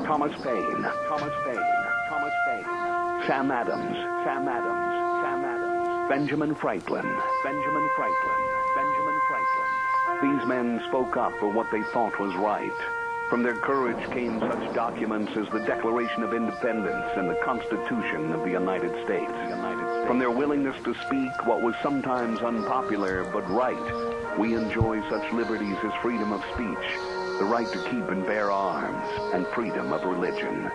Thomas Paine, Thomas Paine, Thomas Paine, Sam Adams, Sam Adams, Sam Adams, Benjamin Franklin, Benjamin Franklin, Benjamin Franklin. These men spoke up for what they thought was right. From their courage came such documents as the Declaration of Independence and the Constitution of the United States. From their willingness to speak what was sometimes unpopular but right, we enjoy such liberties as freedom of speech, the right to keep and bear arms, and freedom of religion.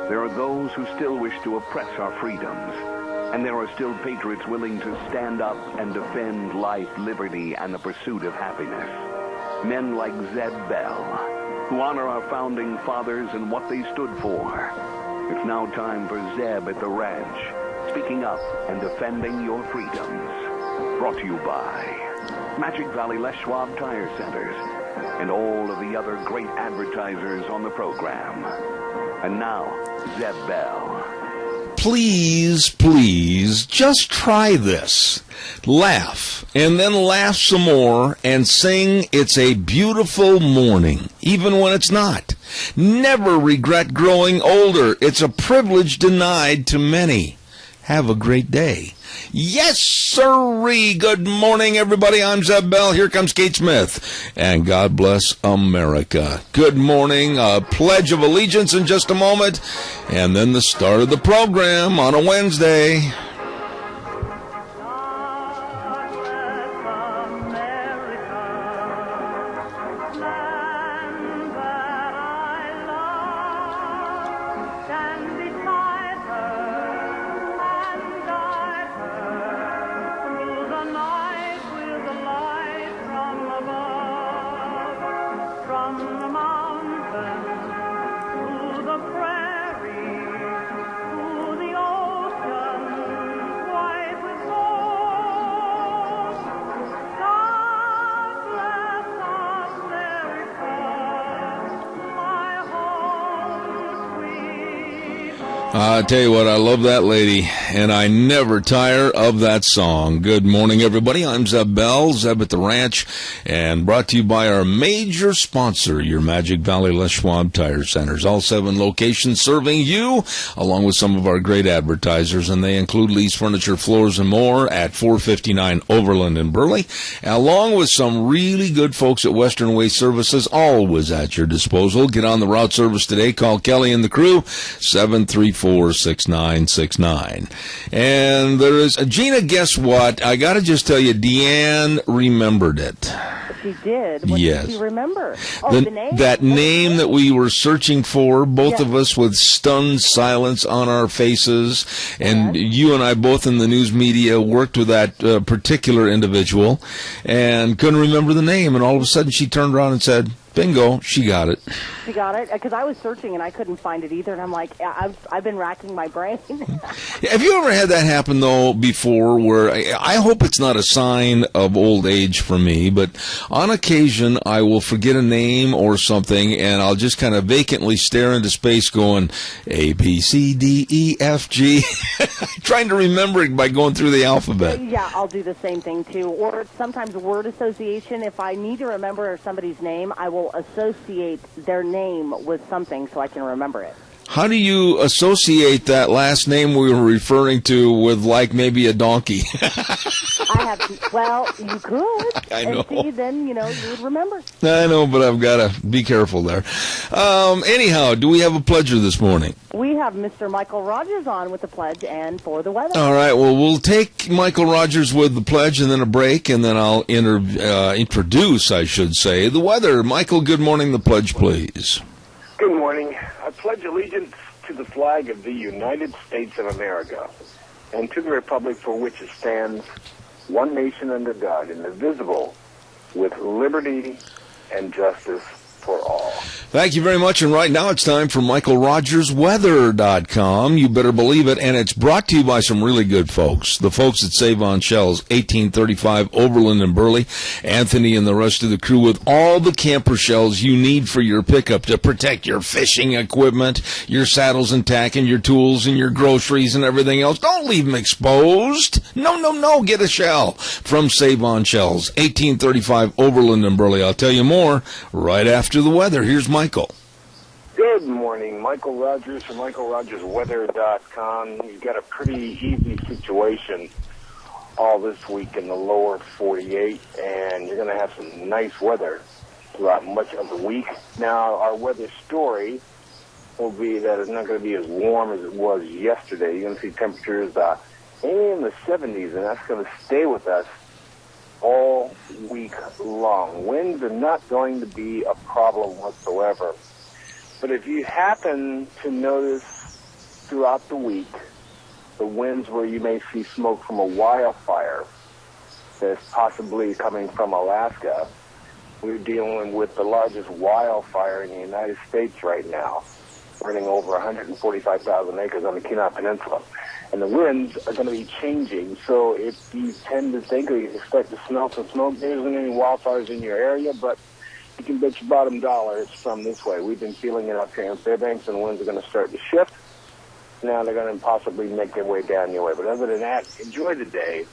There are those who still wish to oppress our freedoms, and there are still patriots willing to stand up and defend life, liberty, and the pursuit of happiness. Men like Zeb Bell, who honor our founding fathers and what they stood for. It's now time for Zeb at the ranch, speaking up and defending your freedoms. Brought to you by Magic Valley Les Schwab Tire Centers and all of the other great advertisers on the program. And now, Zeb Bell. Please, please, just try this. Laugh, and then laugh some more, and sing It's a Beautiful Morning, even when it's not. Never regret growing older. It's a privilege denied to many. Have a great day. Yes, sirree. Good morning, everybody. I'm Zeb Bell. Here comes Kate Smith. And God bless America. Good morning. A Pledge of Allegiance in just a moment. And then the start of the program on a Wednesday. I tell you what, I love that lady, and I never tire of that song. Good morning, everybody. I'm Zeb Bell, Zeb at the Ranch, and brought to you by our major sponsor, your Magic Valley Les Schwab Tire Centers. All 7 locations serving you, along with some of our great advertisers, and they include Lee's Furniture, Floors, and More at 459 Overland in Burley, along with some really good folks at Western Waste Services, always at your disposal. Get on the route service today. Call Kelly and the crew, 734-6969. And there is, Gina, guess what? I got to just tell you, Deanne remembered it. She did? What yes. Did she remember? Oh, the name? That name that we were searching for, both of us with stunned silence on our faces, and you and I both in the news media worked with that particular individual and couldn't remember the name, and all of a sudden she turned around and said, bingo, she got it. She got it? Because I was searching and I couldn't find it either, and I'm like, I've been racking my brain. Have you ever had that happen, though, before, where I hope it's not a sign of old age for me, but on occasion I will forget a name or something, and I'll just kind of vacantly stare into space going, A, B, C, D, E, F, G, trying to remember it by going through the alphabet. Yeah, I'll do the same thing, too. Or sometimes word association. If I need to remember somebody's name, I will associate their name with something so I can remember it. How do you associate that last name we were referring to with, like, maybe a donkey? I have to, well, you could. I know. And see, then, you would remember. I know, but I've got to be careful there. Anyhow, do we have a pledger this morning? We have Mr. Michael Rogers on with the pledge and for the weather. All right, well, we'll take Michael Rogers with the pledge and then a break, and then I'll introduce, I should say, the weather. Michael, good morning. The pledge, please. Good morning. I pledge allegiance to the flag of the United States of America and to the republic for which it stands, one nation under God, indivisible, with liberty and justice for all. Thank you very much, and right now it's time for MichaelRogersWeather.com. You better believe it, and it's brought to you by some really good folks. The folks at Save on Shells, 1835 Overland and Burley. Anthony and the rest of the crew with all the camper shells you need for your pickup to protect your fishing equipment, your saddles and tack, and your tools and your groceries and everything else. Don't leave them exposed. No. Get a shell from Save on Shells, 1835 Overland and Burley. I'll tell you more right after the weather. Here's Michael. Good morning. Michael Rogers from MichaelRogersWeather.com. We've got a pretty easy situation all this week in the lower 48, and you're going to have some nice weather throughout much of the week. Now, our weather story will be that it's not going to be as warm as it was yesterday. You're going to see temperatures in the 70s, and that's going to stay with us all week long. Winds are not going to be a problem whatsoever. But if you happen to notice throughout the week the winds where you may see smoke from a wildfire that's possibly coming from Alaska, we're dealing with the largest wildfire in the United States right now, burning over 145,000 acres on the Kenai Peninsula. And the winds are going to be changing. So if you tend to think or you expect to smell some smoke, there isn't any wildfires in your area, but you can bet your bottom dollar it's from this way. We've been feeling it up here in Fairbanks, and the winds are going to start to shift. Now they're going to possibly make their way down your way. But other than that, enjoy the day.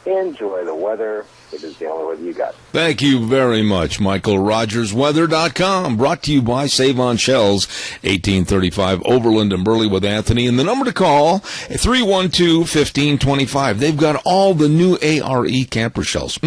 Enjoy the weather. It is the only weather you got. Thank you very much, Michael. RogersWeather.com, brought to you by Save on Shells, 1835 Overland and Burley with Anthony. And the number to call, 312-1525. They've got all the new ARE camper shells.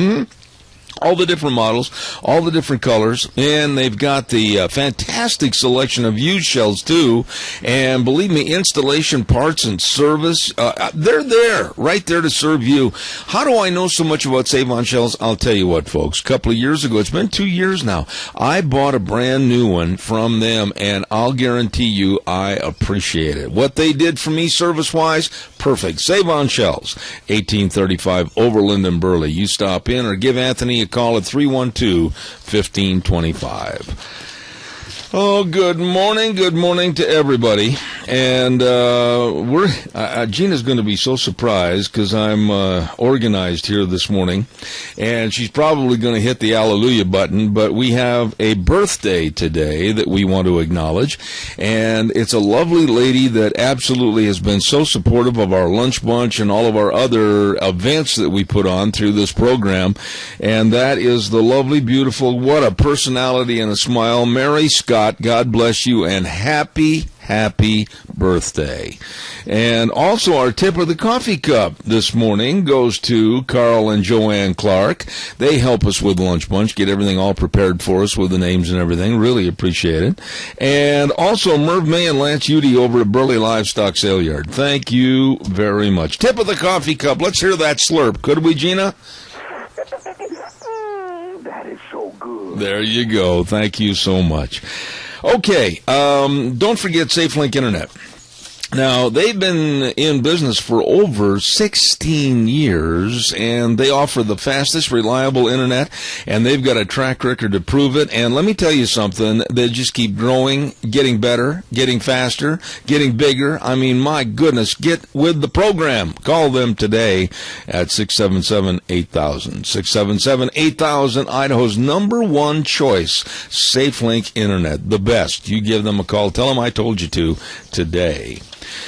All the different models, all the different colors, and they've got the fantastic selection of used shells, too. And believe me, installation parts and service, they're there, right there to serve you. How do I know so much about Save on Shells? I'll tell you what, folks. A couple of years ago, it's been 2 years now, I bought a brand new one from them, and I'll guarantee you I appreciate it. What they did for me service-wise, perfect. Save on Shells, 1835 Overland and Burley. You stop in or give Anthony a call at 312-1525. Oh, good morning to everybody. And Gina's going to be so surprised because I'm organized here this morning, and she's probably going to hit the hallelujah button, but we have a birthday today that we want to acknowledge, and it's a lovely lady that absolutely has been so supportive of our lunch bunch and all of our other events that we put on through this program, and that is the lovely, beautiful, what a personality and a smile, Mary Scott. God bless you, and happy birthday. And also our tip of the coffee cup this morning goes to Carl and Joanne Clark. They help us with Lunch Bunch, get everything all prepared for us with the names and everything. Really appreciate it. And also Merv May and Lance Udy over at Burley Livestock Sale Yard. Thank you very much. Tip of the coffee cup. Let's hear that slurp. Could we, Gina? That is so good. There you go. Thank you so much. Okay, don't forget SafeLink Internet. Now, they've been in business for over 16 years, and they offer the fastest, reliable internet, and they've got a track record to prove it. And let me tell you something, they just keep growing, getting better, getting faster, getting bigger. I mean, my goodness, get with the program. Call them today at 677-8000. 677-8000, Idaho's number one choice, SafeLink Internet, the best. You give them a call. Tell them I told you to today.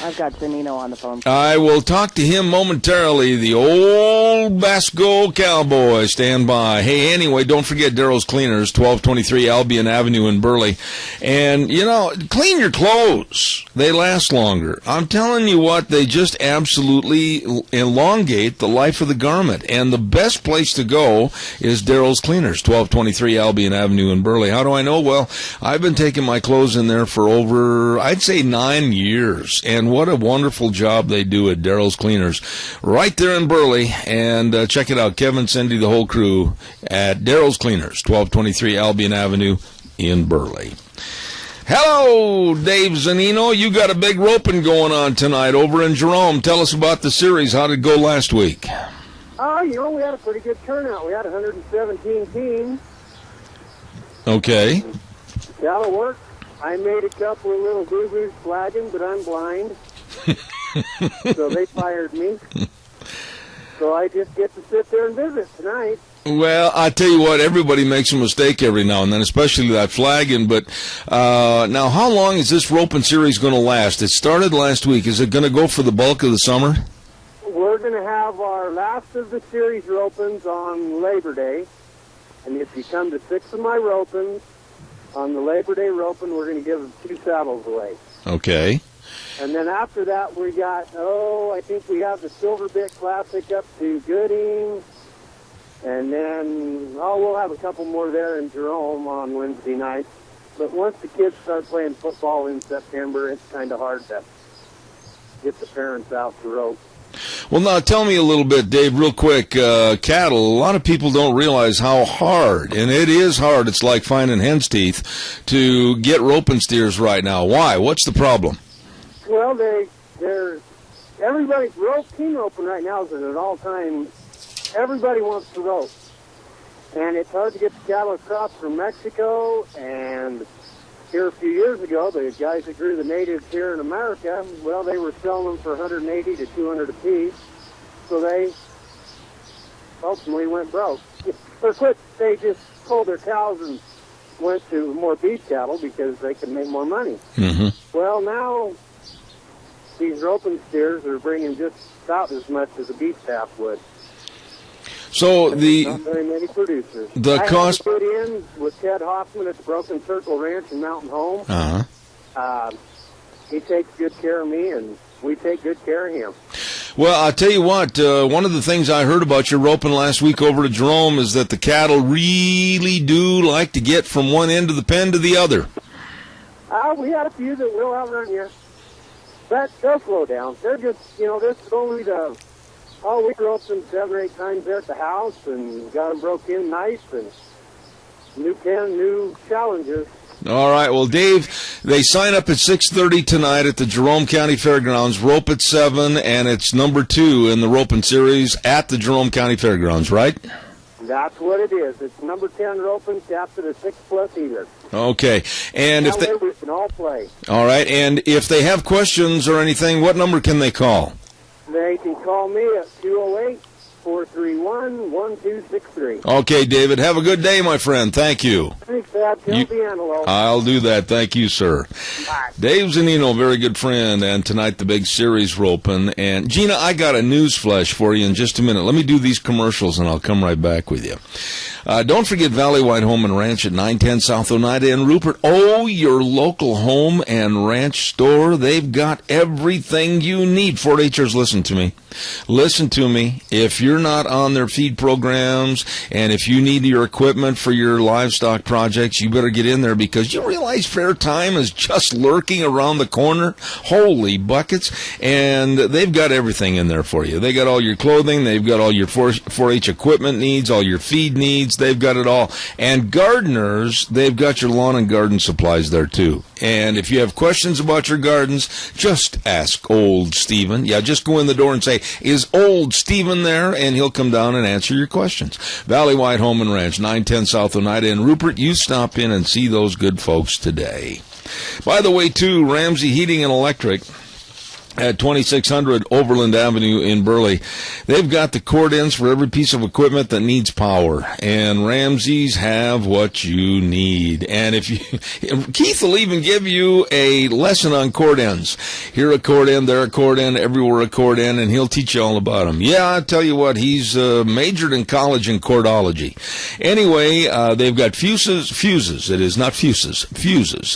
I've got Zanino on the phone. I will talk to him momentarily. The old Basco cowboy. Stand by. Hey, anyway, don't forget Daryl's Cleaners, 1223 Albion Avenue in Burley. And, you know, clean your clothes. They last longer. I'm telling you what, they just absolutely elongate the life of the garment. And the best place to go is Daryl's Cleaners, 1223 Albion Avenue in Burley. How do I know? Well, I've been taking my clothes in there for over, I'd say, 9 years. And what a wonderful job they do at Daryl's Cleaners right there in Burley. And check it out, Kevin, Cindy, the whole crew at Daryl's Cleaners, 1223 Albion Avenue in Burley. Hello, Dave Zanino. You got a big roping going on tonight over in Jerome. Tell us about the series. How did it go last week? We had a pretty good turnout. We had 117 teams. Okay. That'll work. I made a couple of little boo-boos flagging, but I'm blind. So they fired me. So I just get to sit there and visit tonight. Well, I tell you what, everybody makes a mistake every now and then, especially that flagging. But now, how long is this roping series going to last? It started last week. Is it going to go for the bulk of the summer? We're going to have our last of the series ropings on Labor Day. And if you come to 6 of my ropings, on the Labor Day roping, we're going to give 2 saddles away. Okay. And then after that, we got, I think we have the Silver Bit Classic up to Gooding. And then, we'll have a couple more there in Jerome on Wednesday night. But once the kids start playing football in September, it's kind of hard to get the parents out to rope. Well, now tell me a little bit, Dave, real quick. Cattle, a lot of people don't realize how hard, and it is hard. It's like finding hen's teeth to get roping steers right now. Why? What's the problem? Well, everybody's team roping right now is at an all-time. Everybody wants to rope, and it's hard to get the cattle across from Mexico. And here a few years ago, the guys that grew the natives here in America, well, they were selling them for 180 to 200 a piece, so they ultimately went broke. They just sold their cows and went to more beef cattle because they could make more money. Mm-hmm. Well, now these roping steers are bringing just about as much as a beef calf would. So not very many producers. The cost I put in with Ted Hoffman at the Broken Circle Ranch in Mountain Home. Uh-huh. He takes good care of me, and we take good care of him. Well, I'll tell you what, one of the things I heard about your roping last week over to Jerome is that the cattle really do like to get from one end of the pen to the other. We had a few that will outrun you. But they'll slow down. They're just, this is only we roped them 7 or 8 times there at the house and got them broke in nice, and new pen, new challenges. All right. Well, Dave, they sign up at 6:30 tonight at the Jerome County Fairgrounds. Rope at 7, and it's number 2 in the roping series at the Jerome County Fairgrounds, right? That's what it is. It's number 10 roping, capped at a 6+ either. Okay. And we can all play. All right. And if they have questions or anything, what number can they call? They can call me at 208-431-1263. Okay, David. Have a good day, my friend. Thank you. Thanks, Dad. Tell the antelope. I'll do that. Thank you, sir. Bye. Dave Zanino, very good friend, and tonight the big series roping. And Gina, I got a news flash for you in just a minute. Let me do these commercials, and I'll come right back with you. Don't forget Valley White Home and Ranch at 910 South Oneida in Rupert. Oh, your local home and ranch store. They've got everything you need. Fort H'ers, listen to me. Listen to me. If you're not on their feed programs and if you need your equipment for your livestock projects, you better get in there because you realize fair time is just lurking around the corner. Holy buckets. And they've got everything in there for you. They got all your clothing. They've got all your 4-H equipment needs, all your feed needs. They've got it all. And gardeners, they've got your lawn and garden supplies there too. And if you have questions about your gardens, just ask old Stephen. Yeah, just go in the door and say, is old Stephen there? And he'll come down and answer your questions. Valley White Home and Ranch, 910 South Oneida in Rupert. You stop in and see those good folks today. By the way, too, Ramsey Heating and Electric at 2600 Overland Avenue in Burley. They've got the cord-ins for every piece of equipment that needs power, and Ramsey's have what you need. And if you, Keith will even give you a lesson on cord-ins. Here a cord-in, there a cord-in, everywhere a cord-in, and he'll teach you all about them. Yeah, I tell you what, he's majored in college in cordology. Anyway, they've got fuses, it is not fuses,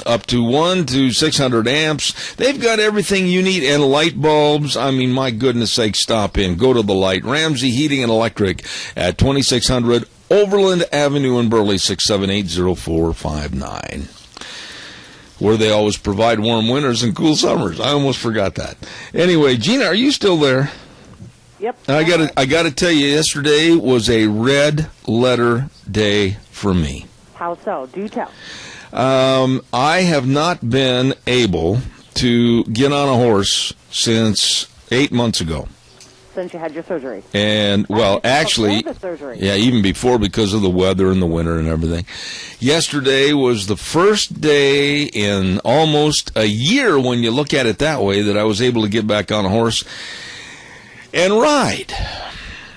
up to 1 to 600 amps. They've got everything you need, and light bulbs. I mean, my goodness sake, stop in. Go to the light. Ramsey Heating and Electric at 2600 Overland Avenue in Burley, 678-0459. Where they always provide warm winters and cool summers. I almost forgot that. Anyway, Gina, are you still there? Yep. I gotta tell you, yesterday was a red letter day for me. How so? Do tell. I have not been able to get on a horse since 8 months ago. Since you had your surgery. And, well, actually, before the surgery. Yeah, even before because of the weather and the winter and everything. Yesterday was the first day in almost a year, when you look at it that way, that I was able to get back on a horse and ride.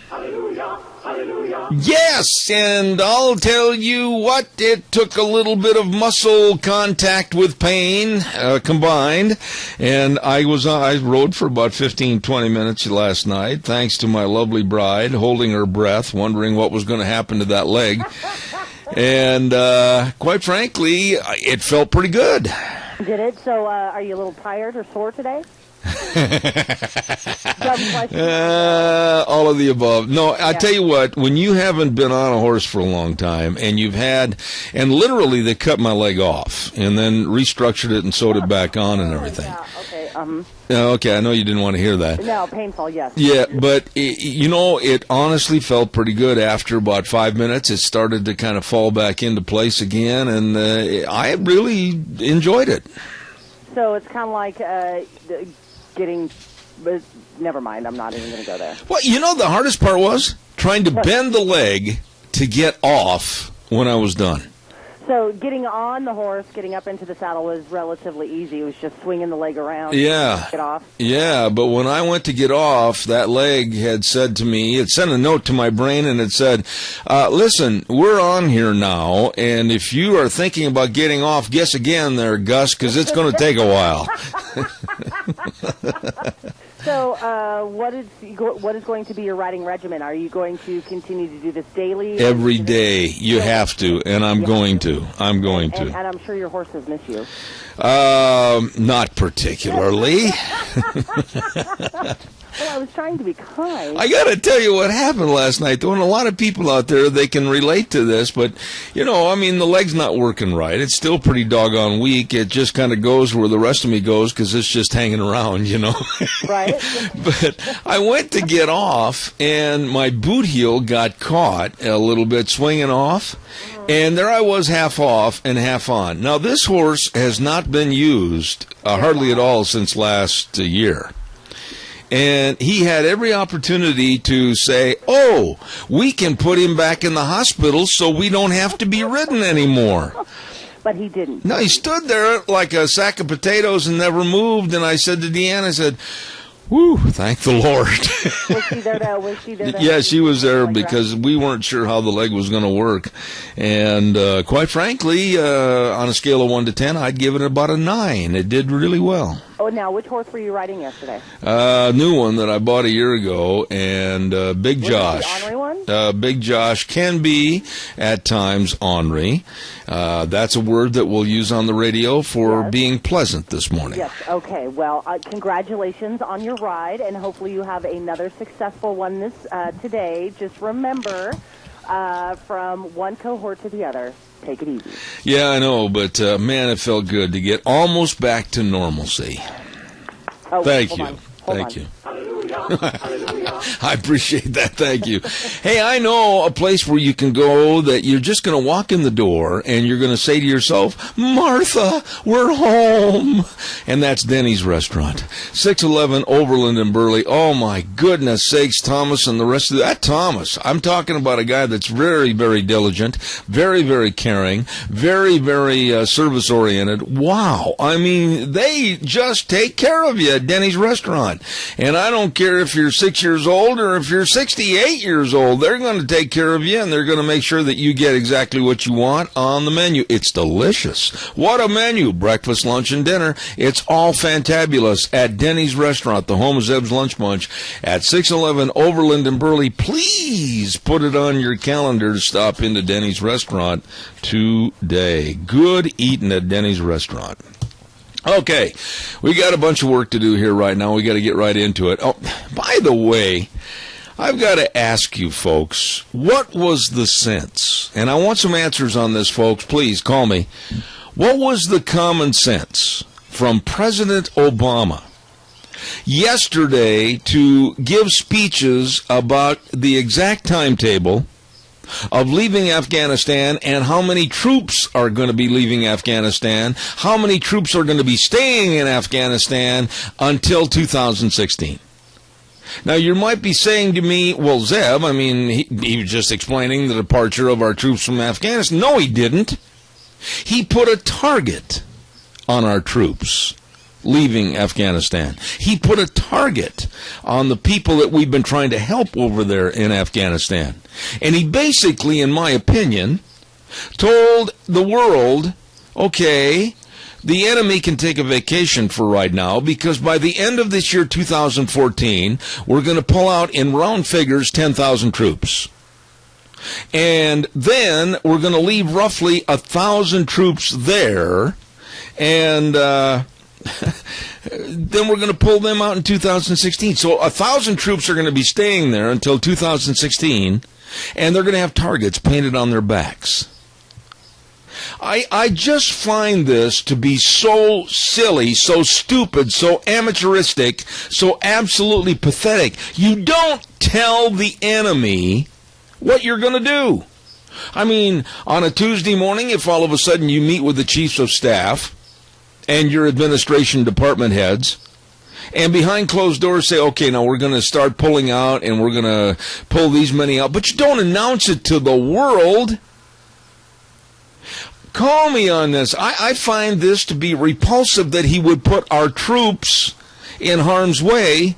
Hallelujah, hallelujah. Yes, and I'll tell you what, it took a little bit of muscle contact with pain combined, and I rode for about 15-20 minutes last night, thanks to my lovely bride, holding her breath, wondering what was going to happen to that leg. And quite frankly, it felt pretty good. Did it? So are you a little tired or sore today? All of the above. No, I tell you what, when you haven't been on a horse for a long time and and literally they cut my leg off and then restructured it and sewed it back on and everything. Yeah, okay. Okay, I know you didn't want to hear that. No, painful, yes. Yeah, but, it honestly felt pretty good after about 5 minutes. It started to kind of fall back into place again, and I really enjoyed it. So it's kind of like getting... But never mind, I'm not even going to go there. Well, the hardest part was trying to bend the leg to get off when I was done. So getting on the horse, getting up into the saddle was relatively easy. It was just swinging the leg around. Yeah. To get off. Yeah, but when I went to get off, that leg had said to me, it sent a note to my brain and it said, listen, we're on here now, and if you are thinking about getting off, guess again there, Gus, because it's going to take a while. So what is going to be your riding regimen? Are you going to continue to do this daily? Every day. You have to, and I'm going to. And I'm sure your horses miss you. Not particularly. Well, I was trying to be kind. I got to tell you what happened last night, though, and a lot of people out there, they can relate to this, but, the leg's not working right. It's still pretty doggone weak. It just kind of goes where the rest of me goes because it's just hanging around, Right. But I went to get off, and my boot heel got caught a little bit swinging off, and there I was half off and half on. Now, this horse has not been used hardly at all since last year. And he had every opportunity to say, we can put him back in the hospital so we don't have to be ridden anymore. But he didn't. No, he stood there like a sack of potatoes and never moved. And I said to Deanna, whew, thank the Lord. Was she there to Yeah, she was there because we weren't sure how the leg was going to work. And quite frankly, on a scale of 1 to 10, I'd give it about a 9. It did really well. Oh, now, which horse were you riding yesterday? New one that I bought a year ago, and Big Josh. Was it the ornery one? Big Josh can be, at times, ornery. That's a word that we'll use on the radio for being pleasant this morning. Yes, okay. Well, congratulations on your ride, and hopefully you have another successful one today. Just remember, from one cohort to the other, take it easy. Yeah, I know, but man, it felt good to get almost back to normalcy. Oh, Thank you. Hold Thank on. you. I appreciate that. Thank you. Hey, I know a place where you can go that you're just going to walk in the door and you're going to say to yourself, Martha, we're home. And that's Denny's Restaurant. 611 Overland and Burley. Oh, my goodness sakes, Thomas and the rest of that. Thomas, I'm talking about a guy that's very, very diligent, very, very caring, very, very service-oriented. Wow. I mean, they just take care of you at Denny's Restaurant. And I don't care if you're 6 years old or if you're 68 years old. They're going to take care of you, and they're going to make sure that you get exactly what you want on the menu. It's delicious. What a menu. Breakfast, lunch, and dinner. It's all fantabulous at Denny's Restaurant, the home of Zeb's Lunch Bunch at 611 Overland and Burley. Please put it on your calendar to stop into Denny's Restaurant today. Good eating at Denny's Restaurant. Okay, we got a bunch of work to do here right now. We got to get right into it. Oh, by the way, I've got to ask you folks, what was the sense? And I want some answers on this, folks. Please call me. What was the common sense from President Obama yesterday to give speeches about the exact timetable of leaving Afghanistan and how many troops are going to be leaving Afghanistan, how many troops are going to be staying in Afghanistan until 2016. Now, you might be saying to me, well, Zeb, I mean, he was just explaining the departure of our troops from Afghanistan. No, he didn't. He put a target on our troops leaving Afghanistan. He put a target on the people that we've been trying to help over there in Afghanistan. And he basically, in my opinion, told the world, okay, the enemy can take a vacation for right now because by the end of this year, 2014, we're going to pull out in round figures 10,000 troops. And then we're going to leave roughly 1,000 troops there, and then we're going to pull them out in 2016. So 1,000 troops are going to be staying there until 2016, and they're going to have targets painted on their backs. I just find this to be so silly, so stupid, so amateuristic, so absolutely pathetic. You don't tell the enemy what you're going to do. I mean, on a Tuesday morning, if all of a sudden you meet with the chiefs of staff and your administration department heads, and behind closed doors say, okay, now we're going to start pulling out and we're going to pull these many out, but you don't announce it to the world. Call me on this. I find this to be repulsive that he would put our troops in harm's way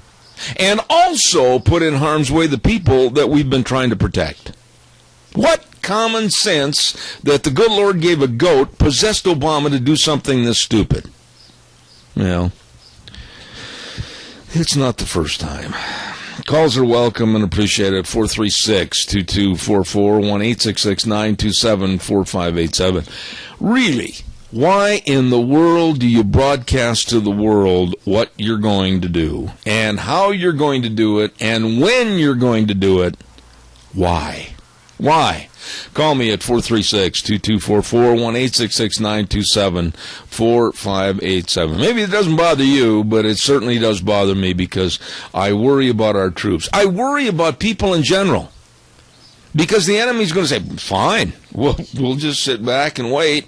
and also put in harm's way the people that we've been trying to protect. What common sense that the good Lord gave a goat possessed Obama to do something this stupid? Well, it's not the first time. Calls are welcome and appreciated. 436-2244, 1-866-927-4587. Really, why in the world do you broadcast to the world what you're going to do and how you're going to do it and when you're going to do it? Why? Why? Call me at 436-2244, 1-866-927-4587. Maybe it doesn't bother you, but it certainly does bother me because I worry about our troops. I worry about people in general because the enemy's going to say, fine, we'll just sit back and wait,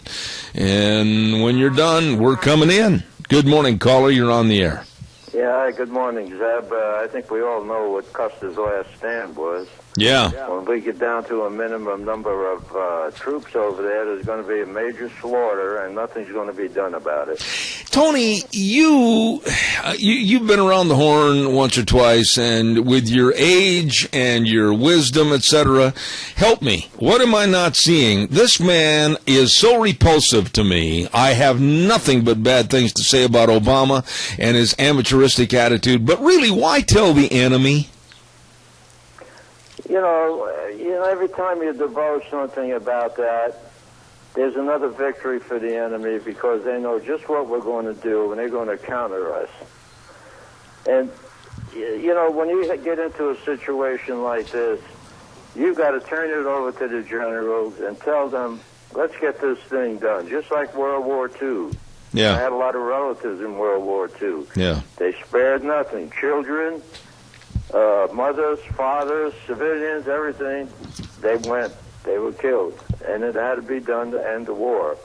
and when you're done, we're coming in. Good morning, caller. You're on the air. Yeah, hi, good morning, Zeb. I think we all know what Custer's last stand was. Yeah. When we get down to a minimum number of troops over there, there's going to be a major slaughter, and nothing's going to be done about it. Tony, you've been around the horn once or twice, and with your age and your wisdom, etc., help me. What am I not seeing? This man is so repulsive to me. I have nothing but bad things to say about Obama and his amateuristic attitude, but really, why tell the enemy? You know, every time you divulge something about that, there's another victory for the enemy because they know just what we're going to do and they're going to counter us. And, you know, when you get into a situation like this, you've got to turn it over to the generals and tell them, let's get this thing done, just like World War II. Yeah. I had a lot of relatives in World War II. Yeah. They spared nothing. Children, mothers, fathers, civilians, everything, they were killed. And it had to be done to end the war.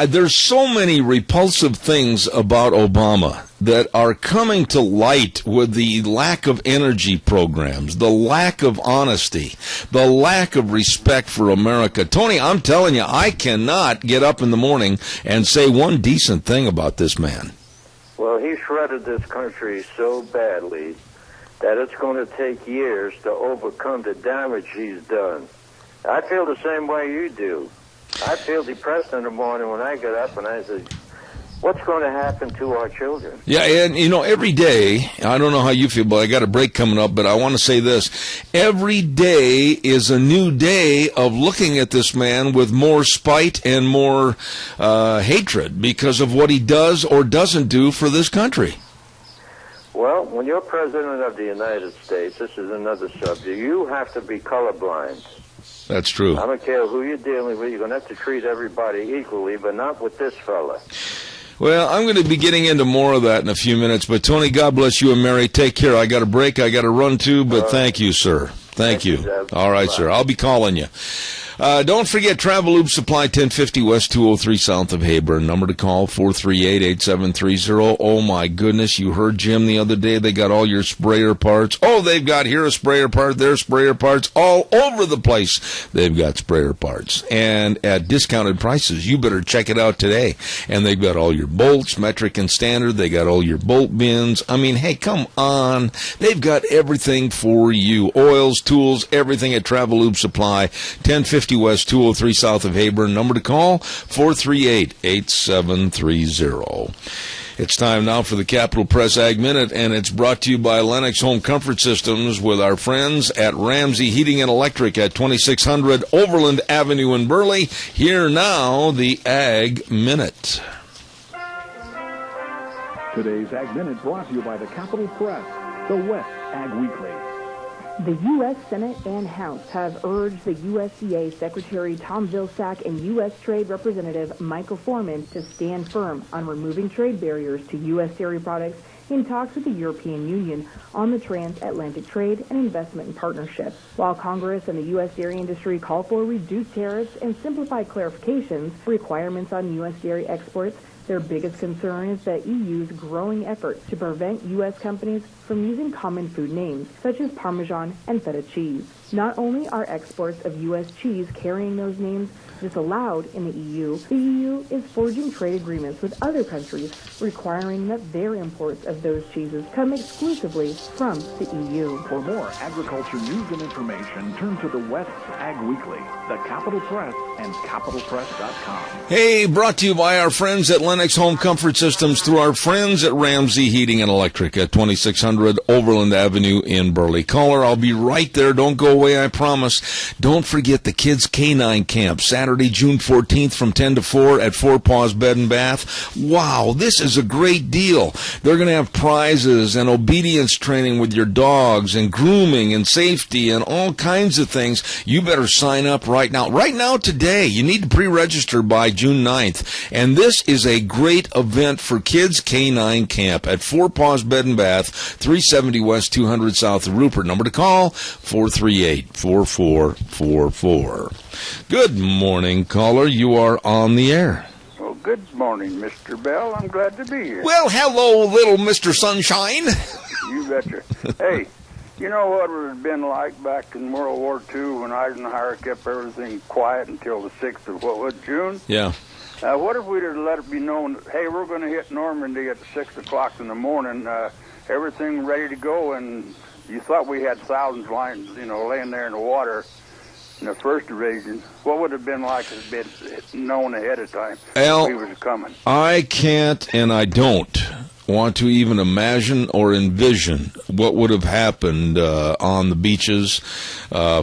There's so many repulsive things about Obama that are coming to light with the lack of energy programs, the lack of honesty, the lack of respect for America. Tony, I'm telling you, I cannot get up in the morning and say one decent thing about this man. Well, he shredded this country so badly that it's going to take years to overcome the damage he's done. I feel the same way you do. I feel depressed in the morning when I get up and I say, what's going to happen to our children? Yeah, and, you know, every day, I don't know how you feel, but I got a break coming up, but I want to say this. Every day is a new day of looking at this man with more spite and more hatred because of what he does or doesn't do for this country. Well, when you're president of the United States, this is another subject, you have to be colorblind. That's true. I don't care who you're dealing with. You're going to have to treat everybody equally, but not with this fella. Well, I'm going to be getting into more of that in a few minutes. But, Tony, God bless you and Mary. Take care. I got a break. I got to run to, but thank you, sir. Thank you. All right, sir. I'll be calling you. Don't forget Travel Lube Supply, 1050 West 203 south of Hayburn. Number to call, 438-8730. Oh, my goodness. You heard Jim the other day. They got all your sprayer parts. Oh, they've got here a sprayer part, there sprayer parts. All over the place, they've got sprayer parts. And at discounted prices. You better check it out today. And they've got all your bolts, metric and standard. They got all your bolt bins. I mean, hey, come on. They've got everything for you. Oils, tools, everything at Travel Lube Supply, 1050 West 203 south of Hayburn. Number to call, 438-8730. It's time now for the Capital Press Ag Minute, and it's brought to you by Lennox Home Comfort Systems with our friends at Ramsey Heating and Electric at 2600 Overland Avenue in Burley. Here now, the Ag Minute. Today's Ag Minute brought to you by the Capital Press, the West Ag Weekly. The U.S. Senate and House have urged the USDA Secretary Tom Vilsack and U.S. Trade Representative Michael Foreman to stand firm on removing trade barriers to U.S. dairy products in talks with the European Union on the transatlantic trade and investment partnership. While Congress and the U.S. dairy industry call for reduced tariffs and simplified clarifications, requirements on U.S. dairy exports, their biggest concern is the EU's growing efforts to prevent U.S. companies from using common food names, such as Parmesan and feta cheese. Not only are exports of U.S. cheese carrying those names disallowed in the EU is forging trade agreements with other countries requiring that their imports of those cheeses come exclusively from the EU. For more agriculture news and information, turn to the West Ag Weekly, the Capital Press, and capitalpress.com. Hey, brought to you by our friends at Lennox Home Comfort Systems through our friends at Ramsey Heating and Electric at 2600 Overland Avenue in Burley. Caller, I'll be right there. Don't go away, I promise. Don't forget the Kids Canine Camp, Saturday, June 14th from 10 to 4 at Four Paws Bed and Bath. Wow, this is a great deal. They're going to have prizes and obedience training with your dogs and grooming and safety and all kinds of things. You better sign up right now. Right now, today. You need to pre-register by June 9th. And this is a great event for Kids Canine Camp at Four Paws Bed and Bath, 370 West 200 South of Rupert. Number to call, 438-4444. Good morning, caller. You are on the air. Well, good morning, Mr. Bell. I'm glad to be here. Well, hello, little Mr. Sunshine. You betcha. Hey, you know what it would have been like back in World War II when Eisenhower kept everything quiet until the 6th of, June? Yeah. What if we'd have let it be known, hey, we're going to hit Normandy at 6 o'clock in the morning, everything ready to go, and you thought we had thousands lying, laying there in the water in the first division. What would it have been like if it had been known ahead of time we was coming? I can't and I don't want to even imagine or envision what would have happened on the beaches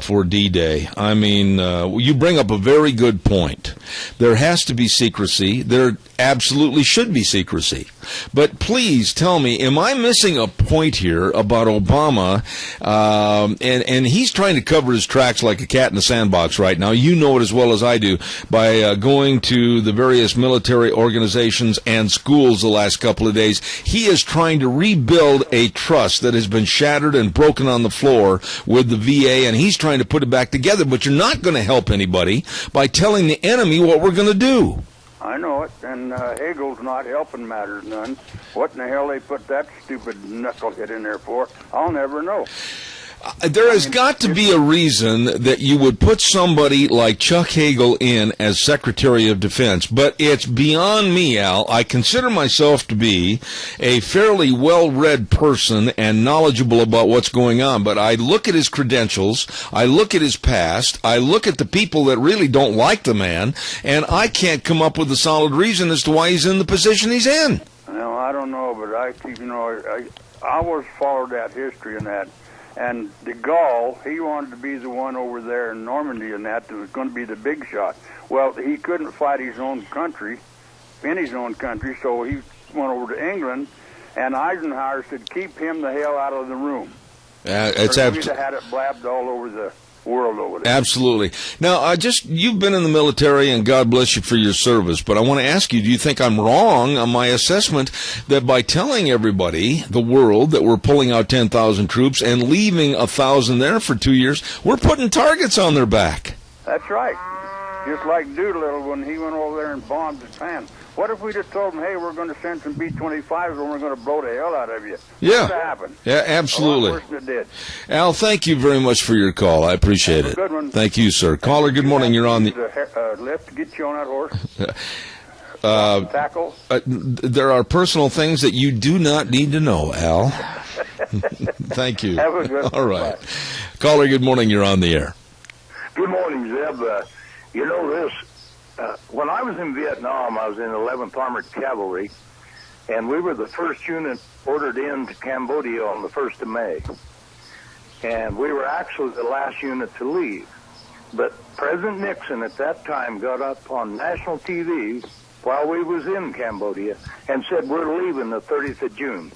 for D-Day. I mean, you bring up a very good point. There has to be secrecy. There absolutely should be secrecy. But please tell me, am I missing a point here about Obama? And he's trying to cover his tracks like a cat in a sandbox right now. You know it as well as I do by going to the various military organizations and schools the last couple of days. He is trying to rebuild a trust that has been shattered and broken on the floor with the VA, and he's trying to put it back together. But you're not going to help anybody by telling the enemy what we're going to do. I know it, and Hagel's not helping matters none. What in the hell they put that stupid knucklehead in there for, I'll never know. There has got to be a reason that you would put somebody like Chuck Hagel in as Secretary of Defense, but it's beyond me, Al. I consider myself to be a fairly well-read person and knowledgeable about what's going on, but I look at his credentials, I look at his past, I look at the people that really don't like the man, and I can't come up with a solid reason as to why he's in the position he's in. Well, I don't know, but I always followed that history and that. And de Gaulle, he wanted to be the one over there in Normandy and that was going to be the big shot. Well, he couldn't fight his own country, so he went over to England, and Eisenhower said, keep him the hell out of the room. It's we'd have had it blabbed all over the world over there. Absolutely. Now, you've been in the military, and God bless you for your service, but I want to ask you, do you think I'm wrong on my assessment that by telling everybody, the world, that we're pulling out 10,000 troops and leaving 1,000 there for 2 years, we're putting targets on their back? That's right. Just like Doolittle when he went over there and bombed Japan. What if we just told them, hey, we're going to send some B-25s and we're going to blow the hell out of you? Yeah. What would happen? Yeah, absolutely. A lot worse than it did. Al, thank you very much for your call. I appreciate it. Good one. Thank you, sir. Caller, good morning. You're on the... lift to get you on that horse? Tackle? There are personal things that you do not need to know, Al. Thank you. Have a good one. All right. Caller, good morning. You're on the air. Good morning, Zeb. You know this, when I was in Vietnam, I was in 11th Armored Cavalry, and we were the first unit ordered into Cambodia on the 1st of May. And we were actually the last unit to leave. But President Nixon at that time got up on national TV while we was in Cambodia and said, we're leaving the 30th of June.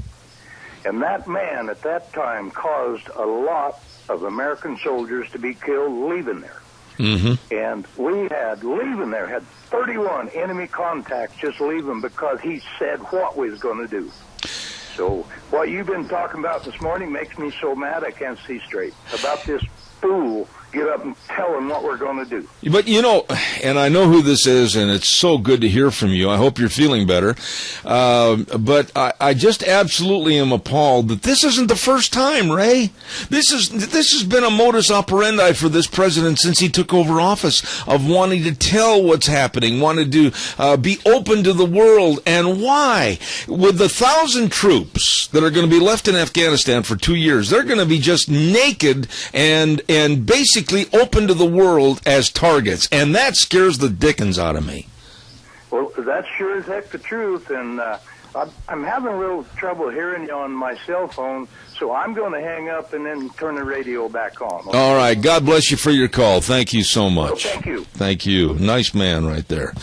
And that man at that time caused a lot of American soldiers to be killed leaving there. Mm-hmm. And we had, leaving there, had 31 enemy contacts just leaving because he said what we was going to do. So what you've been talking about this morning makes me so mad I can't see straight about this fool get up and tell him what we're going to do. But, you know, and I know who this is, and it's so good to hear from you. I hope you're feeling better. But I just absolutely am appalled that this isn't the first time, Ray. This has been a modus operandi for this president since he took over office, of wanting to tell what's happening, wanted to be open to the world. And why? With the 1,000 troops that are going to be left in Afghanistan for 2 years, they're going to be just naked and basically open to the world as targets, and that scares the dickens out of me. Well, that's sure as heck the truth, and I'm having a little trouble hearing you on my cell phone, so I'm going to hang up and then turn the radio back on. Okay? All right. God bless you for your call. Thank you so much. Oh, thank you. Thank you. Nice man right there.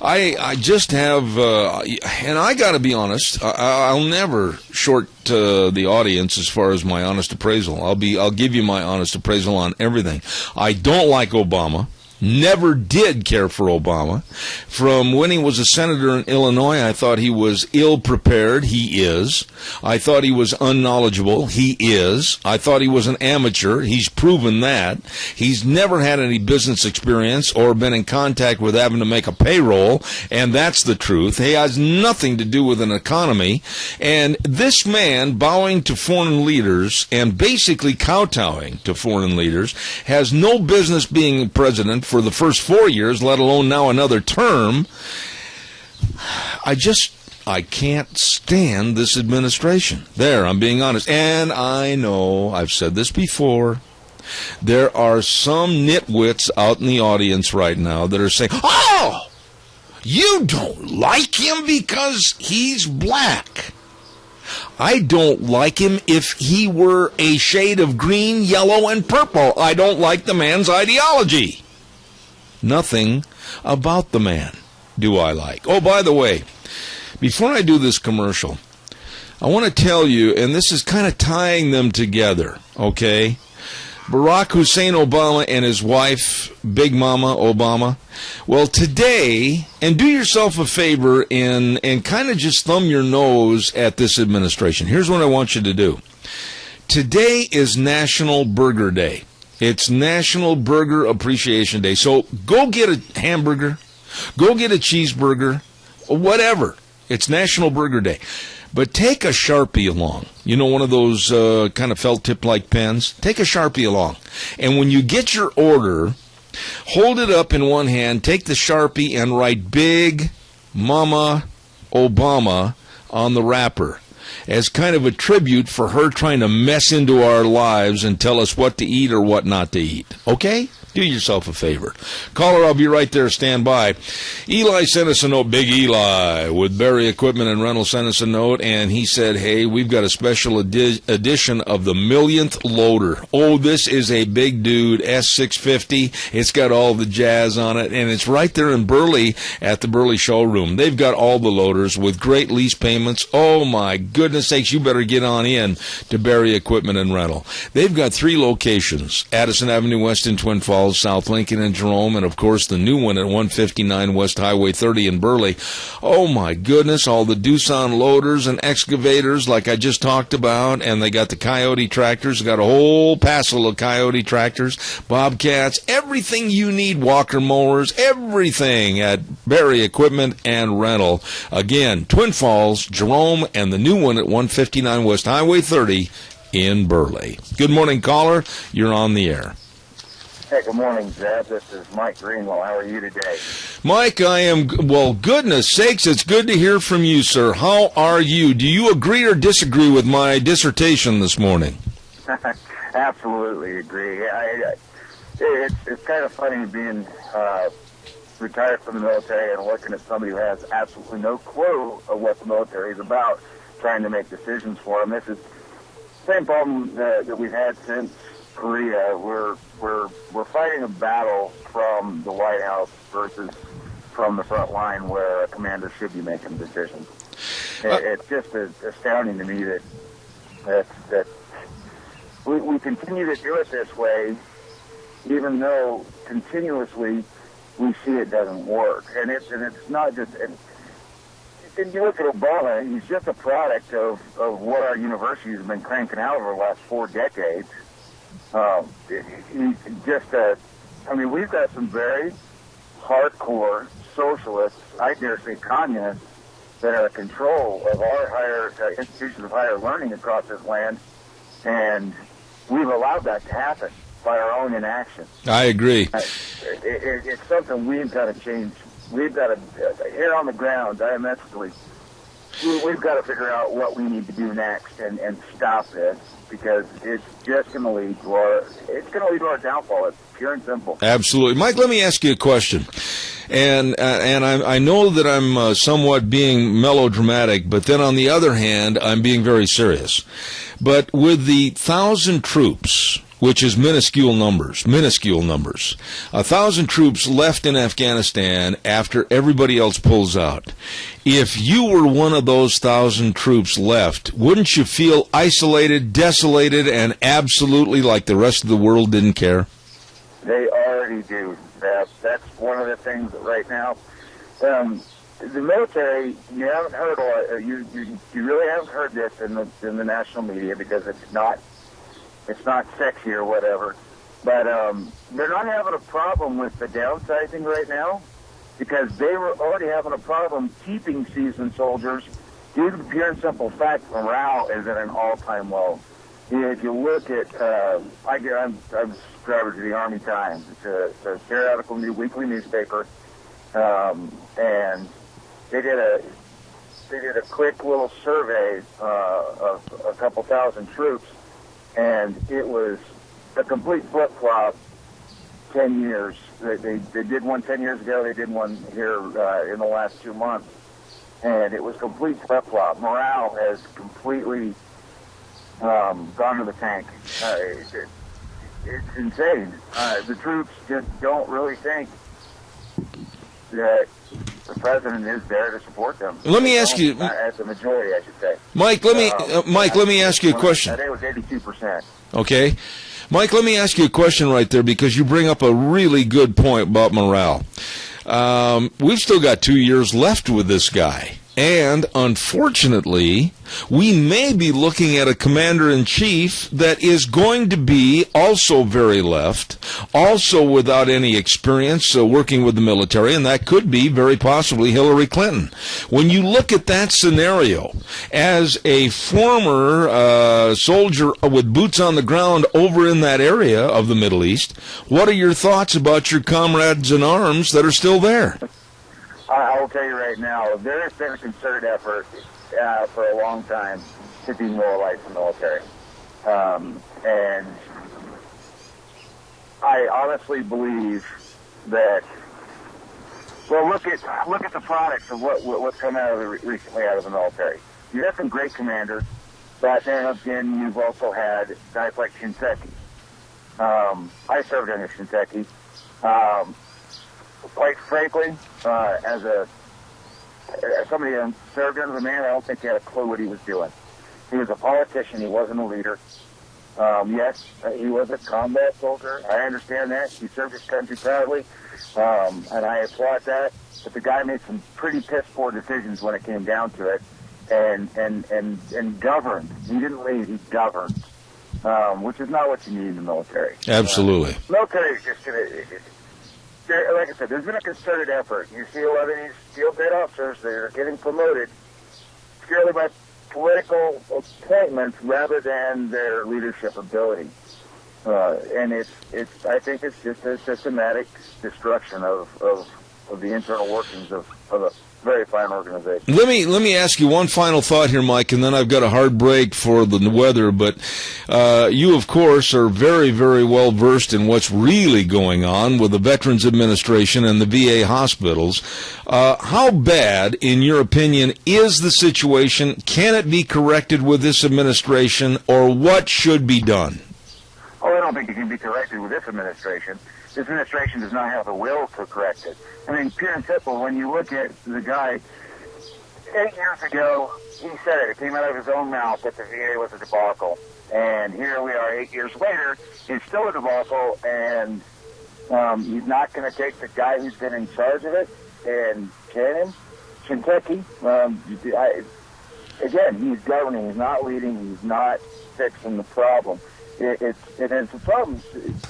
I just have, and I got to be honest, I'll never short the audience as far as my honest appraisal. I'll give you my honest appraisal on everything. I don't like Obama. Never did care for Obama. From when he was a senator in Illinois, I thought he was ill-prepared. He is. I thought he was unknowledgeable. He is. I thought he was an amateur. He's proven that. He's never had any business experience or been in contact with having to make a payroll, and that's the truth. He has nothing to do with an economy. And this man bowing to foreign leaders and basically kowtowing to foreign leaders has no business being president for the first 4 years, let alone now another term. I can't stand this administration. There, I'm being honest. And I know, I've said this before, there are some nitwits out in the audience right now that are saying, oh, you don't like him because he's black. I don't like him if he were a shade of green, yellow, and purple. I don't like the man's ideology. Nothing about the man do I like. Oh, by the way, before I do this commercial, I want to tell you, and this is kind of tying them together, okay? Barack Hussein Obama and his wife, Big Mama Obama. Well, today, and do yourself a favor and kind of just thumb your nose at this administration. Here's what I want you to do. Today is National Burger Day. It's National Burger Appreciation Day. So go get a hamburger, go get a cheeseburger, whatever. It's National Burger Day. But take a Sharpie along. You know, one of those kind of felt tip-like pens? Take a Sharpie along. And when you get your order, hold it up in one hand, take the Sharpie and write Big Mama Obama on the wrapper, as kind of a tribute for her trying to mess into our lives and tell us what to eat or what not to eat. Okay? Do yourself a favor. Caller, I'll be right there. Stand by. Eli sent us a note. Big Eli with Berry Equipment and Rental sent us a note, and he said, hey, we've got a special edition of the millionth loader. Oh, this is a big dude, S650. It's got all the jazz on it, and it's right there in Burley at the Burley Showroom. They've got all the loaders with great lease payments. Oh, my goodness sakes, you better get on in to Berry Equipment and Rental. They've got 3 locations, Addison Avenue West in Twin Falls, South Lincoln and Jerome, and of course the new one at 159 West Highway 30 in Burley. Oh my goodness, all the Doosan loaders and excavators like I just talked about, and they got the Coyote tractors, got a whole passel of Coyote tractors, Bobcats, everything you need, Walker mowers, everything at Berry Equipment and Rental. Again, Twin Falls, Jerome, and the new one at 159 West Highway 30 in Burley. Good morning, caller. You're on the air. Hey, good morning, Zeb. This is Mike Greenwell. How are you today? Mike, I am, well, goodness sakes, it's good to hear from you, sir. How are you? Do you agree or disagree with my dissertation this morning? Absolutely agree. It's kind of funny being retired from the military and looking at somebody who has absolutely no clue of what the military is about, trying to make decisions for them. This is the same problem that we've had since Korea. We're fighting a battle from the White House versus from the front line, where a commander should be making decisions. It's just astounding to me that we continue to do it this way, even though continuously we see it doesn't work. And it's not just. And you look at Obama; he's just a product of what our universities have been cranking out over the last 4 decades. He's just we've got some very hardcore socialists, I dare say communists, that are in control of our higher institutions of higher learning across this land, and we've allowed that to happen by our own inaction. I agree. It's something we've got to change. We've got to, here on the ground, diametrically, we've got to figure out what we need to do next and stop this, because it's just going to lead to our downfall. It's pure and simple. Absolutely. Mike, let me ask you a question. And I know that I'm somewhat being melodramatic, but then on the other hand, I'm being very serious. But with the 1,000 troops, which is minuscule numbers, 1,000 troops left in Afghanistan after everybody else pulls out. If you were one of those 1,000 troops left, wouldn't you feel isolated, desolated, and absolutely like the rest of the world didn't care? They already do. That's one of the things right now. The military, you haven't heard a lot. You really haven't heard this in the national media, because it's not sexy or whatever. But they're not having a problem with the downsizing right now, because they were already having a problem keeping seasoned soldiers due to the pure and simple fact morale is at an all-time low. If you look at, I'm a subscriber to the Army Times. It's a periodical weekly newspaper, and they did a quick little survey of a couple thousand troops, and it was a complete flip-flop. 10 years. They did one 10 years ago. They did one here in the last 2 months, and it was complete flip-flop. Morale has completely gone to the tank. It's insane. The troops just don't really think that the president is there to support them. Let me ask you, as the majority, I should say. Mike. Let me ask you a question. I think it was 82%. Okay, Mike. Let me ask you a question right there, because you bring up a really good point about morale. We've still got 2 years left with this guy. And, unfortunately, we may be looking at a commander-in-chief that is going to be also very left, also without any experience working with the military, and that could be very possibly Hillary Clinton. When you look at that scenario, as a former soldier with boots on the ground over in that area of the Middle East, what are your thoughts about your comrades in arms that are still there? I will tell you right now, there has been a concerted effort for a long time to demoralize the military. And I honestly believe that, well, look at the products of what's come out of recently out of the military. You have some great commanders, but then again, you've also had guys like Shinseki. I served under Shinseki. Quite frankly, as somebody who served under the man, I don't think he had a clue what he was doing. He was a politician. He wasn't a leader. Yes, he was a combat soldier. I understand that. He served his country proudly, and I applaud that. But the guy made some pretty piss-poor decisions when it came down to it, and governed. He didn't lead. He governed, which is not what you need in the military. Absolutely. Military is just going to... Like I said, there's been a concerted effort. You see a lot of these steel-bit officers that are getting promoted purely by political appointments rather than their leadership ability. And I think it's just a systematic destruction of of the internal workings of a very fine organization. Let me ask you one final thought here, Mike, and then I've got a hard break for the weather. But you, of course, are very, very well versed in what's really going on with the Veterans Administration and the VA hospitals. How bad, in your opinion, is the situation? Can it be corrected with this administration, or what should be done? Oh, I don't think it can be corrected with this administration. This administration does not have the will to correct it. I mean, pure and simple, when you look at the guy, 8 years ago, he said it. It came out of his own mouth that the VA was a debacle. And here we are 8 years later, it's still a debacle, and he's not going to take the guy who's been in charge of it and can him. Kentucky, again, he's governing, he's not leading, he's not fixing the problem. It's a problem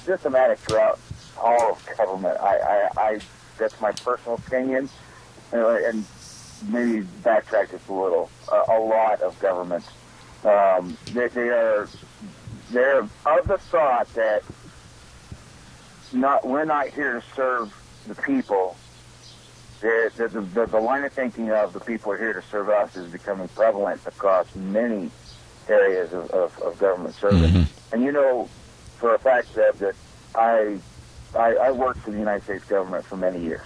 systematic throughout all of government. That's my personal opinion, and maybe backtrack just a little. A lot of governments, they're of the thought that we're not here to serve the people. The line of thinking of the people are here to serve us is becoming prevalent across many areas of government service. Mm-hmm. And you know, for a fact that I worked for the United States government for many years.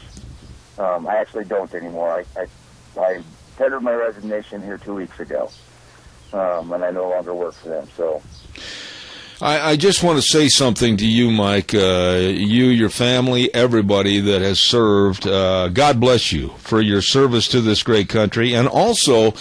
I actually don't anymore. I tendered my resignation here 2 weeks ago, and I no longer work for them. So, I just want to say something to you, Mike. You, your family, everybody that has served. God bless you for your service to this great country, and also,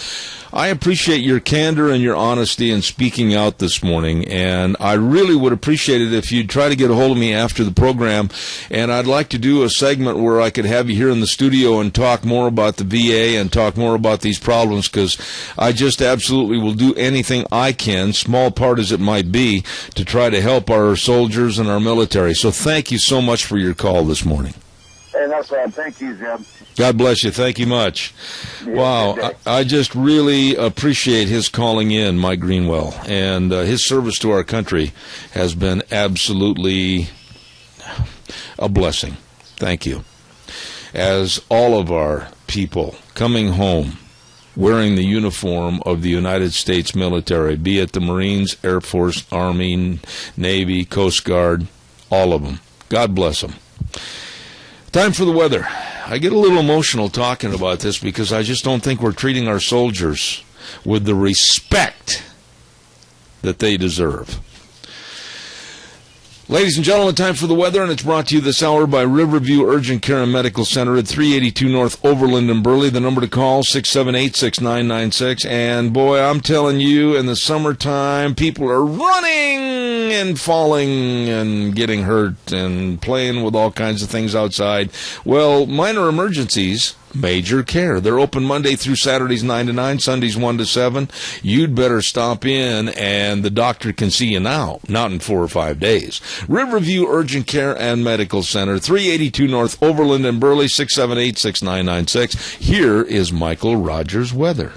I appreciate your candor and your honesty in speaking out this morning, and I really would appreciate it if you'd try to get a hold of me after the program, and I'd like to do a segment where I could have you here in the studio and talk more about the VA and talk more about these problems, because I just absolutely will do anything I can, small part as it might be, to try to help our soldiers and our military. So thank you so much for your call this morning. Hey, no problem. Thank you, Jim. God bless you. Thank you much. Yeah, wow. I just really appreciate his calling in, Mike Greenwell, and his service to our country has been absolutely a blessing. Thank you. As all of our people coming home wearing the uniform of the United States military, be it the Marines, Air Force, Army, Navy, Coast Guard, all of them. God bless them. Time for the weather. I get a little emotional talking about this because I just don't think we're treating our soldiers with the respect that they deserve. Ladies and gentlemen, time for the weather, and it's brought to you this hour by Riverview Urgent Care and Medical Center at 382 North Overland in Burley. The number to call, 678-6996. And boy, I'm telling you, in the summertime, people are running and falling and getting hurt and playing with all kinds of things outside. Well, minor emergencies, major care. They're open Monday through Saturdays 9 to 9, Sundays 1 to 7. You'd better stop in, and the doctor can see you now, not in 4 or 5 days. Riverview Urgent Care and Medical Center, 382 North Overland in Burley, 678-6996. Here is Michael Rogers Weather.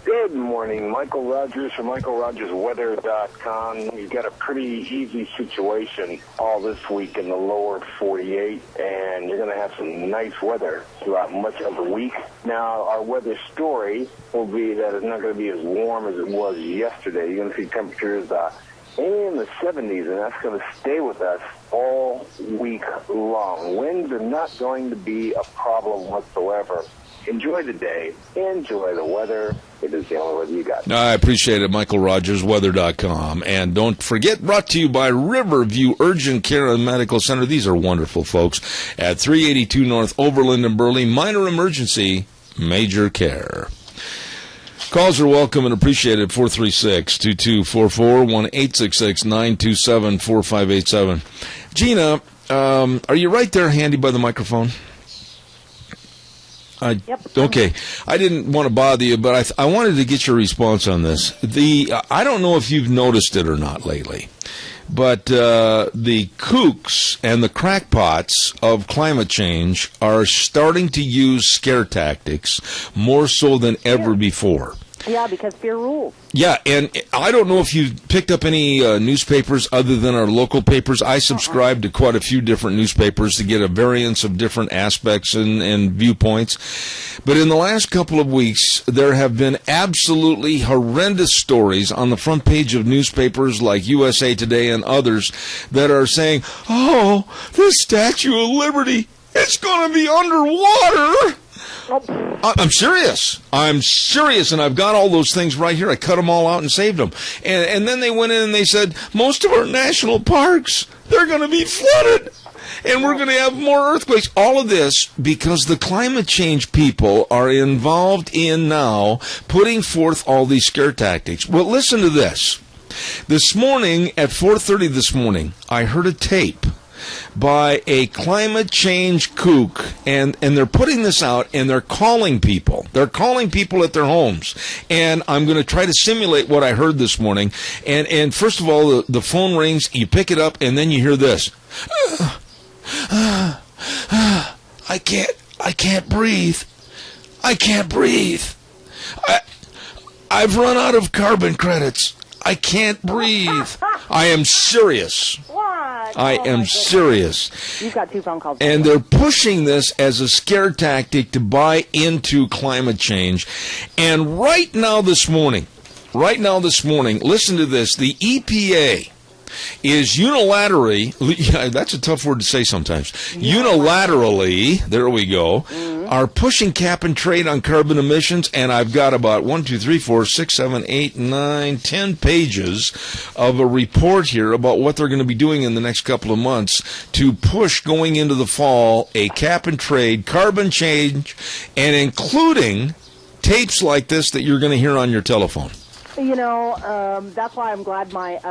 Good morning, Michael Rogers from MichaelRogersWeather.com. You've got a pretty easy situation all this week in the lower 48, and you're going to have some nice weather throughout much of the week. Now, our weather story will be that it's not going to be as warm as it was yesterday. You're going to see temperatures in the 70s, and that's going to stay with us all week long. Winds are not going to be a problem whatsoever. Enjoy the day. Enjoy the weather. It is the only weather you got. I appreciate it, MichaelRogersWeather.com. And don't forget, brought to you by Riverview Urgent Care and Medical Center. These are wonderful folks at 382 North Overland in Burley. Minor emergency, major care. Calls are welcome and appreciated. 436-2244, 1-866-927-4587. Gina, are you right there handy by the microphone? Yep. Okay. I didn't want to bother you, but I wanted to get your response on this. I don't know if you've noticed it or not lately, but the kooks and the crackpots of climate change are starting to use scare tactics more so than ever before. Yeah, because fear rules. Yeah, and I don't know if you picked up any newspapers other than our local papers. I subscribe to quite a few different newspapers to get a variance of different aspects and viewpoints. But in the last couple of weeks, there have been absolutely horrendous stories on the front page of newspapers like USA Today and others that are saying, oh, this Statue of Liberty, it's going to be underwater. I'm serious. I'm serious, and I've got all those things right here. I cut them all out and saved them. And then they went in and they said, most of our national parks, they're going to be flooded, and we're going to have more earthquakes. All of this because the climate change people are involved in now putting forth all these scare tactics. Well, listen to this. This morning, at 4:30 this morning, I heard a tape by a climate change kook, and they're putting this out, and they're calling people. They're calling people at their homes, and I'm going to try to simulate what I heard this morning. And first of all, the phone rings, you pick it up, and then you hear this. I can't breathe. I can't breathe. I've run out of carbon credits. I can't breathe. I am serious. What? I am serious. You've got 2 phone calls. And they're pushing this as a scare tactic to buy into climate change. And right now this morning, listen to this. The EPA is unilaterally, yeah, that's a tough word to say sometimes, unilaterally, there we go, are pushing cap and trade on carbon emissions, and I've got about 10 pages of a report here about what they're going to be doing in the next couple of months to push going into the fall a cap and trade, carbon change, and including tapes like this that you're going to hear on your telephone. You know, that's why I'm glad my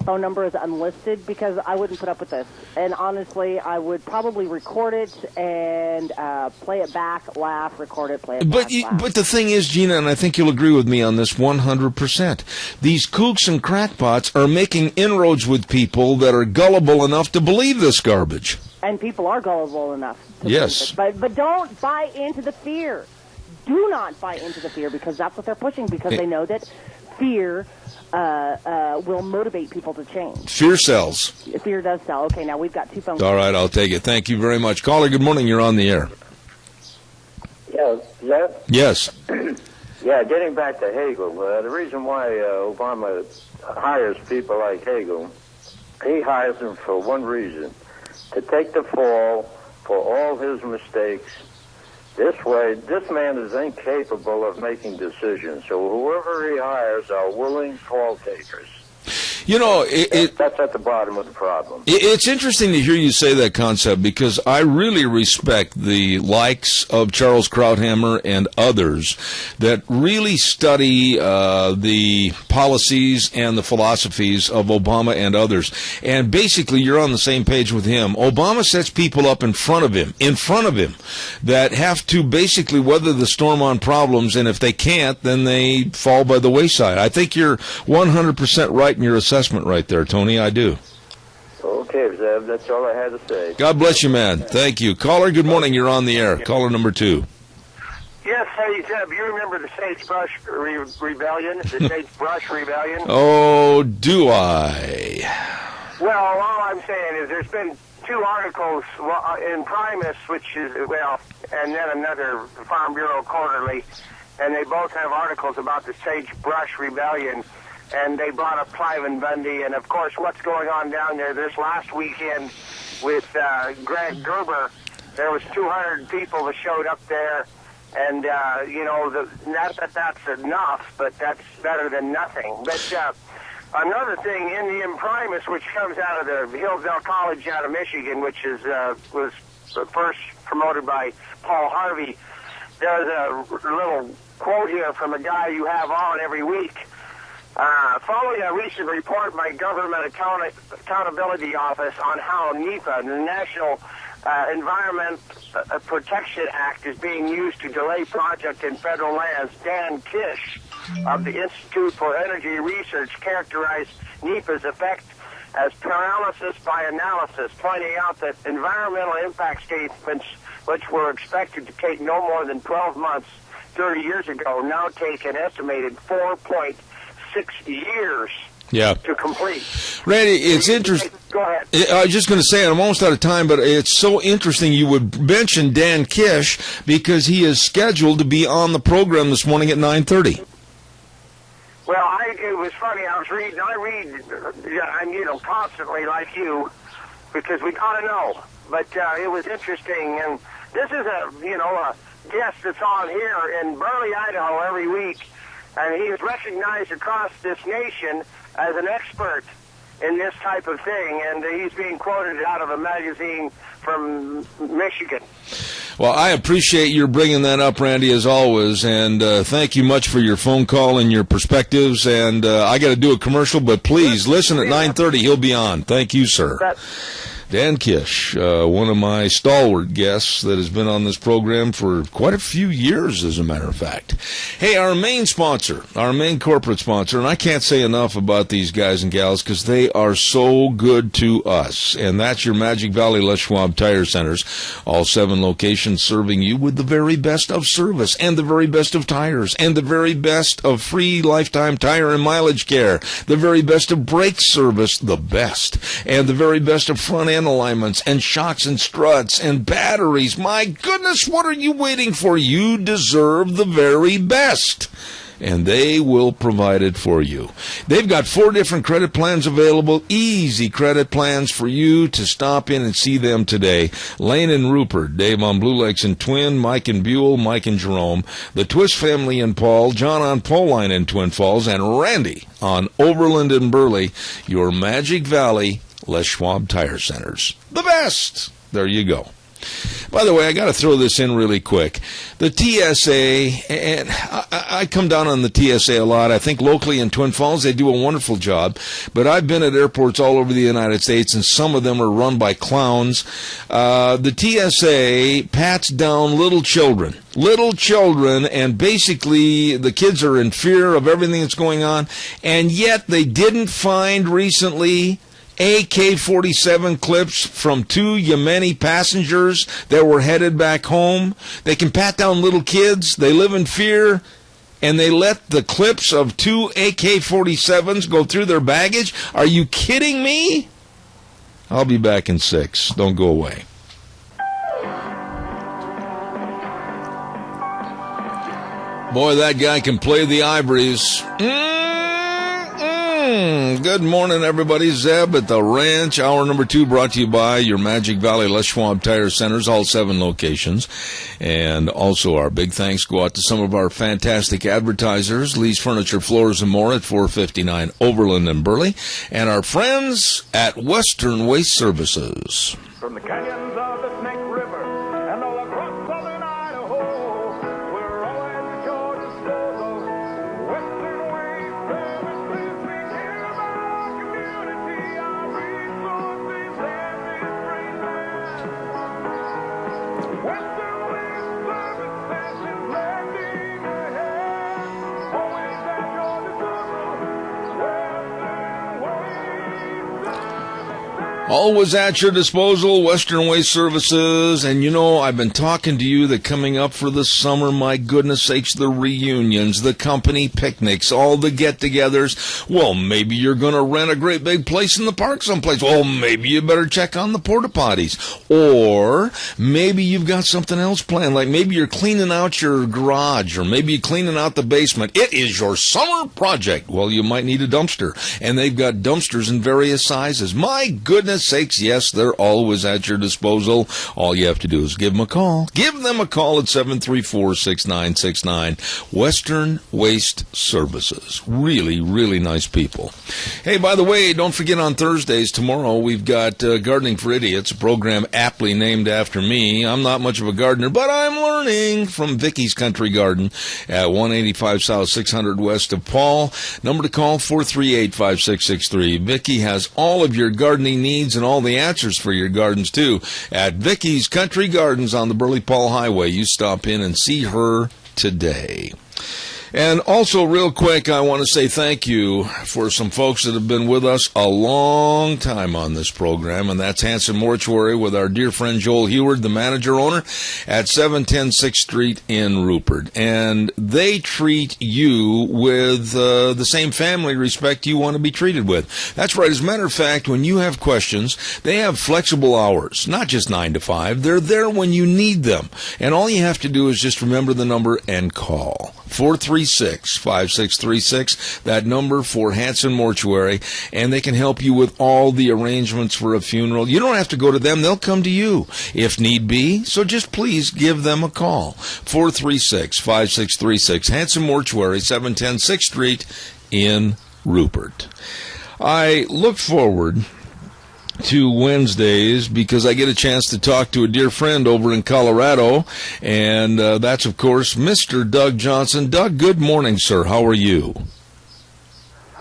phone number is unlisted, because I wouldn't put up with this. And honestly, I would probably record it and play it back, laugh, record it, play it back, laugh. But the thing is, Gina, and I think you'll agree with me on this 100%, these kooks and crackpots are making inroads with people that are gullible enough to believe this garbage. And people are gullible enough to yes. believe it. But don't buy into the fear. Do not buy into the fear, because that's what they're pushing, because they know that fear will motivate people to change. Fear sells. Fear does sell. Okay, now we've got 2 phone calls. All right, I'll take it. Thank you very much. Caller, good morning. You're on the air. Yeah, Jeff? Yes. Yeah, getting back to Hagel, the reason why Obama hires people like Hagel, he hires them for one reason, to take the fall for all his mistakes. This way, this man is incapable of making decisions. So whoever he hires are willing fall takers. You know, that's at the bottom of the problem. It's interesting to hear you say that concept, because I really respect the likes of Charles Krauthammer and others that really study the policies and the philosophies of Obama and others. And basically, you're on the same page with him. Obama sets people up in front of him, that have to basically weather the storm on problems, and if they can't, then they fall by the wayside. I think you're 100% right in your assessment right there, Tony. I do. Okay, Zeb, that's all I had to say. God bless you, man. Thank you. Caller, good morning. You're on the air. Caller number 2. Yes, hey, Zeb, you remember the Sagebrush Rebellion? The Sagebrush Rebellion? Oh, do I? Well, all I'm saying is there's been 2 articles in Primus, which is, and then another Farm Bureau Quarterly, and they both have articles about the Sagebrush Rebellion. And they brought up Cliven Bundy, and of course, what's going on down there this last weekend with Greg Gerber. There was 200 people that showed up there, and not that that's enough, but that's better than nothing. But another thing in the Imprimis, which comes out of the Hillsdale College out of Michigan, which was first promoted by Paul Harvey, there's a little quote here from a guy you have on every week. Following a recent report by Government Accountability Office on how NEPA, the National Environment Protection Act, is being used to delay projects in federal lands, Dan Kish of the Institute for Energy Research characterized NEPA's effect as paralysis by analysis, pointing out that environmental impact statements, which were expected to take no more than 12 months 30 years ago now take an estimated 4.6 years to complete. Randy, it's interesting. Go ahead. I was just going to say, and I'm almost out of time, but it's so interesting you would mention Dan Kish because he is scheduled to be on the program this morning at 9:30. Well, it was funny. I read, constantly like you, because we gotta know. But it was interesting, and this is a guest that's on here in Burley, Idaho, every week, and he is recognized across this nation as an expert in this type of thing, and he's being quoted out of a magazine from Michigan. Well, I appreciate your bringing that up, Randy, as always, and thank you much for your phone call and your perspectives. And I got to do a commercial, but please listen at 9:30. He'll be on. Thank you, sir. Dan Kish, one of my stalwart guests that has been on this program for quite a few years, as a matter of fact. Hey, our main sponsor, our main corporate sponsor, and I can't say enough about these guys and gals because they are so good to us, and that's your Magic Valley Les Schwab Tire Centers, all 7 locations serving you with the very best of service and the very best of tires and the very best of free lifetime tire and mileage care, the very best of brake service, the best, and the very best of front end alignments and shocks and struts and batteries. My goodness, what are you waiting for? You deserve the very best, and they will provide it for you. They've got 4 different credit plans available, easy credit plans for you to stop in and see them today. Lane and Rupert, Dave on Blue Lakes and Twin, Mike and Buell, Mike and Jerome, the Twist family and Paul, John on Poline in Twin Falls, and Randy on Overland and Burley, your Magic Valley Les Schwab Tire Centers. The best! There you go. By the way, I got to throw this in really quick. The TSA, and I come down on the TSA a lot. I think locally in Twin Falls they do a wonderful job, but I've been at airports all over the United States, and some of them are run by clowns. The TSA pats down little children, and basically the kids are in fear of everything that's going on, and yet they didn't find recently AK-47 clips from 2 Yemeni passengers that were headed back home. They can pat down little kids. They live in fear, and they let the clips of 2 AK-47s go through their baggage. Are you kidding me? I'll be back in 6. Don't go away. Boy, that guy can play the ivories. Good morning, everybody. Zeb at the Ranch. Hour number 2 brought to you by your Magic Valley Les Schwab Tire Centers, all 7 locations. And also our big thanks go out to some of our fantastic advertisers, Lee's Furniture, Floors, and More at 459 Overland and Burley, and our friends at Western Waste Services. From the canyons of the Snake River and all across southern Idaho, we're always at your disposal. Western Waste Services, we care about our community, our resources, and this great land. Western Waste Services is lending a hand, always at your disposal. Western Waste Services. Always at your disposal, Western Waste Services. And you know, I've been talking to you that coming up for the summer, my goodness sakes, the reunions, the company picnics, all the get-togethers. Well, maybe you're going to rent a great big place in the park someplace. Well, maybe you better check on the porta potties. Or maybe you've got something else planned, like maybe you're cleaning out your garage, or maybe you're cleaning out the basement. It is your summer project. Well, you might need a dumpster, and they've got dumpsters in various sizes. My goodness sakes, yes, they're always at your disposal. All you have to do is give them a call. Give them a call at 734-6969. Western Waste Services. Really, really nice people. Hey, by the way, don't forget on Thursdays, tomorrow, we've got Gardening for Idiots, a program aptly named after me. I'm not much of a gardener, but I'm learning from Vicky's Country Garden at 185 South 600 West of Paul. Number to call, 438-5663. Vicky has all of your gardening needs and all the answers for your gardens, too, at Vicky's Country Gardens on the Burley Paul Highway. You stop in and see her today. And also, real quick, I want to say thank you for some folks that have been with us a long time on this program, and that's Hanson Mortuary with our dear friend Joel Heward, the manager-owner at 710 6th Street in Rupert. And they treat you with the same family respect you want to be treated with. That's right. As a matter of fact, when you have questions, they have flexible hours, not just 9 to 5. They're there when you need them. And all you have to do is just remember the number and call. 436-5636, that number for Hanson Mortuary, and they can help you with all the arrangements for a funeral. You don't have to go to them. They'll come to you if need be, so just please give them a call. 436-5636, Hanson Mortuary, 710 6th Street in Rupert. I look forward to Wednesdays because I get a chance to talk to a dear friend over in Colorado, and that's, of course, Mr. Doug Johnson. Doug, good morning, sir. How are you?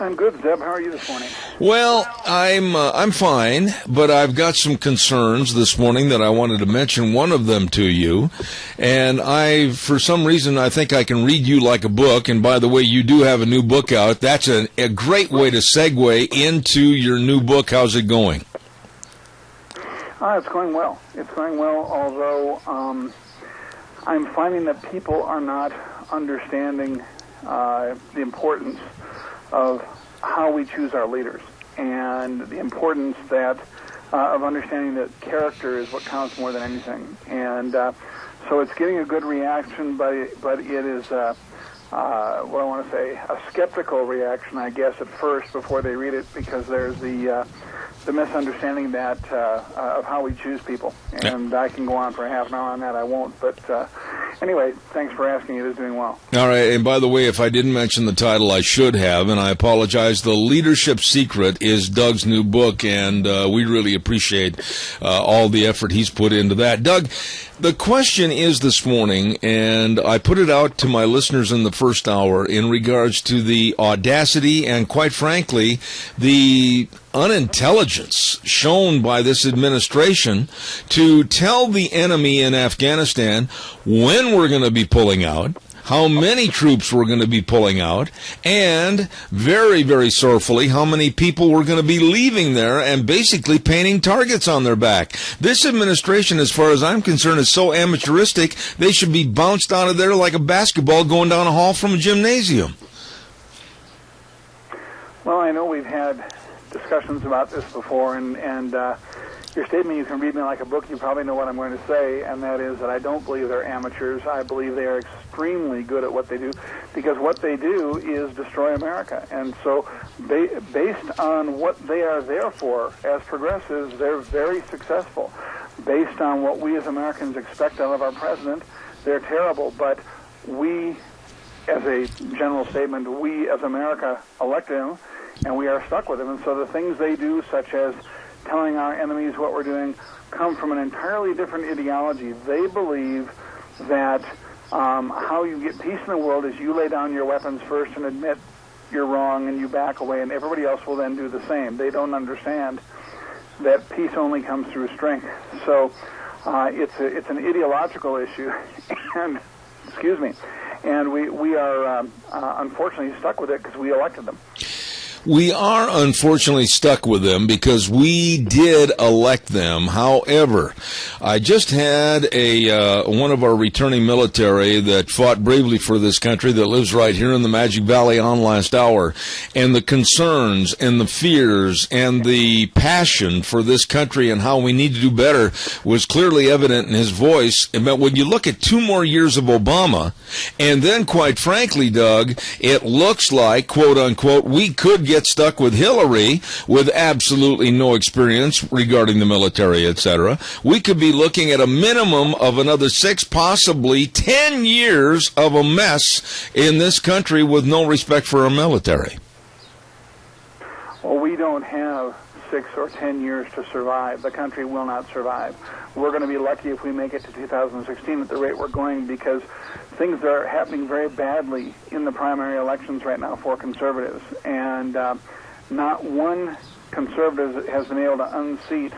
I'm good, Deb. How are you this morning? Well, I'm fine, but I've got some concerns this morning that I wanted to mention one of them to you. And for some reason, I think I can read you like a book. And by the way, you do have a new book out. That's a great way to segue into your new book. How's it going? It's going well. It's going well, although I'm finding that people are not understanding the importance of how we choose our leaders and the importance of understanding that character is what counts more than anything. And so it's getting a good reaction, but it is what I want to say, a skeptical reaction, I guess, at first before they read it, because there's the misunderstanding that of how we choose people. And I can go on for half an hour on that. I won't. But anyway, thanks for asking. It is doing well. All right. And by the way, if I didn't mention the title, I should have, and I apologize. The Leadership Secret is Doug's new book, and we really appreciate all the effort he's put into that. Doug, the question is this morning, and I put it out to my listeners in the first hour in regards to the audacity and, quite frankly, the unintelligence shown by this administration to tell the enemy in Afghanistan when we're going to be pulling out, how many troops we're going to be pulling out, and very, very sorrowfully, how many people we're going to be leaving there and basically painting targets on their back. This administration, as far as I'm concerned, is so amateuristic, they should be bounced out of there like a basketball going down a hall from a gymnasium. Well, I know we've had discussions about this before, and your statement, you can read me like a book, you probably know what I'm going to say, and that is that I don't believe they're amateurs. I believe they are extremely good at what they do, because what they do is destroy America. And so based on what they are there for as progressives, they're very successful. Based on what we as Americans expect out of our president, they're terrible. But we, as a general statement, we as America elected him, and we are stuck with him. And so the things they do, such as telling our enemies what we're doing, come from an entirely different ideology. They believe that how you get peace in the world is you lay down your weapons first and admit you're wrong and you back away, and everybody else will then do the same. They don't understand that peace only comes through strength. So it's an ideological issue, and and we are unfortunately stuck with it because we elected them. We are unfortunately stuck with them because we did elect them. However, I just had one of our returning military that fought bravely for this country that lives right here in the Magic Valley on last hour, and the concerns and the fears and the passion for this country and how we need to do better was clearly evident in his voice. But when you look at 2 more years of Obama, and then, quite frankly, Doug, it looks like, quote unquote, we could get stuck with Hillary with absolutely no experience regarding the military, etc. We could be looking at a minimum of another 6, possibly 10 years of a mess in this country with no respect for our military. Well, we don't have 6 or 10 years to survive. The country will not survive. We're going to be lucky if we make it to 2016 at the rate we're going, because things are happening very badly in the primary elections right now for conservatives. And not one conservative has been able to unseat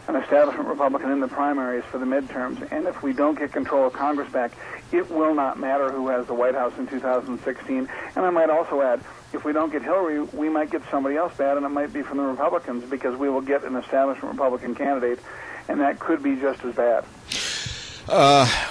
an establishment Republican in the primaries for the midterms, and if we don't get control of Congress back, it will not matter who has the White House in 2016. And I might also add, if we don't get Hillary, we might get somebody else bad, and it might be from the Republicans, because we will get an establishment Republican candidate, and that could be just as bad.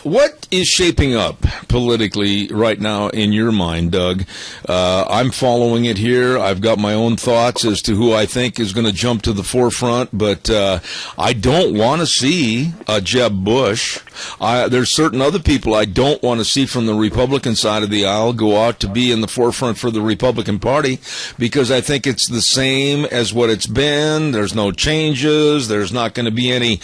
What is shaping up politically right now in your mind, Doug? I'm following it here. I've got my own thoughts as to who I think is going to jump to the forefront, but I don't want to see Jeb Bush. There's certain other people I don't want to see from the Republican side of the aisle go out to be in the forefront for the Republican Party, because I think it's the same as what it's been. There's no changes. There's not going to be any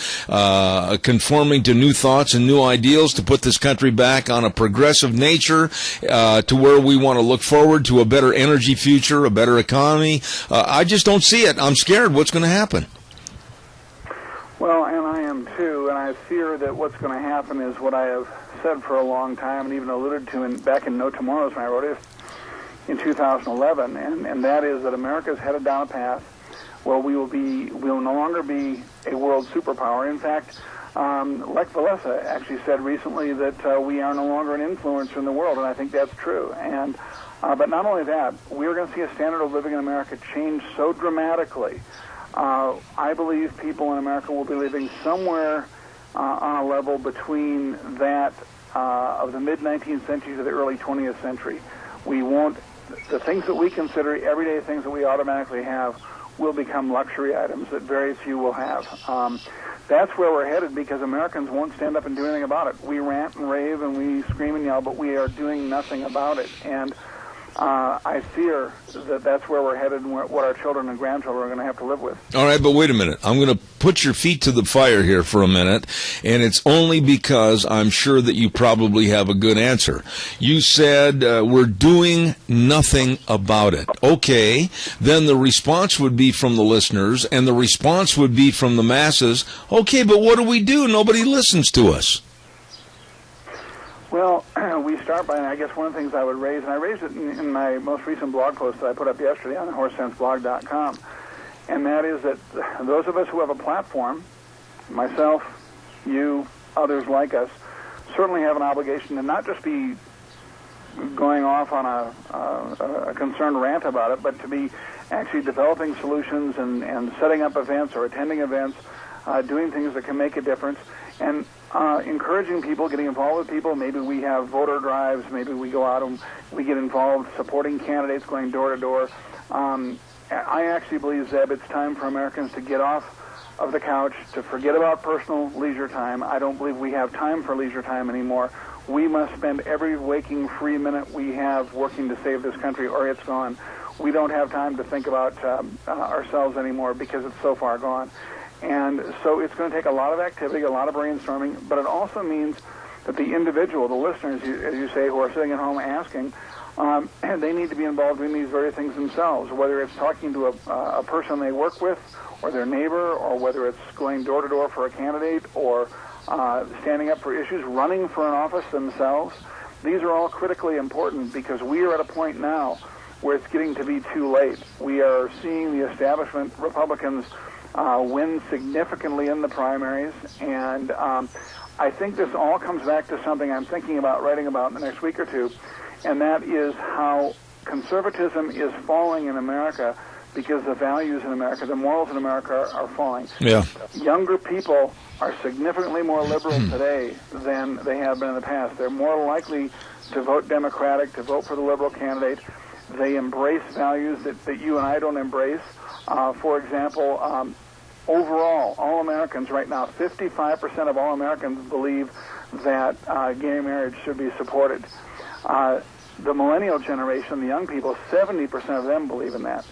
conforming to new thoughts and new ideals to put this country back on a progressive nature, to where we want to look forward to a better energy future, a better economy. I just don't see it. I'm scared what's going to happen. Well, and I am too, and I fear that what's going to happen is what I have said for a long time and even alluded to back in No Tomorrows when I wrote it in 2011, and that is that America is headed down a path where we will no longer be a world superpower. In fact, Lech Walesa actually said recently that we are no longer an influencer in the world, and I think that's true. And but not only that, we're going to see a standard of living in America change so dramatically. I believe people in America will be living somewhere on a level between that of the mid-19th century to the early 20th century. The things that we consider everyday things that we automatically have will become luxury items that very few will have. That's where we're headed, because Americans won't stand up and do anything about it. We rant and rave and we scream and yell, but we are doing nothing about it. And I fear that that's where we're headed and what our children and grandchildren are going to have to live with. All right, but wait a minute. I'm going to put your feet to the fire here for a minute, and it's only because I'm sure that you probably have a good answer. You said we're doing nothing about it. Okay, then the response would be from the listeners, and the response would be from the masses. Okay, but what do? Nobody listens to us. Well, we start by, and I guess one of the things I would raise, and I raised it in my most recent blog post that I put up yesterday on horsesenseblog.com, and that is that those of us who have a platform, myself, you, others like us, certainly have an obligation to not just be going off on a concerned rant about it, but to be actually developing solutions and setting up events or attending events, doing things that can make a difference, and encouraging people, getting involved with people. Maybe we have voter drives. Maybe we go out and we get involved supporting candidates, going door to door. I actually believe, Zeb, it's time for Americans to get off of the couch, to forget about personal leisure time. I don't believe we have time for leisure time anymore. We must spend every waking free minute we have working to save this country, or it's gone. We don't have time to think about ourselves anymore because it's so far gone. And so it's going to take a lot of activity, a lot of brainstorming, but it also means that the individual, the listeners, as you say, who are sitting at home asking, they need to be involved in these very things themselves, whether it's talking to a person they work with or their neighbor, or whether it's going door to door for a candidate, or standing up for issues, running for an office themselves. These are all critically important, because we are at a point now where it's getting to be too late. We are seeing the establishment Republicans win significantly in the primaries, and I think this all comes back to something I'm thinking about writing about in the next week or two, and that is how conservatism is falling in America because the values in America, the morals in America are falling. Yeah. Younger people are significantly more liberal today than they have been in the past. They're more likely to vote Democratic, to vote for the liberal candidate. They embrace values that you and I don't embrace. For example, overall, all Americans right now, 55% of all Americans believe that gay marriage should be supported. The millennial generation, the young people, 70% of them believe in that.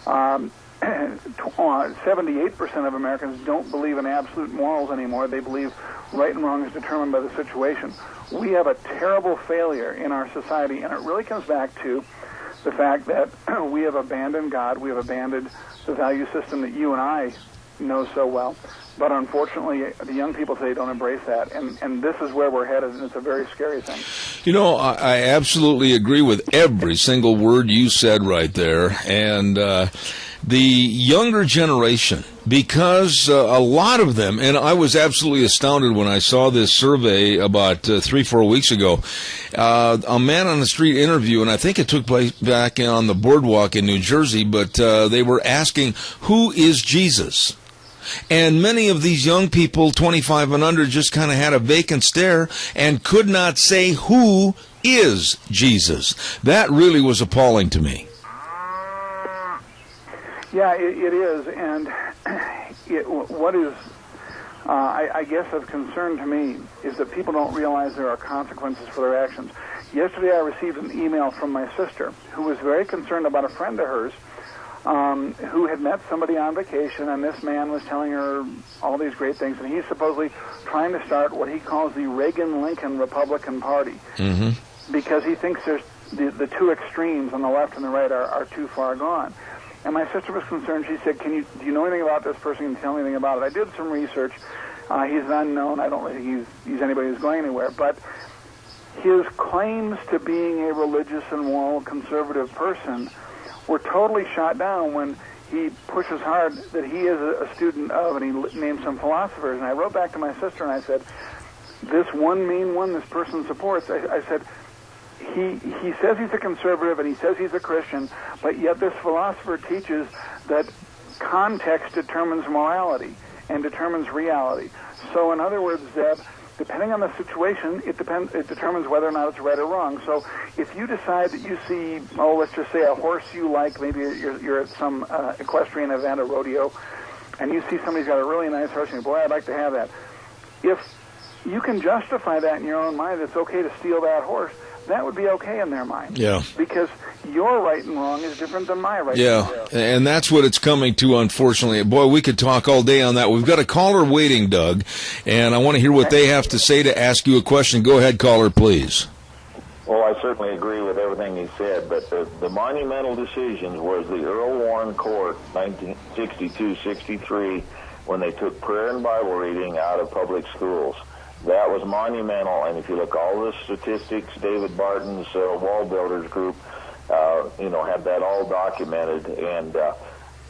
78% of Americans don't believe in absolute morals anymore. They believe right and wrong is determined by the situation. We have a terrible failure in our society, and it really comes back to the fact that we have abandoned God. We have abandoned the value system that you and I know so well. But unfortunately, the young people today don't embrace that, and this is where we're headed, and it's a very scary thing. You know, I absolutely agree with every single word you said right there, and the younger generation, because a lot of them, and I was absolutely astounded when I saw this survey about 3-4 weeks ago, a man on the street interview, and I think it took place back on the boardwalk in New Jersey, but they were asking, who is Jesus? And many of these young people, 25 and under, just kind of had a vacant stare and could not say who is Jesus. That really was appalling to me. Yeah, it is, and what is, I guess, of concern to me is that people don't realize there are consequences for their actions. Yesterday I received an email from my sister who was very concerned about a friend of hers who had met somebody on vacation, and this man was telling her all these great things, and he's supposedly trying to start what he calls the Reagan-Lincoln Republican Party, because he thinks there's the two extremes on the left and the right are too far gone. And my sister was concerned. She said, do you know anything about this person? Can you tell me anything about it? I did some research. He's an unknown. I don't really think he's anybody who's going anywhere. But his claims to being a religious and moral conservative person were totally shot down when he pushes hard that he is a student of, and he named some philosophers. And I wrote back to my sister and I said, this one main one this person supports, I said, he says he's a conservative and he says he's a Christian, but yet this philosopher teaches that context determines morality and determines reality. So in other words, Zeb, depending on the situation, it determines whether or not it's right or wrong. So if you decide that you see, let's just say a horse you like, maybe you're at some equestrian event, a rodeo, and you see somebody's got a really nice horse, and you, boy, I'd like to have that. If you can justify that in your own mind, it's okay to steal that horse, that would be okay in their mind. Yeah. Because your right and wrong is different than my right and wrong. And that's what it's coming to, unfortunately. Boy, we could talk all day on that. We've got a caller waiting, Doug, and I want to hear what they have to say to ask you a question. Go ahead, caller, please. Well, I certainly agree with everything he said, but the monumental decisions was the Earl Warren Court, 1962-63, when they took prayer and Bible reading out of public schools. That was monumental, and if you look all the statistics, David Barton's Wall Builders Group, had that all documented. And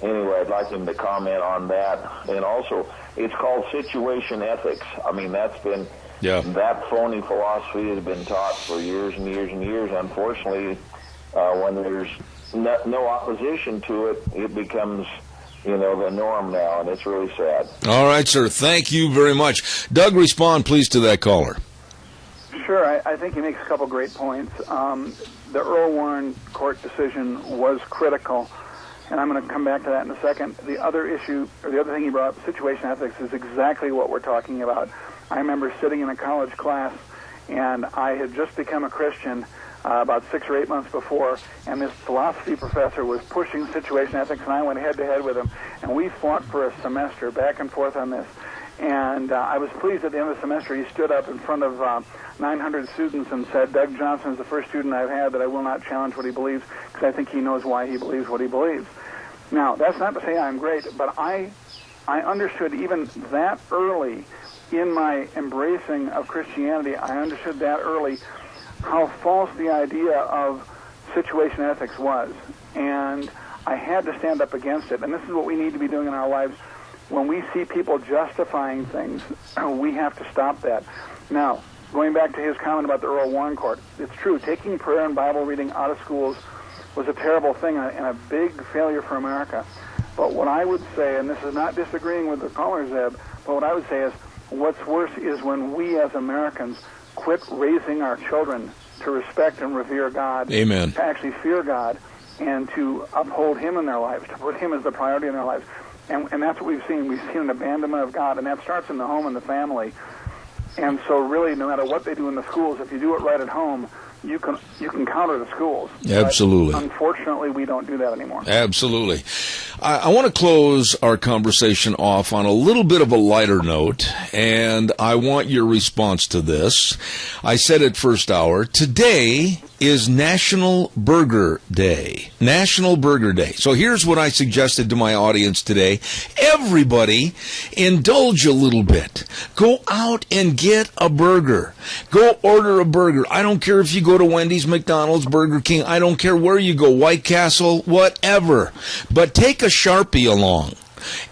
anyway, I'd like him to comment on that. And also, it's called situation ethics. I mean, that's been that phony philosophy has been taught for years and years and years. Unfortunately, when there's no opposition to it, it becomes the norm now, and it's really sad. All right, sir. Thank you very much. Doug, respond, please, to that caller. Sure. I think he makes a couple great points. The Earl Warren court decision was critical, and I'm going to come back to that in a second. The other issue, or the other thing he brought up, situation ethics, is exactly what we're talking about. I remember sitting in a college class, and I had just become a Christian about 6 or 8 months before, and this philosophy professor was pushing situation ethics, and I went head-to-head with him, and we fought for a semester back and forth on this. And I was pleased at the end of the semester he stood up in front of 900 students and said, Doug Johnson is the first student I've had that I will not challenge what he believes, because I think he knows why he believes what he believes. Now, that's not to say I'm great, but I understood even that early in my embracing of Christianity, I understood that early how false the idea of situation ethics was. And I had to stand up against it. And this is what we need to be doing in our lives. When we see people justifying things, we have to stop that. Now, going back to his comment about the Earl Warren Court, it's true. Taking prayer and Bible reading out of schools was a terrible thing and a big failure for America. But what I would say, and this is not disagreeing with the caller, Zeb, but what I would say is what's worse is when we as Americans quit raising our children to respect and revere God, Amen. To actually fear God, and to uphold Him in their lives, to put Him as the priority in their lives. And that's what we've seen. We've seen an abandonment of God, and that starts in the home and the family. And so really, no matter what they do in the schools, if you do it right at home, you can counter the schools. Absolutely. But unfortunately, we don't do that anymore. Absolutely. I want to close our conversation off on a little bit of a lighter note, and I want your response to this. I said it first hour. Today is National Burger Day. National Burger Day. So here's what I suggested to my audience today. Everybody, indulge a little bit. Go out and get a burger. Go order a burger. I don't care if you go to Wendy's, McDonald's, Burger King. I don't care where you go, White Castle, whatever. But take a Sharpie along.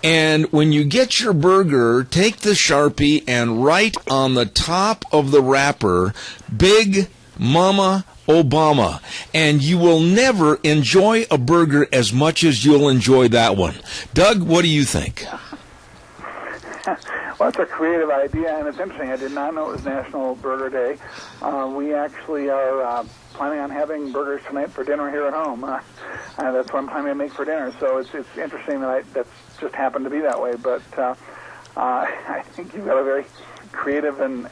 And when you get your burger, take the Sharpie and write on the top of the wrapper, Big Mama Obama, and you will never enjoy a burger as much as you'll enjoy that one. Doug, what do you think? Well, it's a creative idea, and it's interesting. I did not know it was National Burger Day. We actually are planning on having burgers tonight for dinner here at home. That's what I'm planning to make for dinner. So it's interesting that that's just happened to be that way. But I think you've got a very creative and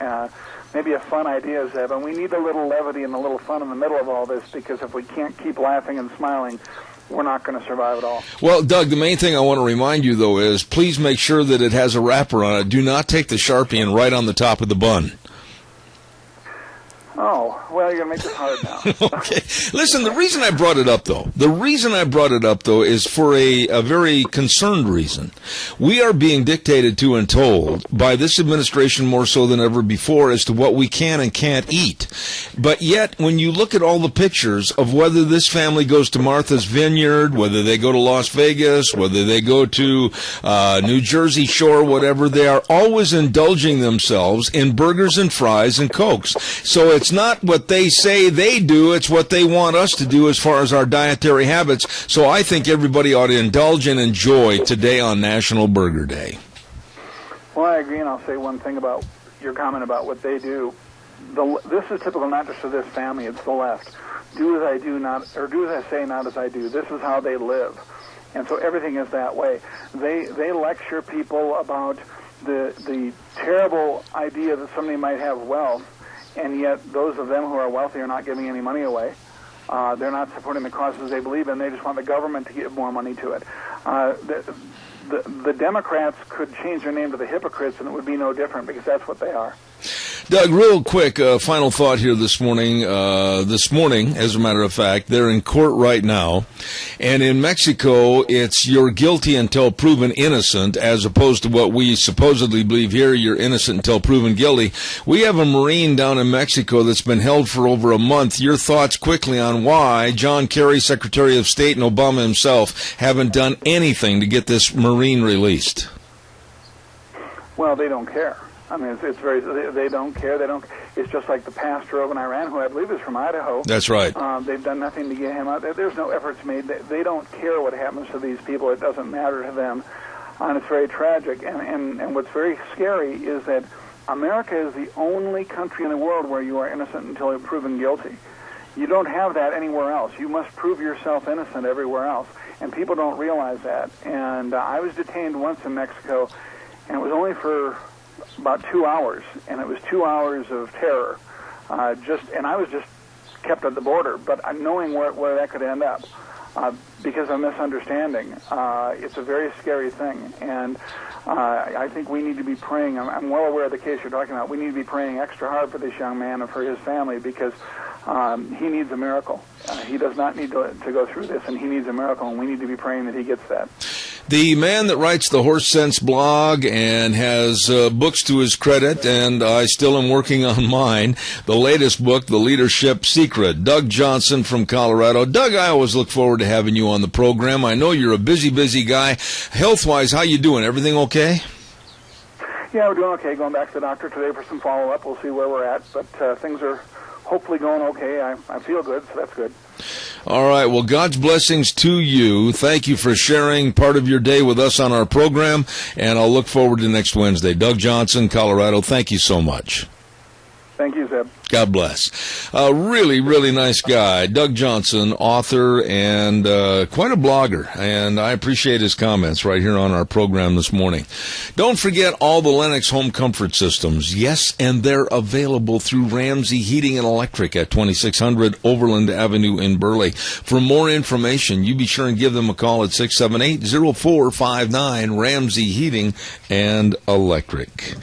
maybe a fun idea, Zeb, and we need a little levity and a little fun in the middle of all this, because if we can't keep laughing and smiling, we're not going to survive at all. Well, Doug, the main thing I want to remind you, though, is please make sure that it has a wrapper on it. Do not take the Sharpie and write on the top of the bun. Oh, well, you're going to make this hard now. Okay. Listen, the reason I brought it up, though, is for a very concerned reason. We are being dictated to and told by this administration more so than ever before as to what we can and can't eat. But yet, when you look at all the pictures of whether this family goes to Martha's Vineyard, whether they go to Las Vegas, whether they go to New Jersey Shore, whatever, they are always indulging themselves in burgers and fries and Cokes. So it's not what they say they do, it's what they want us to do as far as our dietary habits. So I think everybody ought to indulge and enjoy today on National Burger Day. Well, I agree, and I'll say one thing about your comment about what they do. This is typical not just of this family, it's the left. Do as I do, not, or do as I say, not as I do. This is how they live. And so everything is that way. They lecture people about the terrible idea that somebody might have wealth, and yet those of them who are wealthy are not giving any money away. They're not supporting the causes they believe in. They just want the government to give more money to it. The Democrats could change their name to the hypocrites, and it would be no different, because that's what they are. Doug, real quick, final thought here this morning, as a matter of fact, they're in court right now. And in Mexico, it's you're guilty until proven innocent, as opposed to what we supposedly believe here, you're innocent until proven guilty. We have a Marine down in Mexico that's been held for over a month. Your thoughts quickly on why John Kerry, Secretary of State, and Obama himself haven't done anything to get this Marine released. Well, they don't care. I mean, it's very. They don't care. They don't. It's just like the pastor over in Iran, who I believe is from Idaho. That's right. They've done nothing to get him out. There's no efforts made. They don't care what happens to these people. It doesn't matter to them, and it's very tragic. And what's very scary is that America is the only country in the world where you are innocent until you're proven guilty. You don't have that anywhere else. You must prove yourself innocent everywhere else, and people don't realize that. And I was detained once in Mexico, and it was only for about 2 hours, and it was 2 hours of terror. And I was just kept at the border, but knowing where that could end up because of misunderstanding. It's a very scary thing, and I think we need to be praying. I'm well aware of the case you're talking about. We need to be praying extra hard for this young man and for his family, because he needs a miracle. He does not need to go through this, and he needs a miracle, and we need to be praying that he gets that. The man that writes the Horse Sense blog and has books to his credit, and I still am working on mine, the latest book, The Leadership Secret, Doug Johnson from Colorado. Doug, I always look forward to having you on the program. I know you're a busy guy. Health-wise, how you doing? Everything okay? Yeah, we're doing okay. Going back to the doctor today for some follow-up. We'll see where we're at, but things are hopefully going okay. I feel good, so that's good. All right. Well, God's blessings to you. Thank you for sharing part of your day with us on our program, and I'll look forward to next Wednesday. Doug Johnson, Colorado, thank you so much. Thank you, Zeb. God bless. Really nice guy. Doug Johnson, author and quite a blogger, and I appreciate his comments right here on our program this morning. Don't forget all the Lennox home comfort systems. Yes, and they're available through Ramsey Heating and Electric at 2600 Overland Avenue in Burley. For more information, you be sure and give them a call at 678-0459, Ramsey Heating and Electric.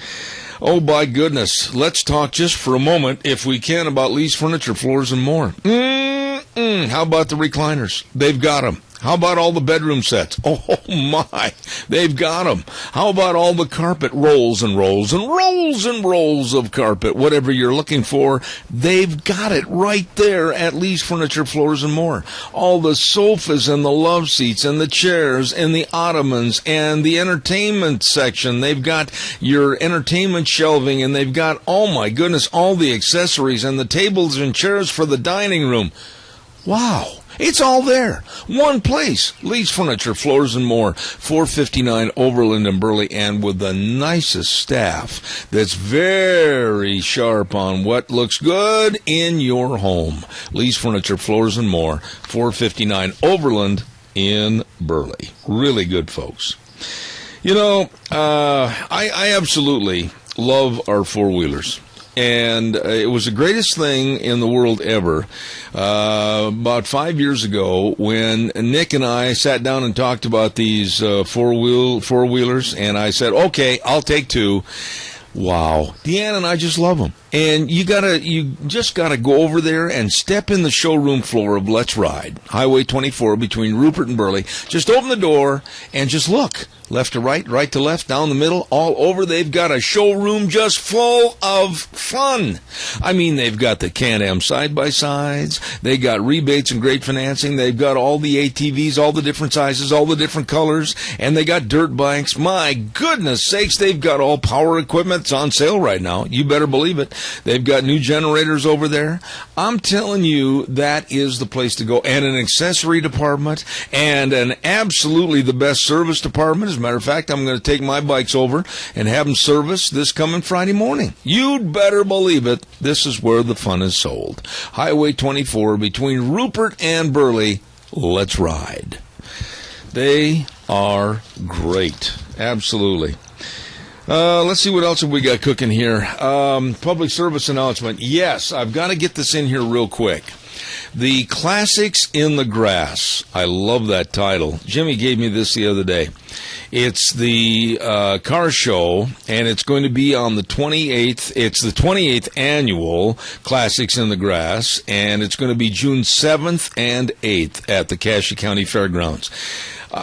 Oh, by goodness. Let's talk just for a moment, if we can, about Lee's Furniture, Floors, and More. How about the recliners? They've got them. How about all the bedroom sets? Oh, my. They've got them. How about all the carpet rolls and rolls and rolls and rolls of carpet? Whatever you're looking for, they've got it right there at Lee's Furniture, Floors, and More. All the sofas and the love seats and the chairs and the ottomans and the entertainment section. They've got your entertainment shelving, and they've got, oh, my goodness, all the accessories and the tables and chairs for the dining room. Wow. It's all there. One place. Lee's Furniture, Floors, and More. 459 Overland in Burley, and with the nicest staff that's very sharp on what looks good in your home. Lee's Furniture, Floors, and More. 459 Overland in Burley. Really good folks. You know, I absolutely love our four-wheelers. And it was the greatest thing in the world ever. About 5 years ago, when Nick and I sat down and talked about these four-wheelers, and I said, okay, I'll take two. Wow. Deanna and I just love them. And you just gotta go over there and step in the showroom floor of Let's Ride, Highway 24 between Rupert and Burley. Just open the door and just look. Left to right, right to left, down the middle, all over. They've got a showroom just full of fun. I mean, they've got the Can-Am side-by-sides. They got rebates and great financing. They've got all the ATVs, all the different sizes, all the different colors. And they got dirt bikes. My goodness sakes, they've got all power equipment. It's on sale right now. You better believe it. They've got new generators over there. I'm telling you, that is the place to go. And an accessory department and an absolutely the best service department. As a matter of fact, I'm going to take my bikes over and have them serviced this coming Friday morning. You'd better believe it. This is where the fun is sold. Highway 24 between Rupert and Burley. Let's Ride. They are great. Absolutely. Let's see what else have we got cooking here. Public service announcement. Yes, I've got to get this in here real quick. The Classics in the Grass. I love that title. Jimmy gave me this the other day. It's the car show, and it's going to be on the 28th. It's the 28th annual Classics in the Grass, and it's going to be June 7th and 8th at the Cassia County Fairgrounds.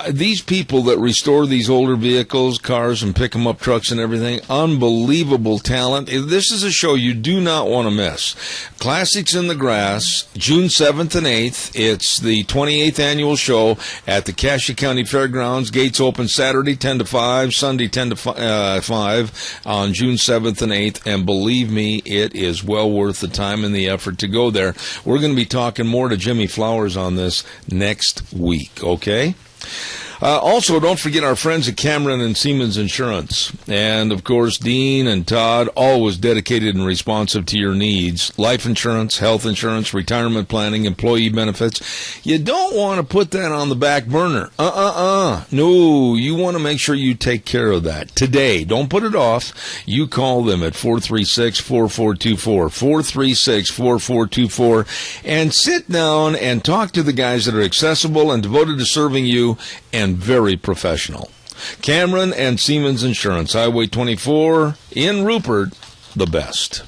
These people that restore these older vehicles, cars, and pick them up, trucks and everything, unbelievable talent. This is a show you do not want to miss. Classics in the Grass, June 7th and 8th. It's the 28th annual show at the Cassia County Fairgrounds. Gates open Saturday 10 to 5, Sunday 10 to 5 on June 7th and 8th. And believe me, it is well worth the time and the effort to go there. We're going to be talking more to Jimmy Flowers on this next week, okay? Also, don't forget our friends at Cameron and Siemens Insurance. And, of course, Dean and Todd, always dedicated and responsive to your needs. Life insurance, health insurance, retirement planning, employee benefits. You don't want to put that on the back burner. No, you want to make sure you take care of that today. Don't put it off. You call them at 436-4424, 436-4424, and sit down and talk to the guys that are accessible and devoted to serving you and very professional. Cameron and Siemens Insurance, Highway 24 in Rupert, the best.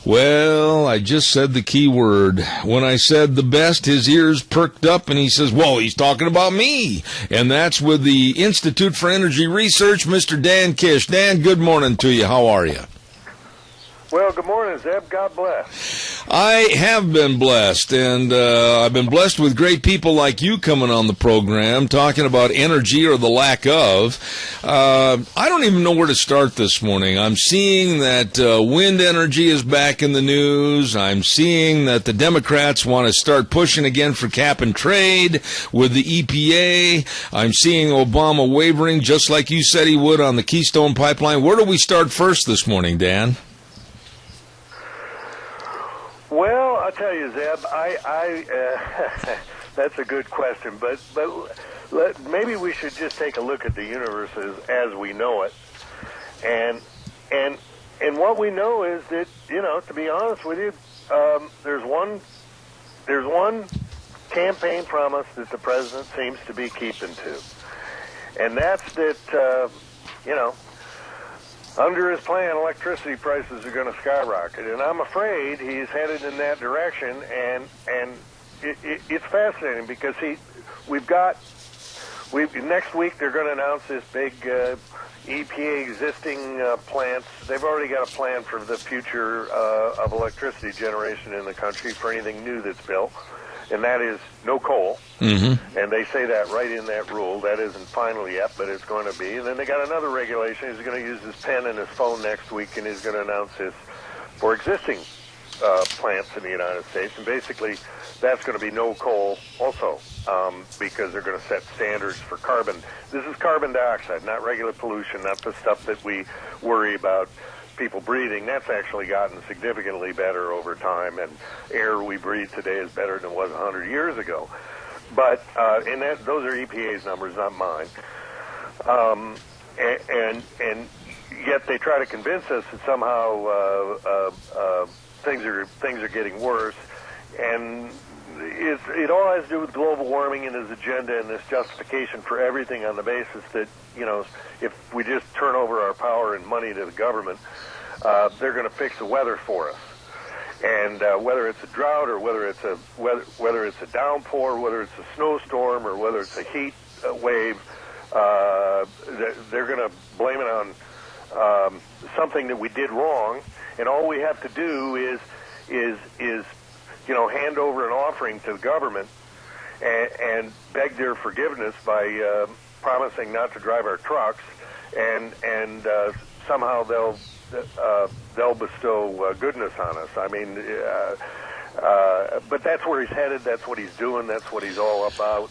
Well, I just said the key word. When I said the best, his ears perked up and he says, well, he's talking about me. And that's with the Institute for Energy Research, Mr. Dan Kish. Dan, good morning to you. How are you? Well, good morning, Zeb. God bless. I have been blessed, and I've been blessed with great people like you coming on the program, talking about energy or the lack of. I don't even know where to start this morning. I'm seeing that wind energy is back in the news. I'm seeing that the Democrats want to start pushing again for cap and trade with the EPA. I'm seeing Obama wavering, just like you said he would on the Keystone Pipeline. Where do we start first this morning, Dan? Well, I'll tell you, Zeb, that's a good question, but maybe we should just take a look at the universe as we know it, and what we know is that, you know, to be honest with you, there's one campaign promise that the president seems to be keeping to, and that's that, you know, under his plan, electricity prices are going to skyrocket, and I'm afraid he's headed in that direction. And it's fascinating because next week they're going to announce this big EPA existing plants. They've already got a plan for the future of electricity generation in the country for anything new that's built, and that is no coal. Mm-hmm. And they say that right in that rule. That isn't final yet, but it's going to be. And then they got another regulation. He's going to use his pen and his phone next week, and he's going to announce this for existing plants in the United States. And basically, that's going to be no coal also, because they're going to set standards for carbon. This is carbon dioxide, not regular pollution, not the stuff that we worry about people breathing. That's actually gotten significantly better over time, and air we breathe today is better than it was 100 years ago. But those are EPA's numbers, not mine. And yet they try to convince us that somehow things are getting worse, and it all has to do with global warming and his agenda and this justification for everything on the basis that, if we just turn over our power and money to the government, they're going to fix the weather for us. And whether it's a drought or whether it's a downpour, whether it's a snowstorm or whether it's a heat wave, they're going to blame it on something that we did wrong. And all we have to do is hand over an offering to the government and beg their forgiveness by promising not to drive our trucks, and somehow they'll bestow goodness on us. I mean, but that's where he's headed. That's what he's doing. That's what he's all about.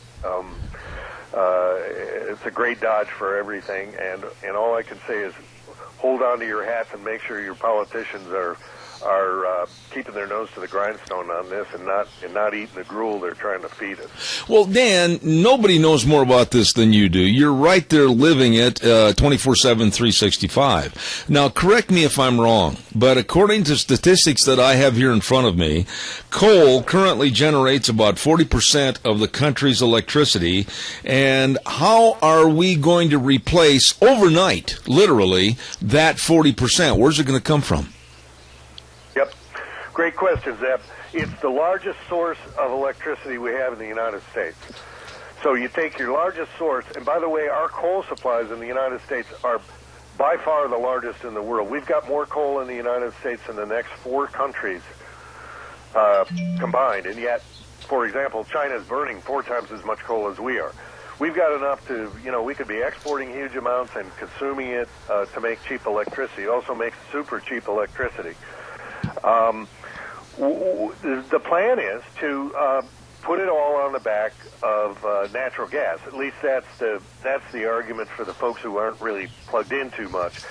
It's a great dodge for everything, and all I can say is hold on to your hats and make sure your politicians are keeping their nose to the grindstone on this and not eating the gruel they're trying to feed us. Well, Dan, nobody knows more about this than you do. You're right there living it 24/7, 365. Now, correct me if I'm wrong, but according to statistics that I have here in front of me, coal currently generates about 40% of the country's electricity. And how are we going to replace overnight, literally, that 40%? Where's it going to come from? Yep. Great question, Zeb. It's the largest source of electricity we have in the United States. So you take your largest source, and by the way, our coal supplies in the United States are by far the largest in the world. We've got more coal in the United States than the next 4 countries combined, and yet, for example, China is burning 4 times as much coal as we are. We've got enough to, we could be exporting huge amounts and consuming it to make cheap electricity. It also makes super cheap electricity. The plan is to put it all on the back of natural gas. At least that's the argument for the folks who aren't really plugged in too much.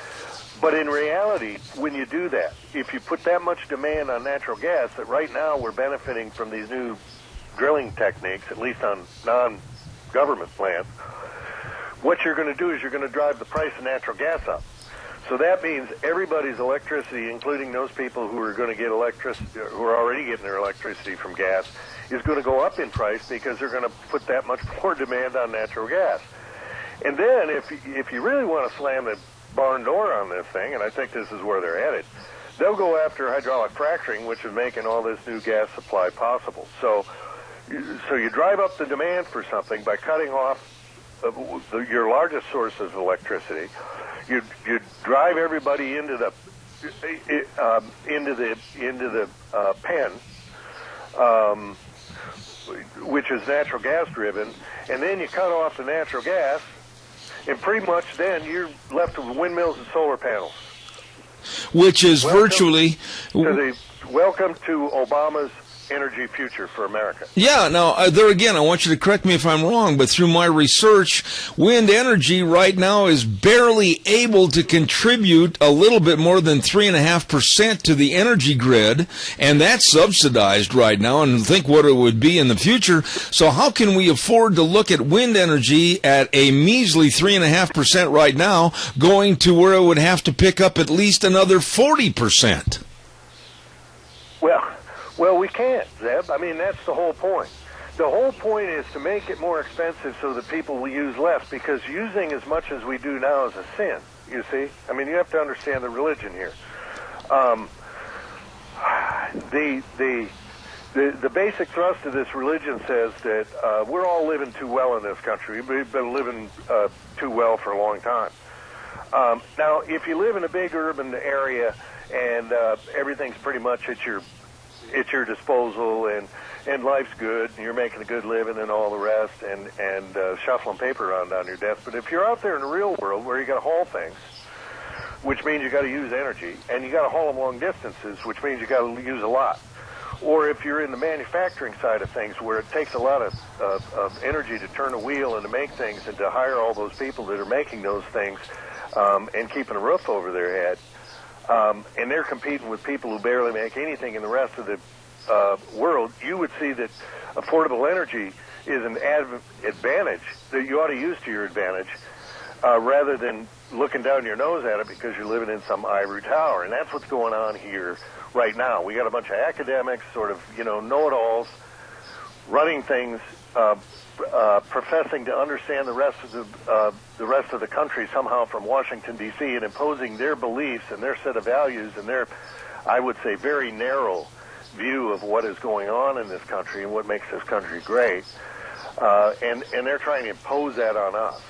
But in reality, when you do that, if you put that much demand on natural gas, that right now we're benefiting from these new drilling techniques, at least on non-government plants, what you're going to do is you're going to drive the price of natural gas up. So that means everybody's electricity, including those people who are going to get electricity, who are already getting their electricity from gas, is going to go up in price because they're going to put that much more demand on natural gas. And then if you really want to slam the barn door on this thing, and I think this is where they're headed, they'll go after hydraulic fracturing, which is making all this new gas supply possible. So you drive up the demand for something by cutting off your largest source of electricity. You drive everybody into the pen, which is natural gas driven, and then you cut off the natural gas, and pretty much then you're left with windmills and solar panels. Which is virtually... Welcome to Obama's energy future for America. Yeah, now, there again, I want you to correct me if I'm wrong, but through my research, wind energy right now is barely able to contribute a little bit more than 3.5% to the energy grid, and that's subsidized right now, and think what it would be in the future. So how can we afford to look at wind energy at a measly 3.5% right now, going to where it would have to pick up at least another 40%? Well, we can't, Zeb. I mean, that's the whole point. The whole point is to make it more expensive so that people will use less, because using as much as we do now is a sin. you see? I mean, you have to understand the religion here. The basic thrust of this religion says that we're all living too well in this country. We've been living too well for a long time. Now, if you live in a big urban area and everything's pretty much at your disposal and life's good and you're making a good living and all the rest and shuffling paper around on your desk, but if you're out there in the real world where you got to haul things, which means you got to use energy, and you got to haul them long distances, which means you got to use a lot. Or if you're in the manufacturing side of things where it takes a lot of energy to turn a wheel and to make things and to hire all those people that are making those things and keeping a roof over their head, and they're competing with people who barely make anything in the rest of the world, you would see that affordable energy is an advantage that you ought to use to your advantage rather than looking down your nose at it because you're living in some ivory tower. And that's what's going on here right now. We got a bunch of academics, sort of, know-it-alls, running things, professing to understand the rest of the country somehow from Washington, D.C., and imposing their beliefs and their set of values and their, I would say, very narrow view of what is going on in this country and what makes this country great. And they're trying to impose that on us.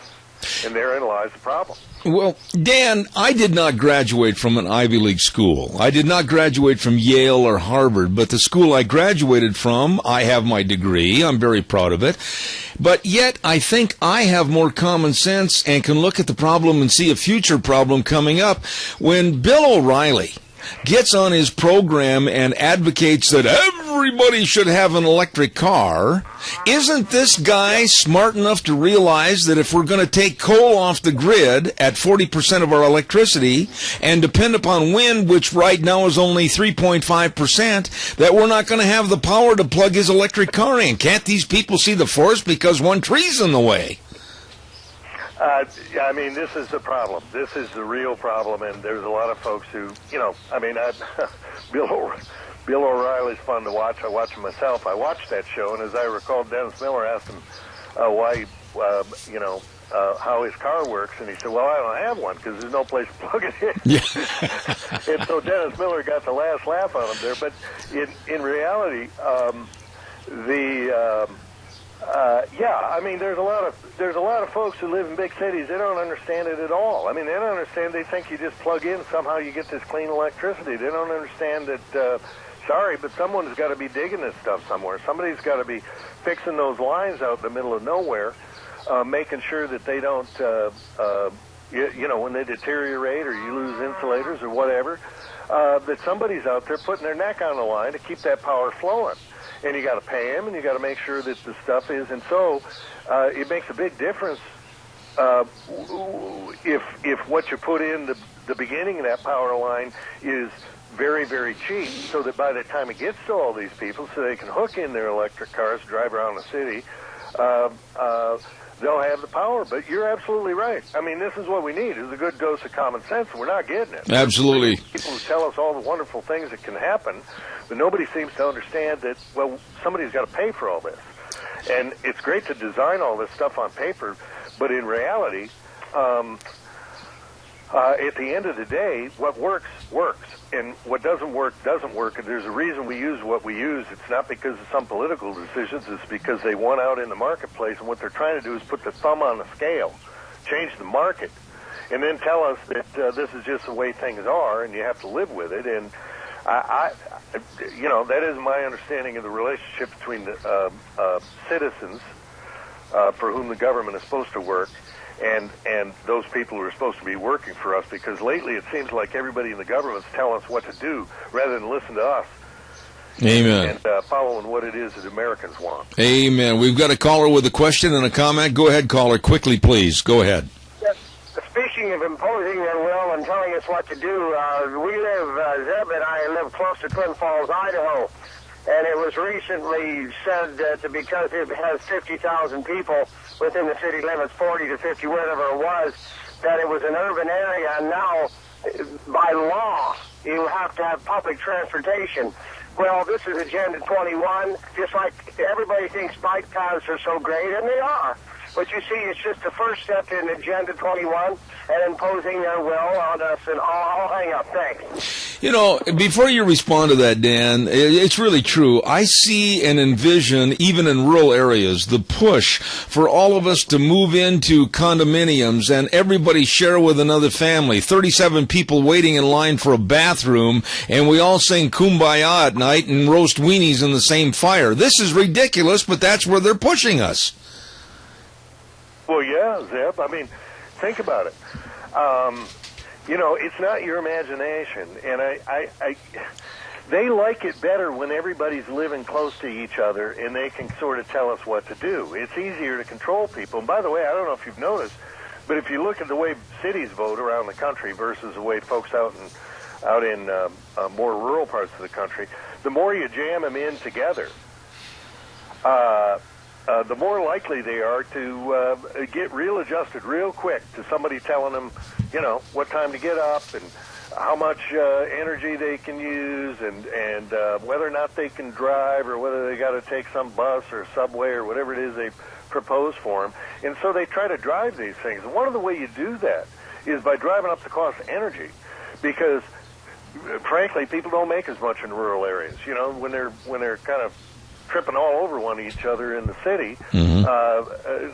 And therein lies the problem. Well, Dan, I did not graduate from an Ivy League school. I did not graduate from Yale or Harvard, but the school I graduated from, I have my degree. I'm very proud of it. But yet, I think I have more common sense and can look at the problem and see a future problem coming up. When Bill O'Reilly gets on his program and advocates that everybody should have an electric car, isn't this guy smart enough to realize that if we're going to take coal off the grid at 40% of our electricity and depend upon wind, which right now is only 3.5%, that we're not going to have the power to plug his electric car in? Can't these people see the forest because one tree's in the way? I mean, this is the problem. This is the real problem, and there's a lot of folks who, Bill O'Reilly's fun to watch. I watch him myself. I watched that show, and as I recall, Dennis Miller asked him why, how his car works, and he said, well, I don't have one because there's no place to plug it in. Yeah. And so Dennis Miller got the last laugh on him there. But in reality, there's a lot of folks who live in big cities. They don't understand it at all. I mean, they don't understand. They think you just plug in, somehow you get this clean electricity. They don't understand that, sorry, but someone's got to be digging this stuff somewhere. Somebody's got to be fixing those lines out in the middle of nowhere, making sure that they don't, when they deteriorate or you lose insulators or whatever, that somebody's out there putting their neck on the line to keep that power flowing. And you got to pay them, and you got to make sure that the stuff is. And so it makes a big difference if what you put in the beginning of that power line is very, very cheap, so that by the time it gets to all these people, so they can hook in their electric cars, drive around the city, they'll have the power. But you're absolutely right. I mean, this is what we need, is a good dose of common sense, and we're not getting it. Absolutely. People who tell us all the wonderful things that can happen, but nobody seems to understand that, well, somebody's got to pay for all this. And it's great to design all this stuff on paper, but in reality, at the end of the day, what works, works. And what doesn't work, doesn't work. And there's a reason we use what we use. It's not because of some political decisions. It's because they won out in the marketplace, and what they're trying to do is put the thumb on the scale, change the market, and then tell us that this is just the way things are, and you have to live with it. And that is my understanding of the relationship between the citizens for whom the government is supposed to work and those people who are supposed to be working for us, because lately it seems like everybody in the government's telling us what to do rather than listen to us. Amen. And following what it is that Americans want. Amen. We've got a caller with a question and a comment. Go ahead, caller. Quickly, please. Go ahead. Speaking of imposing their will and telling us what to do, Zeb and I live close to Twin Falls, Idaho, and it was recently said that because it has 50,000 people within the city limits, 40 to 50, whatever it was, that it was an urban area, and now, by law, you have to have public transportation. Well, this is Agenda 21, just like everybody thinks bike paths are so great, and they are. But you see, it's just the first step in Agenda 21 and imposing their will on us. And I'll hang up. Thanks. You know, before you respond to that, Dan, it's really true. I see and envision, even in rural areas, the push for all of us to move into condominiums and everybody share with another family. 37 people waiting in line for a bathroom, and we all sing Kumbaya at night and roast weenies in the same fire. This is ridiculous, but that's where they're pushing us. Well, yeah, Zeb. I mean, think about it. You know, it's not your imagination, and they like it better when everybody's living close to each other and they can sort of tell us what to do. It's easier to control people. And by the way, I don't know if you've noticed, but if you look at the way cities vote around the country versus the way folks out in more rural parts of the country, the more you jam them in together, the more likely they are to get real adjusted real quick to somebody telling them, you know, what time to get up and how much energy they can use and whether or not they can drive or whether they got to take some bus or subway or whatever it is they propose for them. And so they try to drive these things. And one of the way you do that is by driving up the cost of energy, because frankly, people don't make as much in rural areas. You know, when they're kind of tripping all over each other in the city,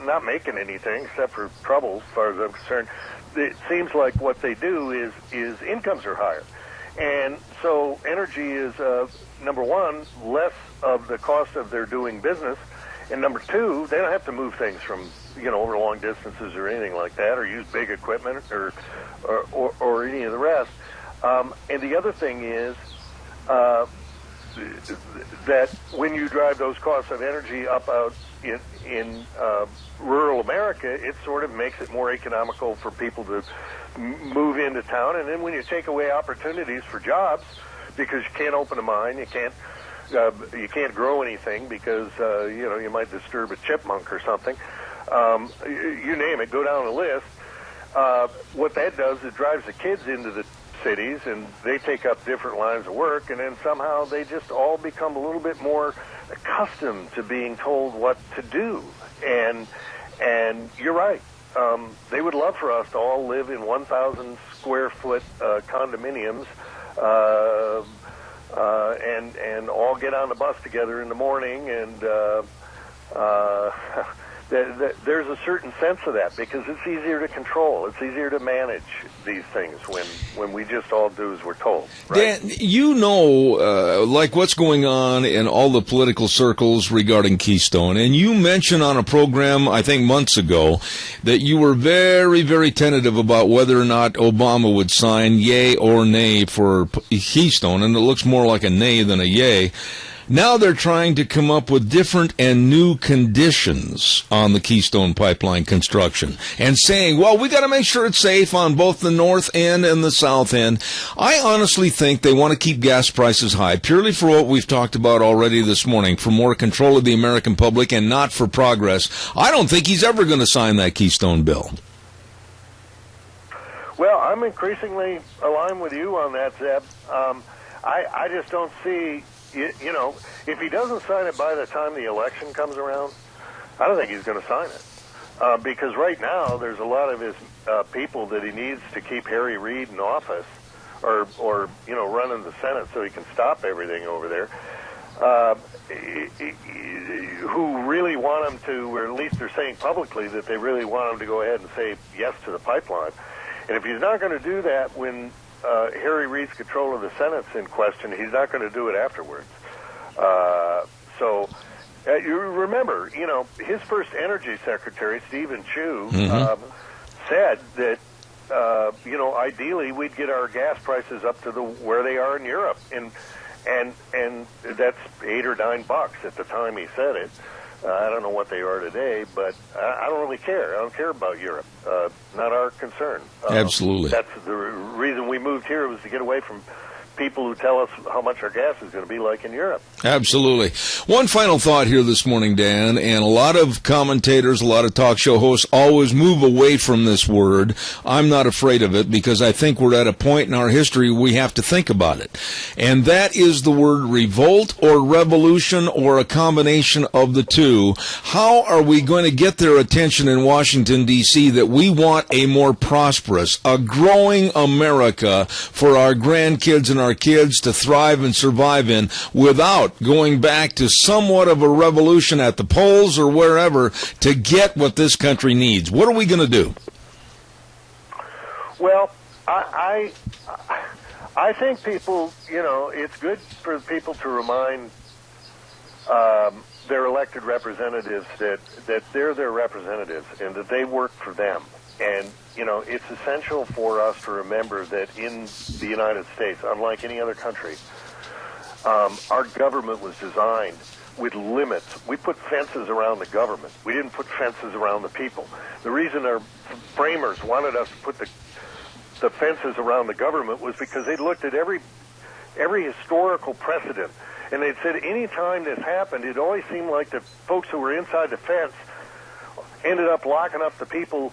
not making anything except for trouble, as far as I'm concerned. It seems like what they do is incomes are higher. And so energy is, number one, less of the cost of their doing business. And number two, they don't have to move things from, you know, over long distances or anything like that, or use big equipment or any of the rest. And the other thing is that when you drive those costs of energy up out in rural America, it sort of makes it more economical for people to move into town. And then when you take away opportunities for jobs, because you can't open a mine, you can't grow anything because you know, you might disturb a chipmunk or something. You name it, go down the list. What that does, it drives the kids into the cities, and they take up different lines of work, and then somehow they just all become a little bit more accustomed to being told what to do. And you're right. They would love for us to all live in 1,000 square foot condominiums and all get on the bus together in the morning. And there's a certain sense of that because it's easier to control. It's easier to manage these things when we just all do as we're told. Right? Dan, you know, like what's going on in all the political circles regarding Keystone, and you mentioned on a program, I think months ago, that you were very, very tentative about whether or not Obama would sign yay or nay for Keystone, and it looks more like a nay than a yay. Now they're trying to come up with different and new conditions on the Keystone Pipeline construction and saying, well, we got to make sure it's safe on both the north end and the south end. I honestly think they want to keep gas prices high purely for what we've talked about already this morning, for more control of the American public and not for progress. I don't think he's ever going to sign that Keystone bill. Well, I'm increasingly aligned with you on that, Zeb. I just don't see... You know, if he doesn't sign it by the time the election comes around, I don't think he's going to sign it. Because right now, there's a lot of his people that he needs to keep Harry Reid in office or you know, running the Senate so he can stop everything over there, who really want him to, or at least they're saying publicly that they really want him to go ahead and say yes to the pipeline. And if he's not going to do that when Harry Reid's control of the Senate's in question, he's not going to do it afterwards. So you remember, you know, his first energy secretary, Stephen Chu, said that, you know, ideally we'd get our gas prices up to where they are in Europe. And that's $8 or $9 at the time he said it. I don't know what they are today, but I don't really care. I don't care about Europe. Not our concern. Absolutely. That's the reason we moved here, was to get away from people who tell us how much our gas is going to be like in Europe. Absolutely. One final thought here this morning, Dan, and a lot of commentators, a lot of talk show hosts always move away from this word. I'm not afraid of it because I think we're at a point in our history we have to think about it. And that is the word revolt or revolution or a combination of the two. How are we going to get their attention in Washington, D.C. that we want a more prosperous, a growing America for our grandkids and our kids to thrive and survive in without going back to somewhat of a revolution at the polls or wherever to get what this country needs? What are we going to do? Well, I think people, it's good for people to remind their elected representatives that they're their representatives and that they work for them. And, it's essential for us to remember that in the United States, unlike any other country, our government was designed with limits. We put fences around the government. We didn't put fences around the people. The reason our framers wanted us to put the fences around the government was because they looked at every historical precedent, and they'd said any time this happened, it always seemed like the folks who were inside the fence ended up locking up the people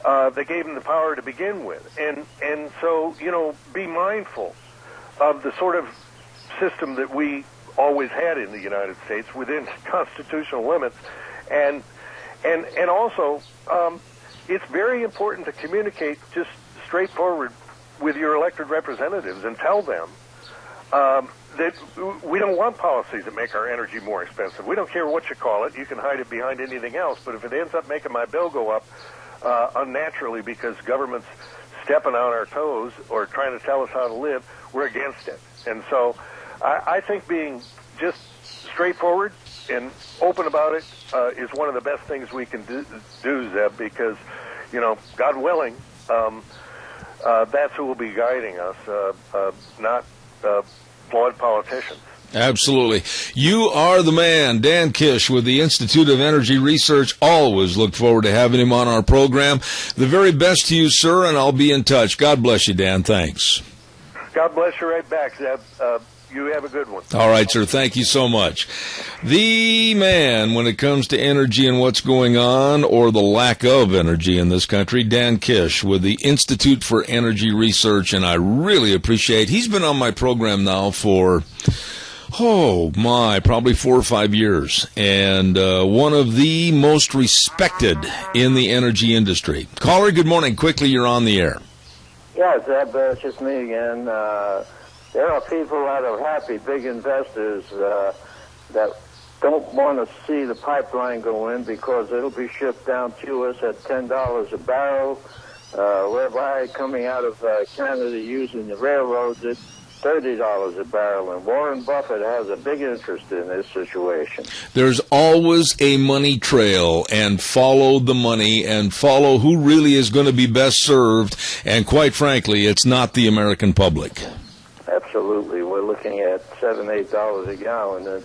that gave them the power to begin with. And so, be mindful of the sort of system that we always had in the United States within constitutional limits. And also, it's very important to communicate just straightforward with your elected representatives and tell them that we don't want policies that make our energy more expensive. We don't care what you call it. You can hide it behind anything else. But if it ends up making my bill go up unnaturally because government's stepping on our toes or trying to tell us how to live, we're against it. And so I think being just straightforward and open about it is one of the best things we can do, Zeb, because, God willing, that's who will be guiding us, not flawed politicians. Absolutely. You are the man, Dan Kish with the Institute of Energy Research. Always look forward to having him on our program. The very best to you, sir, and I'll be in touch. God bless you, Dan. Thanks. God bless you right back, Zeb. You have a good one. All right, sir. Thank you so much. The man when it comes to energy and what's going on, or the lack of energy in this country, Dan Kish with the Institute for Energy Research, and I really appreciate he's been on my program now for probably 4 or 5 years, and one of the most respected in the energy industry. Caller, good morning. Quickly, you're on the air. Yeah, Zeb, it's just me again. There are people that are happy, big investors, that don't want to see the pipeline go in because it'll be shipped down to us at $10 a barrel, whereby coming out of Canada using the railroads, it's $30 a barrel, and Warren Buffett has a big interest in this situation. There's always a money trail, and follow the money and follow who really is going to be best served, and quite frankly, it's not the American public. Absolutely. We're looking at $7, $8 a gallon. It's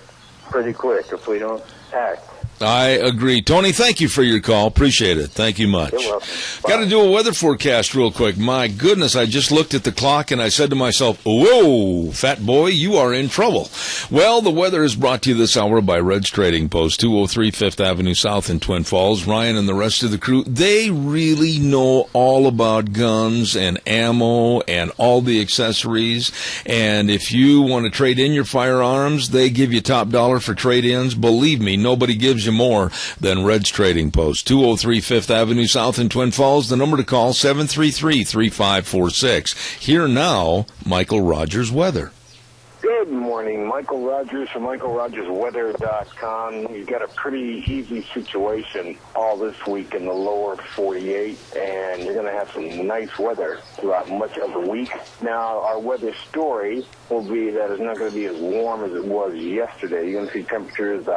pretty quick if we don't act. I agree. Tony, thank you for your call. Appreciate it. Thank you much. You're welcome. Got to do a weather forecast real quick. My goodness, I just looked at the clock and I said to myself, whoa, fat boy, you are in trouble. Well, the weather is brought to you this hour by Red's Trading Post, 203 5th Avenue South in Twin Falls. Ryan and the rest of the crew, they really know all about guns and ammo and all the accessories. And if you want to trade in your firearms, they give you top dollar for trade-ins. Believe me, nobody gives you more than Red's Trading Post, 203 5th Avenue South in Twin Falls. The number to call, 733-3546. Here now, Michael Rogers Weather. Good morning, Michael Rogers from MichaelRogersWeather.com. You've got a pretty easy situation all this week in the lower 48, and you're going to have some nice weather throughout much of the week. Now, our weather story will be that it's not going to be as warm as it was yesterday. You're going to see temperatures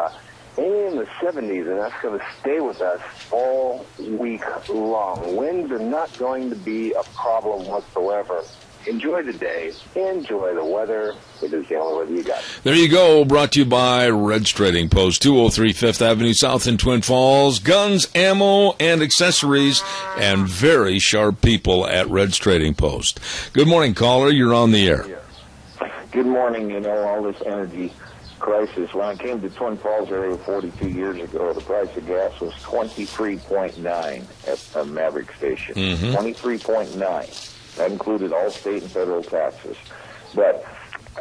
in the 70s, and that's going to stay with us all week long. Winds are not going to be a problem whatsoever. Enjoy the day. Enjoy the weather. It is the only weather you got. There you go. Brought to you by Red's Trading Post, 203 5th Avenue South in Twin Falls. Guns, ammo, and accessories, and very sharp people at Red's Trading Post. Good morning, caller. You're on the air. Good morning. You know, all this energy crisis. When I came to Twin Falls area 42 years ago, the price of gas was 23.9 at a Maverick station. 23.9. That included all state and federal taxes. But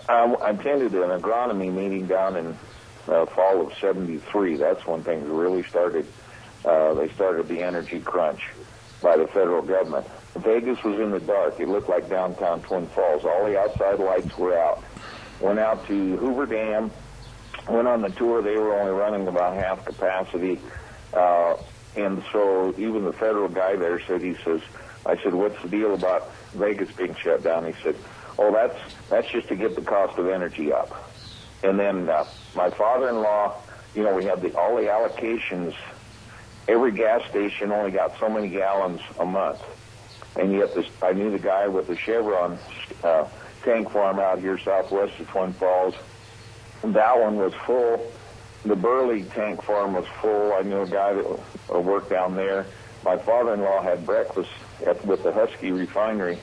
I attended an agronomy meeting down in fall of '73. That's when things really started. They started the energy crunch by the federal government. Vegas was in the dark. It looked like downtown Twin Falls. All the outside lights were out. Went out to Hoover Dam. Went on the tour. They were only running about half capacity. And so even the federal guy there said, I said, what's the deal about Vegas being shut down? He said, oh, that's just to get the cost of energy up. And then my father-in-law, you know, we had all the allocations. Every gas station only got so many gallons a month. And yet I knew the guy with the Chevron tank farm out here southwest of Twin Falls. That one was full. The Burley tank farm was full. I knew a guy that worked down there. My father-in-law had breakfast with the Husky refinery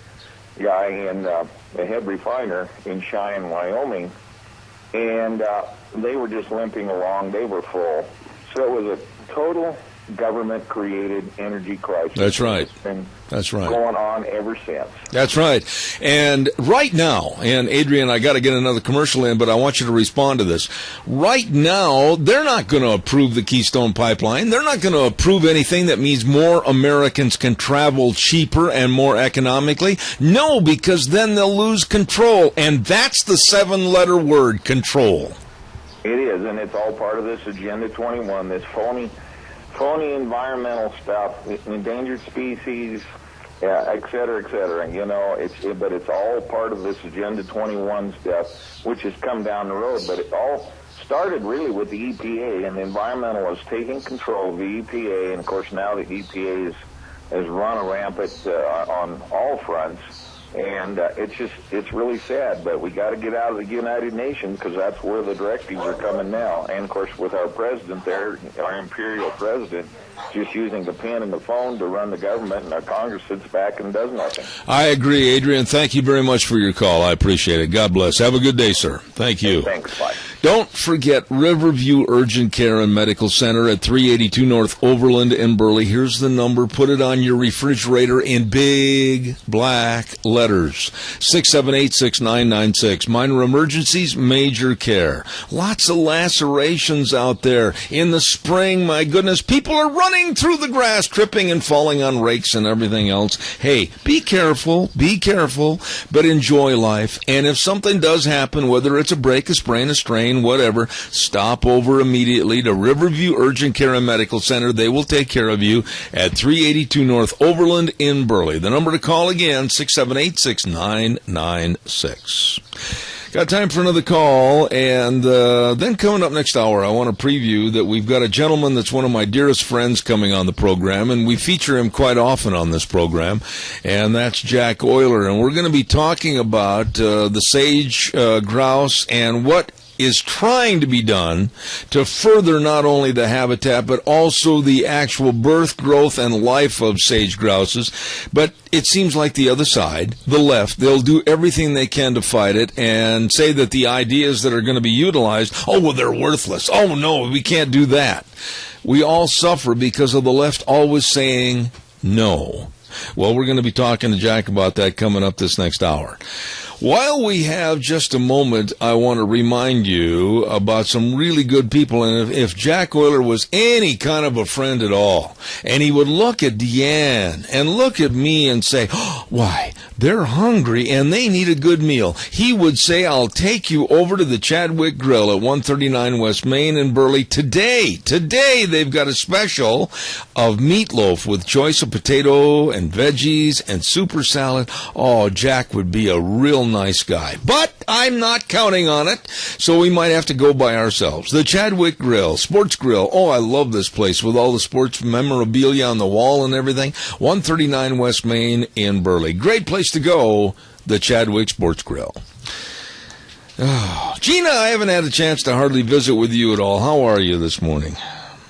guy and the head refiner in Cheyenne, Wyoming. And they were just limping along. They were full. So it was a total government-created energy crisis. That's right. That's right. Going on ever since. That's right. And right now, and Adrian, I got to get another commercial in, but I want you to respond to this. Right now, they're not going to approve the Keystone Pipeline. They're not going to approve anything that means more Americans can travel cheaper and more economically. No, because then they'll lose control. And that's the 7-letter word, control. It is, and it's all part of this Agenda 21, this phony environmental stuff, endangered species, et cetera, you know, but it's all part of this Agenda 21 stuff, which has come down the road. But it all started really with the EPA, and the environmentalists taking control of the EPA, and of course now the EPA has run a rampant on all fronts, and it's really sad. But we got to get out of the United Nations because that's where the directives are coming now. And of course, with our president there, our imperial president, just using the pen and the phone to run the government, and our Congress sits back and does nothing. I agree, Adrian. Thank you very much for your call. I appreciate it. God bless. Have a good day, sir. Thank you. Thanks. Bye. Don't forget Riverview Urgent Care and Medical Center at 382 North Overland in Burley. Here's the number. Put it on your refrigerator in big black letters. 678-6996. Minor emergencies, major care. Lots of lacerations out there. In the spring, my goodness, people are running through the grass, tripping and falling on rakes and everything else. Hey, be careful, but enjoy life. And if something does happen, whether it's a break, a sprain, a strain, whatever, stop over immediately to Riverview Urgent Care and Medical Center. They will take care of you at 382 North Overland in Burley. The number to call again, 678-6996. Got time for another call, and then coming up next hour, I want to preview that we've got a gentleman that's one of my dearest friends coming on the program, and we feature him quite often on this program, and that's Jack Euler, and we're going to be talking about the sage grouse and what is trying to be done to further not only the habitat but also the actual birth, growth, and life of sage grouses. But it seems like the other side, the left, they'll do everything they can to fight it and say that the ideas that are going to be utilized, oh, well, they're worthless. Oh, no, we can't do that. We all suffer because of the left always saying no. Well, we're going to be talking to Jack about that coming up this next hour. While we have just a moment, I want to remind you about some really good people. And if Jack Euler was any kind of a friend at all, and he would look at Deanne and look at me and say, oh, why, they're hungry and they need a good meal, he would say, I'll take you over to the Chadwick Grill at 139 West Main in Burley today. Today, they've got a special of meatloaf with choice of potato and veggies and super salad. Oh, Jack would be a real nice guy. But I'm not counting on it, so we might have to go by ourselves. The Chadwick Grill, Sports Grill. Oh, I love this place with all the sports memorabilia on the wall and everything. 139 West Main in Burley. Great place to go, the Chadwick Sports Grill. Oh, Gina, I haven't had a chance to hardly visit with you at all. How are you this morning?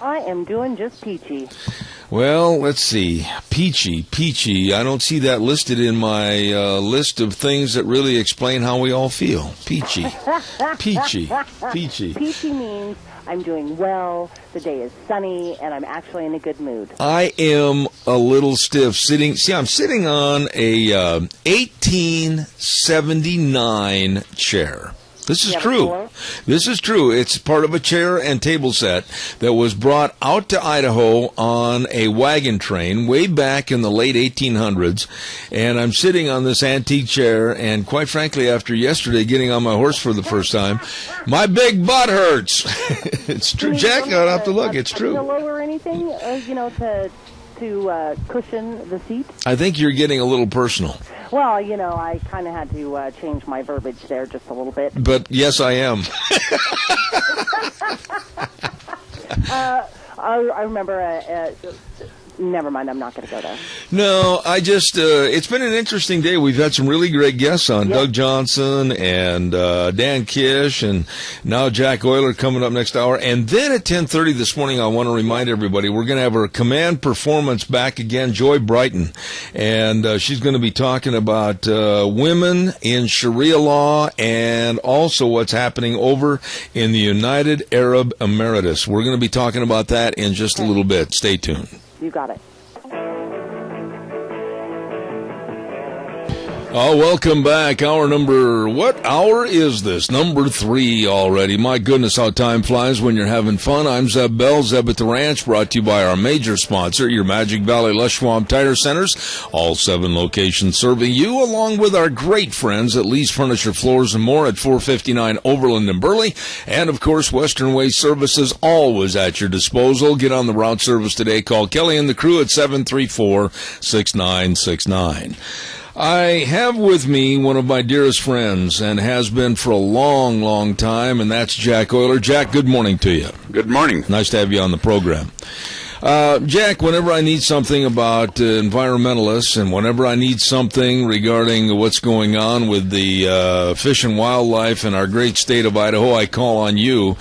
I am doing just peachy. Well, let's see. Peachy. I don't see that listed in my list of things that really explain how we all feel. Peachy. Peachy means I'm doing well, the day is sunny, and I'm actually in a good mood. I am a little stiff sitting. See, I'm sitting on a 1879 chair. This is true. This is true. It's part of a chair and table set that was brought out to Idaho on a wagon train way back in the late 1800s. And I'm sitting on this antique chair, and quite frankly, after yesterday getting on my horse for the first time, my big butt hurts. It's true. Jack, I'll have to look. It's true. A pillow or anything, to cushion the seat? I think you're getting a little personal. Well, I kind of had to change my verbiage there just a little bit. But yes, I am. I remember... never mind, I'm not going to go there. No, I just, it's been an interesting day. We've had some really great guests on. Yep. Doug Johnson and Dan Kish, and now Jack Euler coming up next hour. And then at 10:30 this morning, I want to remind everybody, we're going to have our command performance back again, Joy Brighton. And she's going to be talking about women in Sharia law and also what's happening over in the United Arab Emirates. We're going to be talking about that in just a little bit. Stay tuned. You got it. Oh, welcome back. What hour is this? Number 3 already. My goodness, how time flies when you're having fun. I'm Zeb Bell, Zeb at the Ranch, brought to you by our major sponsor, your Magic Valley Lush Swamp Tire Centers. All 7 locations serving you, along with our great friends at Lee's Furniture, Floors, and More at 459 Overland in Burley. And, of course, Western Way Services, always at your disposal. Get on the route service today. Call Kelly and the crew at 734-6969. I have with me one of my dearest friends, and has been for a long, long time, and that's Jack Euler. Jack, good morning to you. Good morning. Nice to have you on the program. Jack, whenever I need something about environmentalists, and whenever I need something regarding what's going on with the fish and wildlife in our great state of Idaho, I call on you.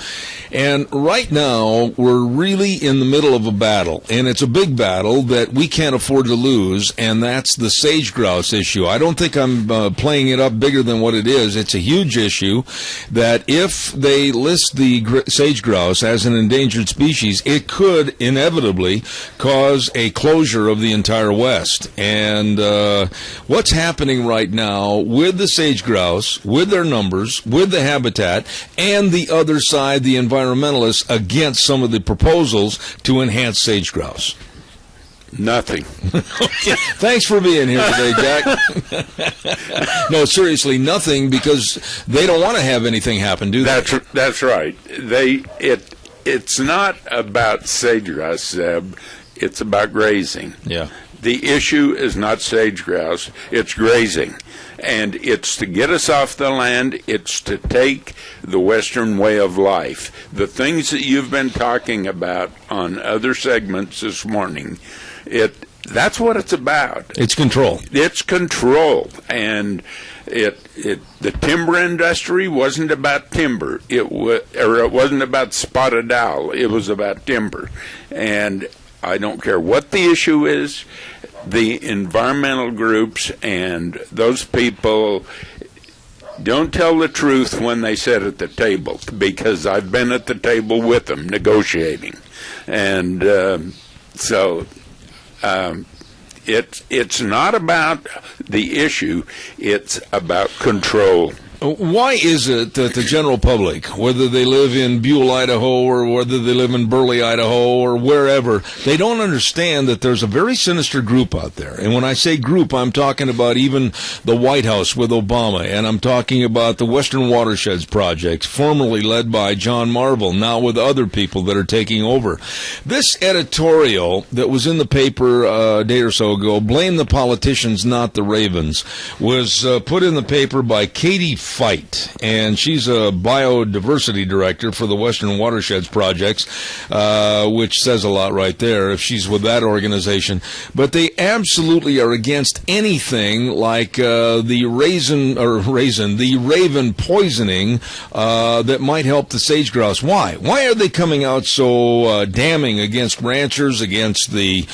And right now, we're really in the middle of a battle, and it's a big battle that we can't afford to lose, and that's the sage grouse issue. I don't think I'm playing it up bigger than what it is. It's a huge issue that if they list the sage grouse as an endangered species, it could inevitably cause a closure of the entire West. And what's happening right now with the sage grouse, with their numbers, with the habitat, and the other side, the environmentalists against some of the proposals to enhance sage grouse? Nothing. Thanks for being here today, Jack. No, seriously, nothing, because they don't want to have anything happen, do they? That's right. It's not about sage grouse, Zeb. It's about grazing. Yeah. The issue is not sage grouse. It's grazing. And it's to get us off the land. It's to take the Western way of life. The things that you've been talking about on other segments this morning, that's what it's about. It's control. It's control. And the timber industry wasn't about timber. It wasn't about spotted owl. It was about timber. And I don't care what the issue is, the environmental groups and those people don't tell the truth when they sit at the table, because I've been at the table with them negotiating. And it's not about the issue, it's about control. Why is it that the general public, whether they live in Buell, Idaho, or whether they live in Burley, Idaho, or wherever, they don't understand that there's a very sinister group out there? And when I say group, I'm talking about even the White House with Obama, and I'm talking about the Western Watersheds Project, formerly led by John Marvel, now with other people that are taking over. This editorial that was in the paper a day or so ago, Blame the Politicians, Not the Ravens, was put in the paper by Katie Fight, and she's a biodiversity director for the Western Watersheds Projects, which says a lot right there if she's with that organization. But they absolutely are against anything like the raven poisoning that might help the sage grouse. Why? Why are they coming out so damning against ranchers, against the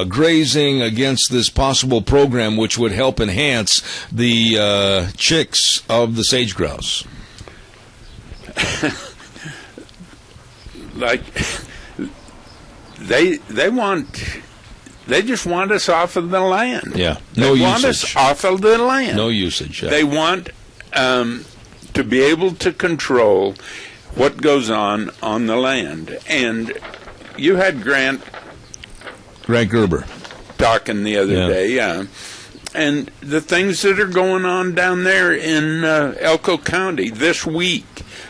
grazing, against this possible program which would help enhance the chicks of the sage grouse? Like they just want us off of the land. Yeah, no usage. They want us off of the land. No usage. Yeah. They want to be able to control what goes on the land. And you had Grant Gerber talking the other day, yeah. And the things that are going on down there in Elko County this week.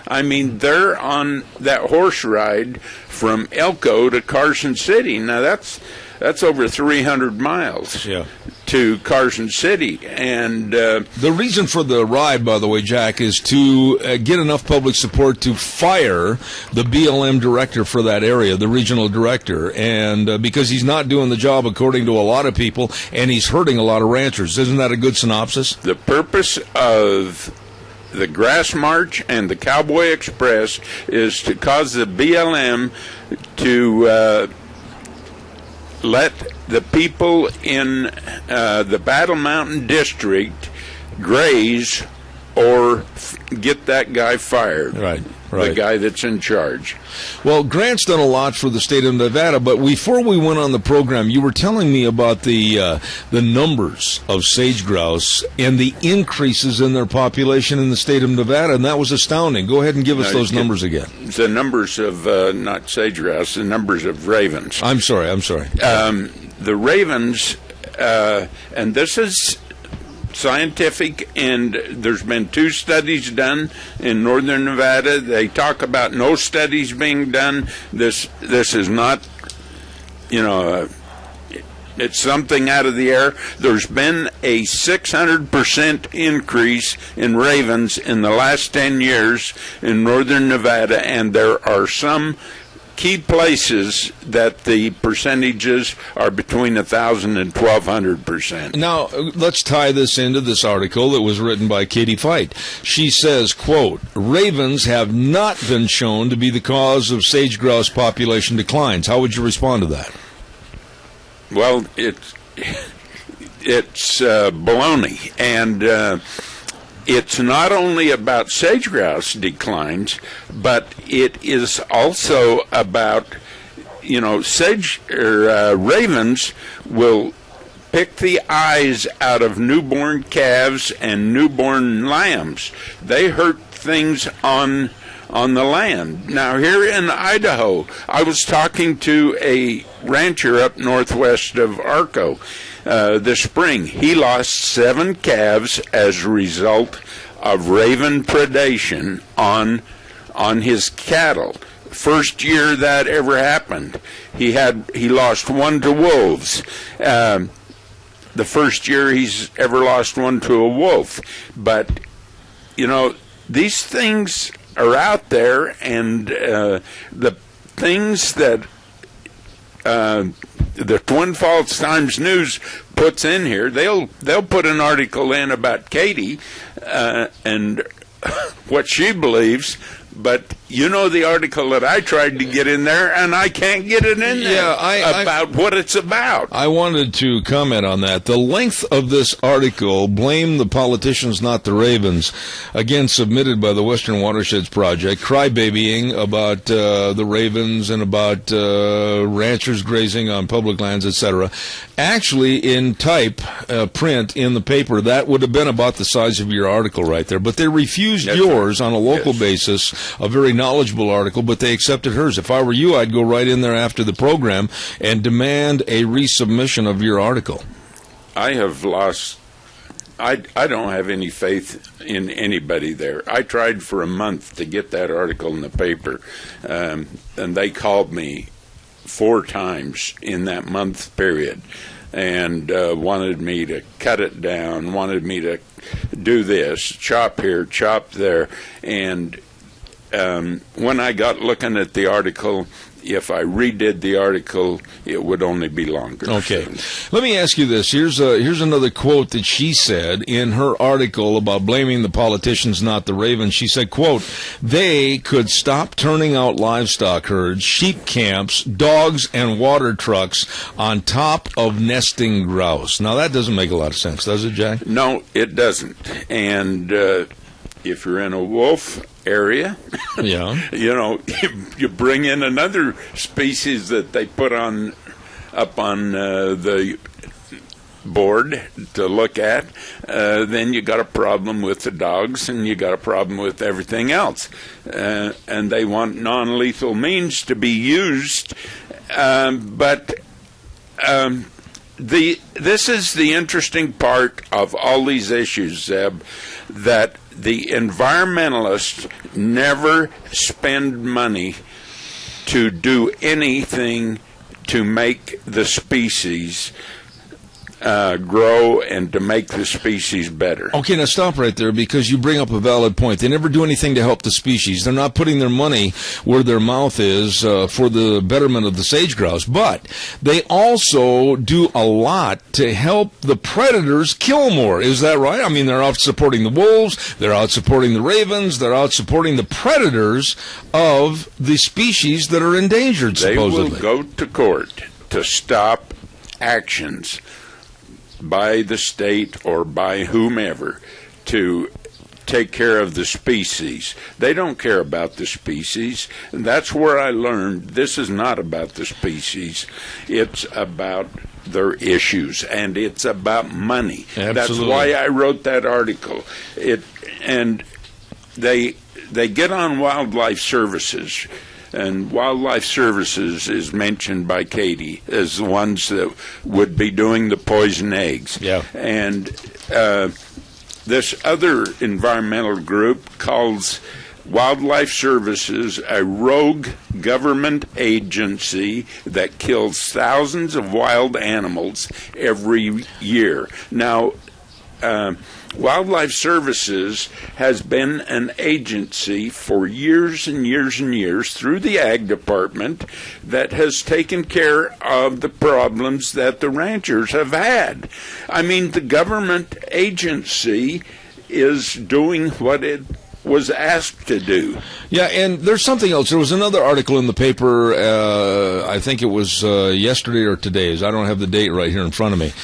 I mean, they're on that horse ride from Elko to Carson City. Now, that's over 300 miles to Carson City. And the reason for the ride, by the way, Jack, is to get enough public support to fire the BLM director for that area, the regional director, and because he's not doing the job according to a lot of people, and he's hurting a lot of ranchers. Isn't that a good synopsis? The purpose of the Grass March and the Cowboy Express is to cause the BLM to let the people in the Battle Mountain District graze or get that guy fired. Right. The guy that's in charge. Well, Grant's done a lot for the state of Nevada, but before we went on the program, you were telling me about the numbers of sage grouse and the increases in their population in the state of Nevada, and that was astounding. Go ahead and give us those numbers again. The numbers of, not sage grouse, the numbers of ravens. I'm sorry. The ravens, and this is scientific, and there's been 2 studies done in northern Nevada. They talk about no studies being done. This is not, it's something out of the air. There's been a 600% increase in ravens in the last 10 years in northern Nevada, and there are some key places that the percentages are between 1,000 and 1,200%. Now, let's tie this into this article that was written by Katie Fight. She says, quote, ravens have not been shown to be the cause of sage grouse population declines. How would you respond to that? Well, it's baloney, and it's not only about sage grouse declines, but it is also about, ravens will pick the eyes out of newborn calves and newborn lambs. They hurt things on the land. Now, here in Idaho, I was talking to a rancher up northwest of Arco this spring. He lost 7 calves as a result of raven predation on his cattle. First year that ever happened, he lost 1 to wolves. The first year he's ever lost 1 to a wolf. But these things are out there, and the things that the Twin Falls Times News puts in here, they'll put an article in about Katie and what she believes, but the article that I tried to get in there, and I can't get it in there about what it's about. I wanted to comment on that. The length of this article, Blame the Politicians, Not the Ravens, again submitted by the Western Watersheds Project, crybabying about the ravens and about ranchers grazing on public lands, etc. Actually, in type, print, in the paper, that would have been about the size of your article right there. But they refused yours on a local basis, a very knowledgeable article, but they accepted hers. If I were you, I'd go right in there after the program and demand a resubmission of your article. I have lost... I don't have any faith in anybody there. I tried for a month to get that article in the paper, and they called me 4 times in that month period. and wanted me to cut it down, wanted me to do this, chop here, chop there. And when I got looking at the article, if I redid the article, it would only be longer. Okay. Let me ask you this. Here's another quote that she said in her article about blaming the politicians, not the ravens. She said, quote, "They could stop turning out livestock herds, sheep camps, dogs, and water trucks on top of nesting grouse." Now, that doesn't make a lot of sense, does it, Jack? No, it doesn't. And if you're in a wolf area, yeah, you bring in another species that they put up on the board to look at, then you got a problem with the dogs, and you got a problem with everything else. And they want non-lethal means to be used, but this is the interesting part of all these issues, Zeb, that the environmentalists never spend money to do anything to make the species grow and to make the species better. Okay, now stop right there, because you bring up a valid point. They never do anything to help the species. They're not putting their money where their mouth is for the betterment of the sage grouse, but they also do a lot to help the predators kill more. Is that right? I mean, they're out supporting the wolves, they're out supporting the ravens, they're out supporting the predators of the species that are endangered, supposedly. They will go to court to stop actions by the state or by whomever to take care of the species. They don't care about the species. And that's where I learned this is not about the species. It's about their issues, and it's about money. Absolutely. That's why I wrote that article. And they get on Wildlife Services. And Wildlife Services is mentioned by Katie as the ones that would be doing the poison eggs. Yeah. And this other environmental group calls Wildlife Services a rogue government agency that kills thousands of wild animals every year. Now, Wildlife Services has been an agency for years and years and years through the Ag Department that has taken care of the problems that the ranchers have had. I mean, the government agency is doing what it was asked to do. Yeah, and there's something else. There was another article in the paper, I think it was yesterday or today's. I don't have the date right here in front of me.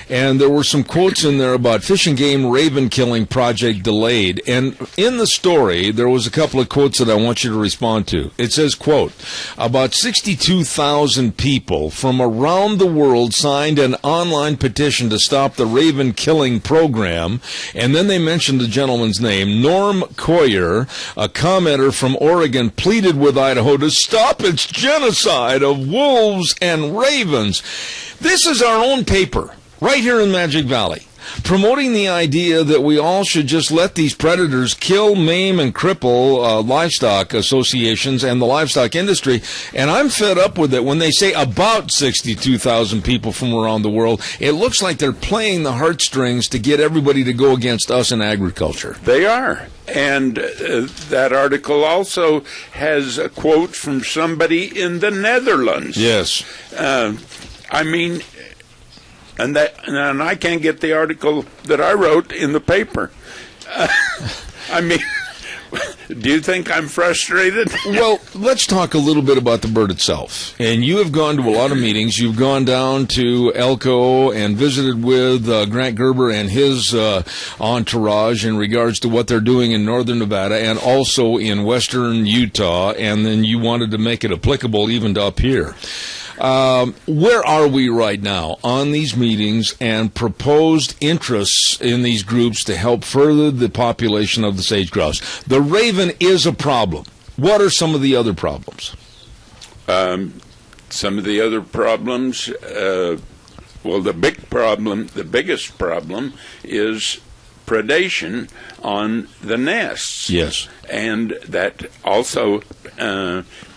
And there were some quotes in there about Fish and Game raven killing project delayed. And in the story, there was a couple of quotes that I want you to respond to. It says, quote, "About 62,000 people from around the world signed an online petition to stop the raven killing program." And then they mentioned the gentleman's name, Norm Coyer, a commenter from Oregon, pleaded with Idaho to stop its genocide of wolves and ravens. This is our own paper, right here in Magic Valley, promoting the idea that we all should just let these predators kill, maim, and cripple livestock associations and the livestock industry. And I'm fed up with it when they say about 62,000 people from around the world. It looks like they're playing the heartstrings to get everybody to go against us in agriculture. They are. And that article also has a quote from somebody in the Netherlands. Yes. I mean, and I can't get the article that I wrote in the paper. I mean, do you think I'm frustrated? Well, let's talk a little bit about the bird itself. And you have gone to a lot of meetings. You've gone down to Elko and visited with Grant Gerber and his entourage in regards to what they're doing in northern Nevada and also in western Utah. And then you wanted to make it applicable even to up here. Where are we right now on these meetings and proposed interests in these groups to help further the population of the sage grouse? The raven is a problem. What are some of the other problems? Some of the other problems, well, the biggest problem is predation on the nests. Yes. And that also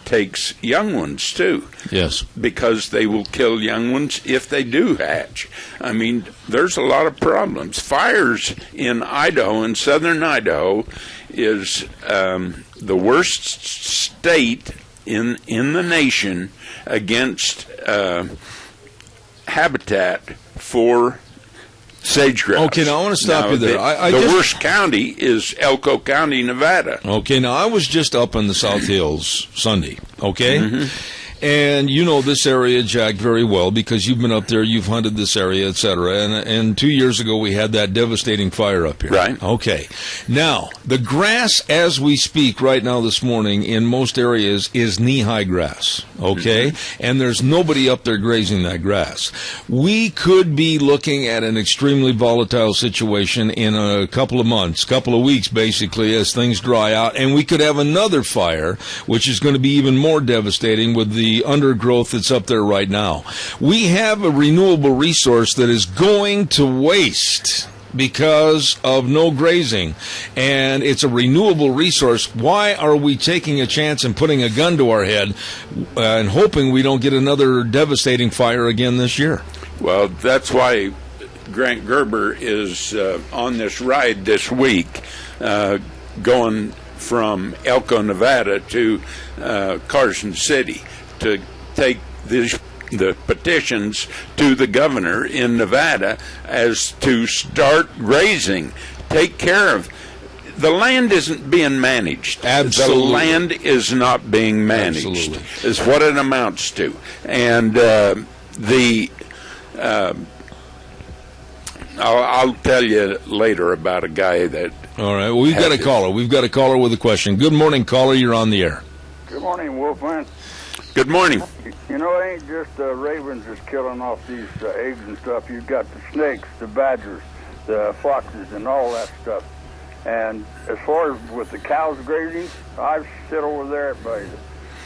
takes young ones, too. Yes. Because they will kill young ones if they do hatch. I mean, there's a lot of problems. Fires in Idaho, in southern Idaho, is the worst state in the nation against habitat for sage grouse. Okay, now I want to stop you there. The worst county is Elko County, Nevada. Okay, now I was just up in the South Hills Sunday, okay? Mm-hmm. And you know this area, Jack, very well because you've been up there, you've hunted this area, etc. And 2 years ago we had that devastating fire up here. Right. Okay. Now, the grass as we speak right now this morning in most areas is knee-high grass, okay? Mm-hmm. And there's nobody up there grazing that grass. We could be looking at an extremely volatile situation in a couple of months, couple of weeks basically, as things dry out, and we could have another fire, which is going to be even more devastating with the undergrowth that's up there right now. We have a renewable resource that is going to waste because of no grazing, and it's a renewable resource. Why are we taking a chance and putting a gun to our head and hoping we don't get another devastating fire again this year? Well, that's why Grant Gerber is on this ride this week, going from Elko, Nevada to Carson City to take the petitions to the governor in Nevada as to start grazing. Take care of the land isn't being managed. Absolutely. The land is not being managed. Absolutely. Is what it amounts to. And I'll tell you later about a guy that. All right. Well, we've got a caller. We've got a caller with a question. Good morning, caller. You're on the air. Good morning, Wolfman. Good morning. You know, it ain't just the ravens that's killing off these eggs and stuff. You've got the snakes, the badgers, the foxes, and all that stuff. And as far as with the cows grazing, I've sit over there by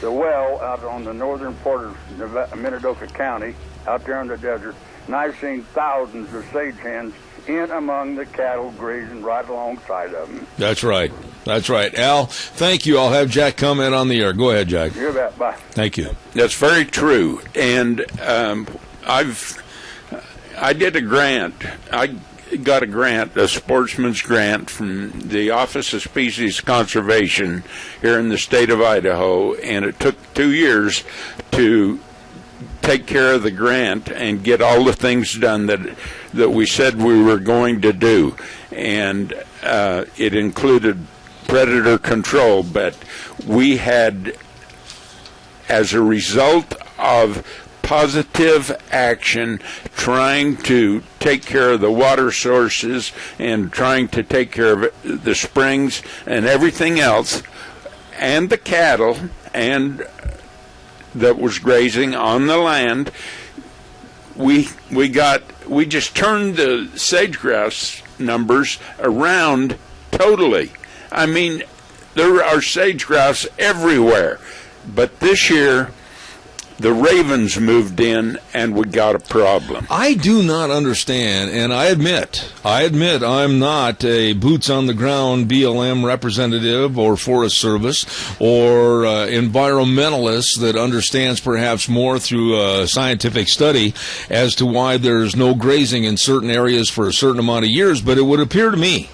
the well out on the northern part of Minidoka County, out there in the desert, and I've seen thousands of sage hens in among the cattle grazing right alongside of them. That's right. That's right. Al, thank you. I'll have Jack comment on the air. Go ahead, Jack. You bet. Bye. Thank you. That's very true. And I did a grant. I got a grant, a sportsman's grant from the Office of Species Conservation here in the state of Idaho, and it took 2 years to take care of the grant and get all the things done that we said we were going to do. And it included predator control, but we had, as a result of positive action, trying to take care of the water sources and trying to take care of the springs and everything else, and the cattle and that was grazing on the land, we just turned the sage grouse numbers around totally. I mean, there are sage grouse everywhere, but this year the ravens moved in and we got a problem. I do not understand, and I admit I'm not a boots-on-the-ground BLM representative or Forest Service or environmentalist that understands perhaps more through scientific study as to why there's no grazing in certain areas for a certain amount of years, but it would appear to me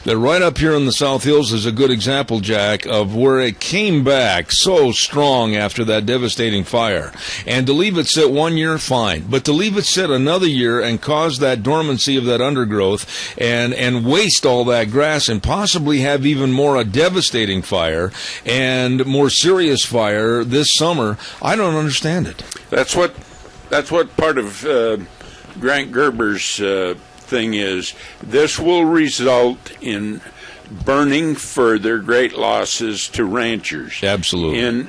that right up here in the South Hills is a good example, Jack, of where it came back so strong after that devastating fire. And to leave it sit 1 year, fine. But to leave it sit another year and cause that dormancy of that undergrowth and waste all that grass and possibly have even more a devastating fire and more serious fire this summer, I don't understand it. That's what part of Grant Gerber's thing is. This will result in burning further great losses to ranchers. Absolutely.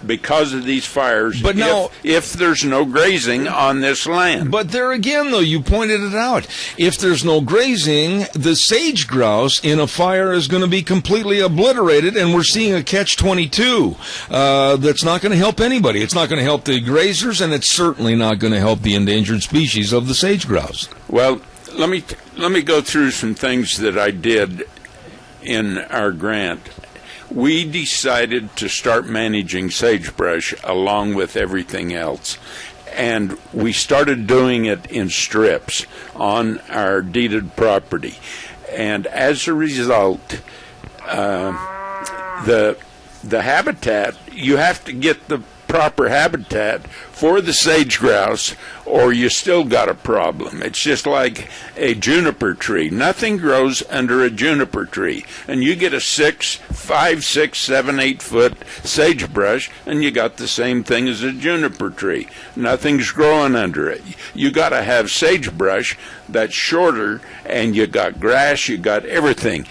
Because of these fires, but now, if there's no grazing on this land. But there again, though, you pointed it out. If there's no grazing, the sage grouse in a fire is going to be completely obliterated, and we're seeing a catch-22 that's not going to help anybody. It's not going to help the grazers, and it's certainly not going to help the endangered species of the sage grouse. Well, let me go through some things that I did in our grant. We decided to start managing sagebrush along with everything else. And we started doing it in strips on our deeded property. And as a result, the habitat, you have to get the proper habitat for the sage grouse, or you still got a problem. It's just like a juniper tree. Nothing grows under a juniper tree. And you get a 5, 6, 7, 8 foot sagebrush, and you got the same thing as a juniper tree. Nothing's growing under it. You got to have sagebrush that's shorter, and you got grass, you got everything.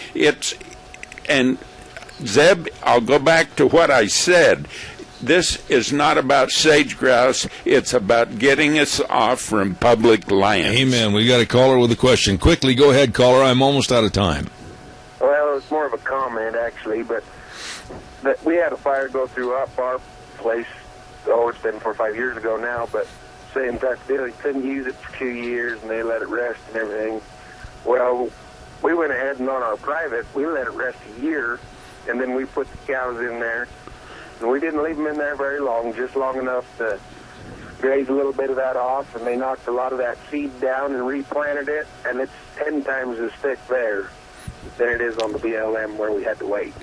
And Zeb, I'll go back to what I said. This is not about sage grouse. It's about getting us off from public lands. Amen. We got a caller with a question. Quickly, go ahead, caller. I'm almost out of time. Well, it's more of a comment, actually, but we had a fire go through our place. Oh, it's been 4 or 5 years ago now, but saying that they couldn't use it for 2 years, and they let it rest and everything. Well, we went ahead and on our private, we let it rest a year, and then we put the cows in there. And we didn't leave them in there very long, just long enough to graze a little bit of that off, and they knocked a lot of that seed down and replanted it, and it's 10 times as thick there than it is on the BLM where we had to wait.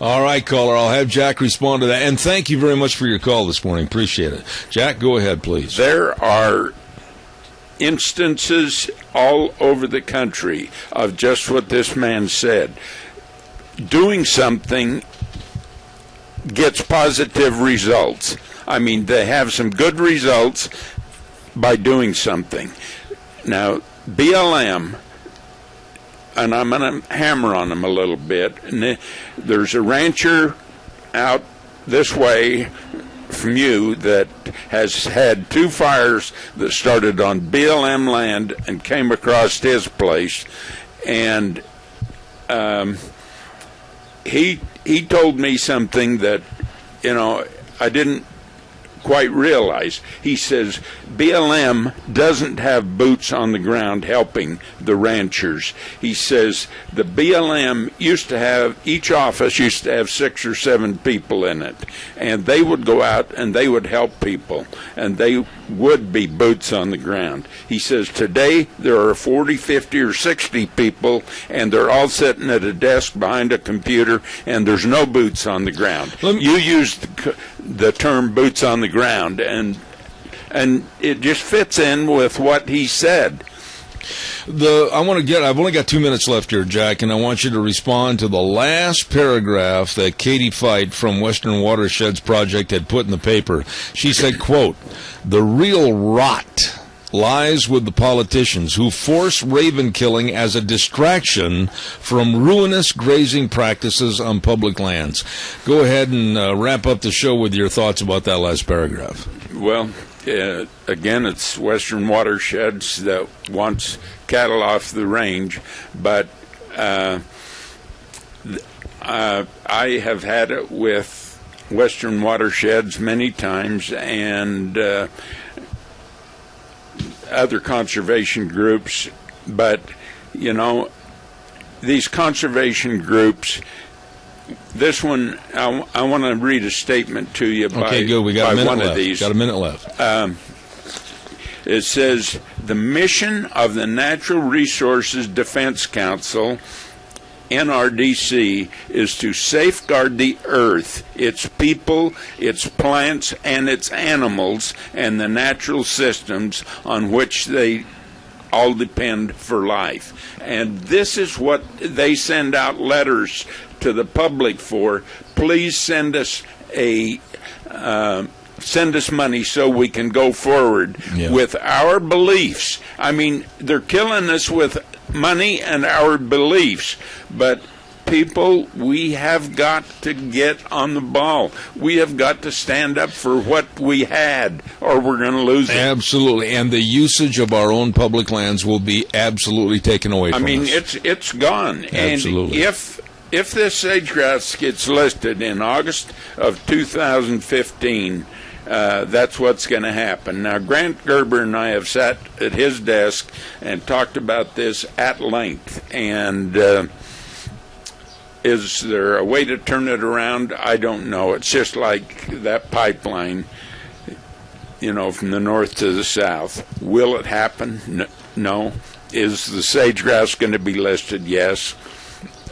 All right, caller, I'll have Jack respond to that. And thank you very much for your call this morning. Appreciate it. Jack, go ahead, please. There are instances all over the country of just what this man said. Doing something gets positive results. I mean, they have some good results by doing something. Now, BLM, and I'm going to hammer on them a little bit. And there's a rancher out this way from you that has had 2 fires that started on BLM land and came across his place. And he told me something that, I didn't quite realize. He says BLM doesn't have boots on the ground helping the ranchers. He says the BLM each office used to have 6 or 7 people in it, and they would go out and they would help people, and they would be boots on the ground. He says today there are 40, 50, or 60 people, and they're all sitting at a desk behind a computer, and there's no boots on the ground. You used the term boots on the ground, and it just fits in with what he said. I've only got 2 minutes left here, Jack, and I want you to respond to the last paragraph that Katie Feit from Western Watersheds Project had put in the paper. She said, quote, "The real rot lies with the politicians who force raven killing as a distraction from ruinous grazing practices on public lands." Go ahead and wrap up the show with your thoughts about that last paragraph. Well, again, it's Western Watersheds that wants cattle off the range, but I have had it with Western Watersheds many times, and other conservation groups, but these conservation groups, this one, I want to read a statement to you by one of these. Got a minute left. It says, "The mission of the Natural Resources Defense Council, NRDC, is to safeguard the earth, its people, its plants, and its animals, and the natural systems on which they all depend for life." And this is what they send out letters to the public for. Please send us money so we can go forward with our beliefs. I mean, they're killing us with money and our beliefs, but people, we have got to get on the ball. We have got to stand up for what we had, or we're going to lose it. Absolutely, and the usage of our own public lands will be absolutely taken away from us. It's gone. Absolutely. And if this sage grouse gets listed in August of 2015, that's what's going to happen. Now, Grant Gerber and I have sat at his desk and talked about this at length, and is there a way to turn it around? I don't know. It's just like that pipeline, from the north to the south. Will it happen? No. Is the sage-grouse going to be listed? Yes.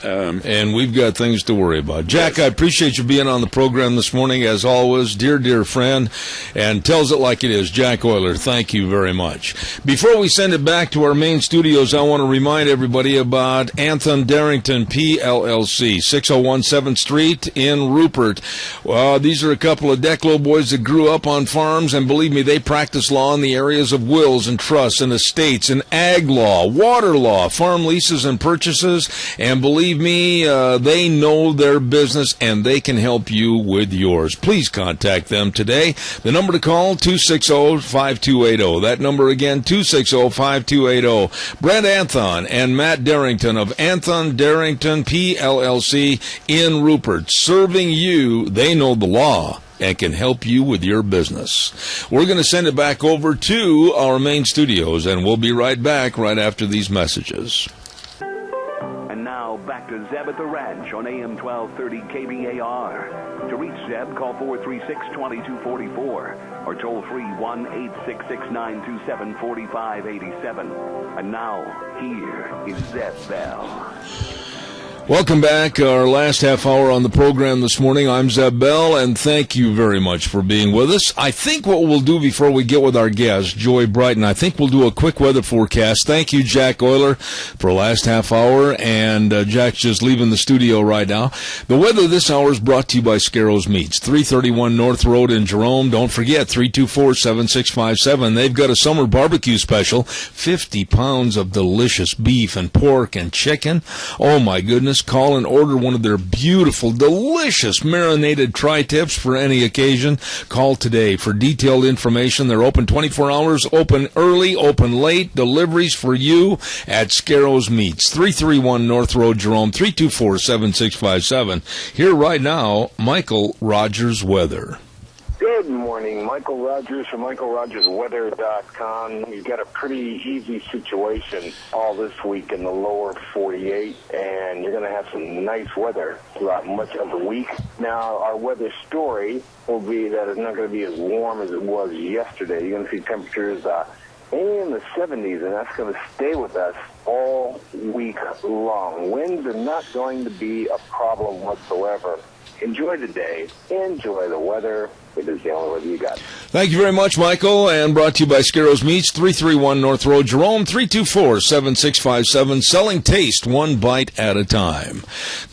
And we've got things to worry about. Jack, I appreciate you being on the program this morning, as always. Dear friend, and tells it like it is. Jack Euler, thank you very much. Before we send it back to our main studios, I want to remind everybody about Anthony Darrington, PLLC, 601 7th Street in Rupert. These are a couple of Declo boys that grew up on farms, and believe me, they practice law in the areas of wills and trusts and estates and ag law, water law, farm leases and purchases, and believe me, they know their business, and they can help you with yours. Please contact them today. The number to call, 260-5280. That number again, 260-5280. Brent Anthon and Matt Darrington of Anthon Darrington PLLC in Rupert. Serving you, they know the law and can help you with your business. We're going to send it back over to our main studios, and we'll be right back right after these messages. Now back to Zeb at the Ranch on AM 1230 KBAR. To reach Zeb, call 436-2244 or toll free 1-866-927-4587. And now, here is Zeb Bell. Welcome back. Our last half hour on the program this morning. I'm Zeb Bell, and thank you very much for being with us. I think what we'll do before we get with our guest, Joy Brighton, I think we'll do a quick weather forecast. Thank you, Jack Euler, for last half hour, and Jack's just leaving the studio right now. The weather this hour is brought to you by Scarrows Meats, 331 North Road in Jerome. Don't forget, 324-7657. They've got a summer barbecue special, 50 pounds of delicious beef and pork and chicken. Oh, my goodness. Call and order one of their beautiful, delicious marinated tri-tips for any occasion. Call today for detailed information. They're open 24 hours, open early, open late. Deliveries for you at Scarrows Meats, 331 North Road, Jerome, 324-7657. Here right now, Michael Rogers Weather. Good morning, Michael Rogers from MichaelRogersWeather.com. You've got a pretty easy situation all this week in the lower 48, and you're going to have some nice weather throughout much of the week. Now, our weather story will be that it's not going to be as warm as it was yesterday. You're going to see temperatures mainly in the 70s, and that's going to stay with us all week long. Winds are not going to be a problem whatsoever. Enjoy the day. Enjoy the weather. It is the only weather you got. Thank you very much, Michael, and brought to you by Scarrows Meats, 331 North Road, Jerome, 324-7657, selling taste one bite at a time.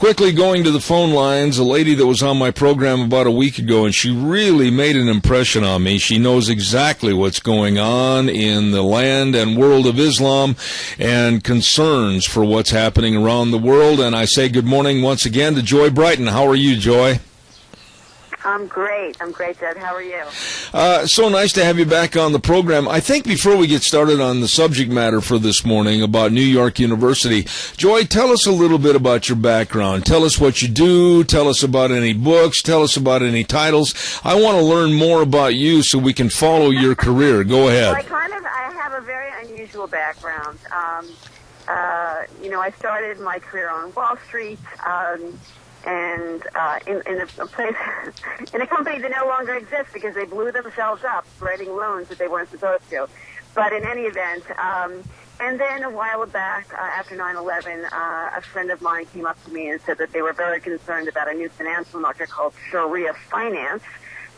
Quickly going to the phone lines, a lady that was on my program about a week ago, and she really made an impression on me. She knows exactly what's going on in the land and world of Islam and concerns for what's happening around the world, and I say good morning once again to Joy Brighton. How are you, Joy? I'm great, Deb. How are you? So nice to have you back on the program. I think before we get started on the subject matter for this morning about New York University, Joy, tell us a little bit about your background. Tell us what you do. Tell us about any books. Tell us about any titles. I want to learn more about you so we can follow your career. Go ahead. Well, I have a very unusual background. I started my career on Wall Street. And in a place, in a company that no longer exists because they blew themselves up writing loans that they weren't supposed to. But in any event, and then a while back, after 9/11, a friend of mine came up to me and said that they were very concerned about a new financial market called Sharia finance.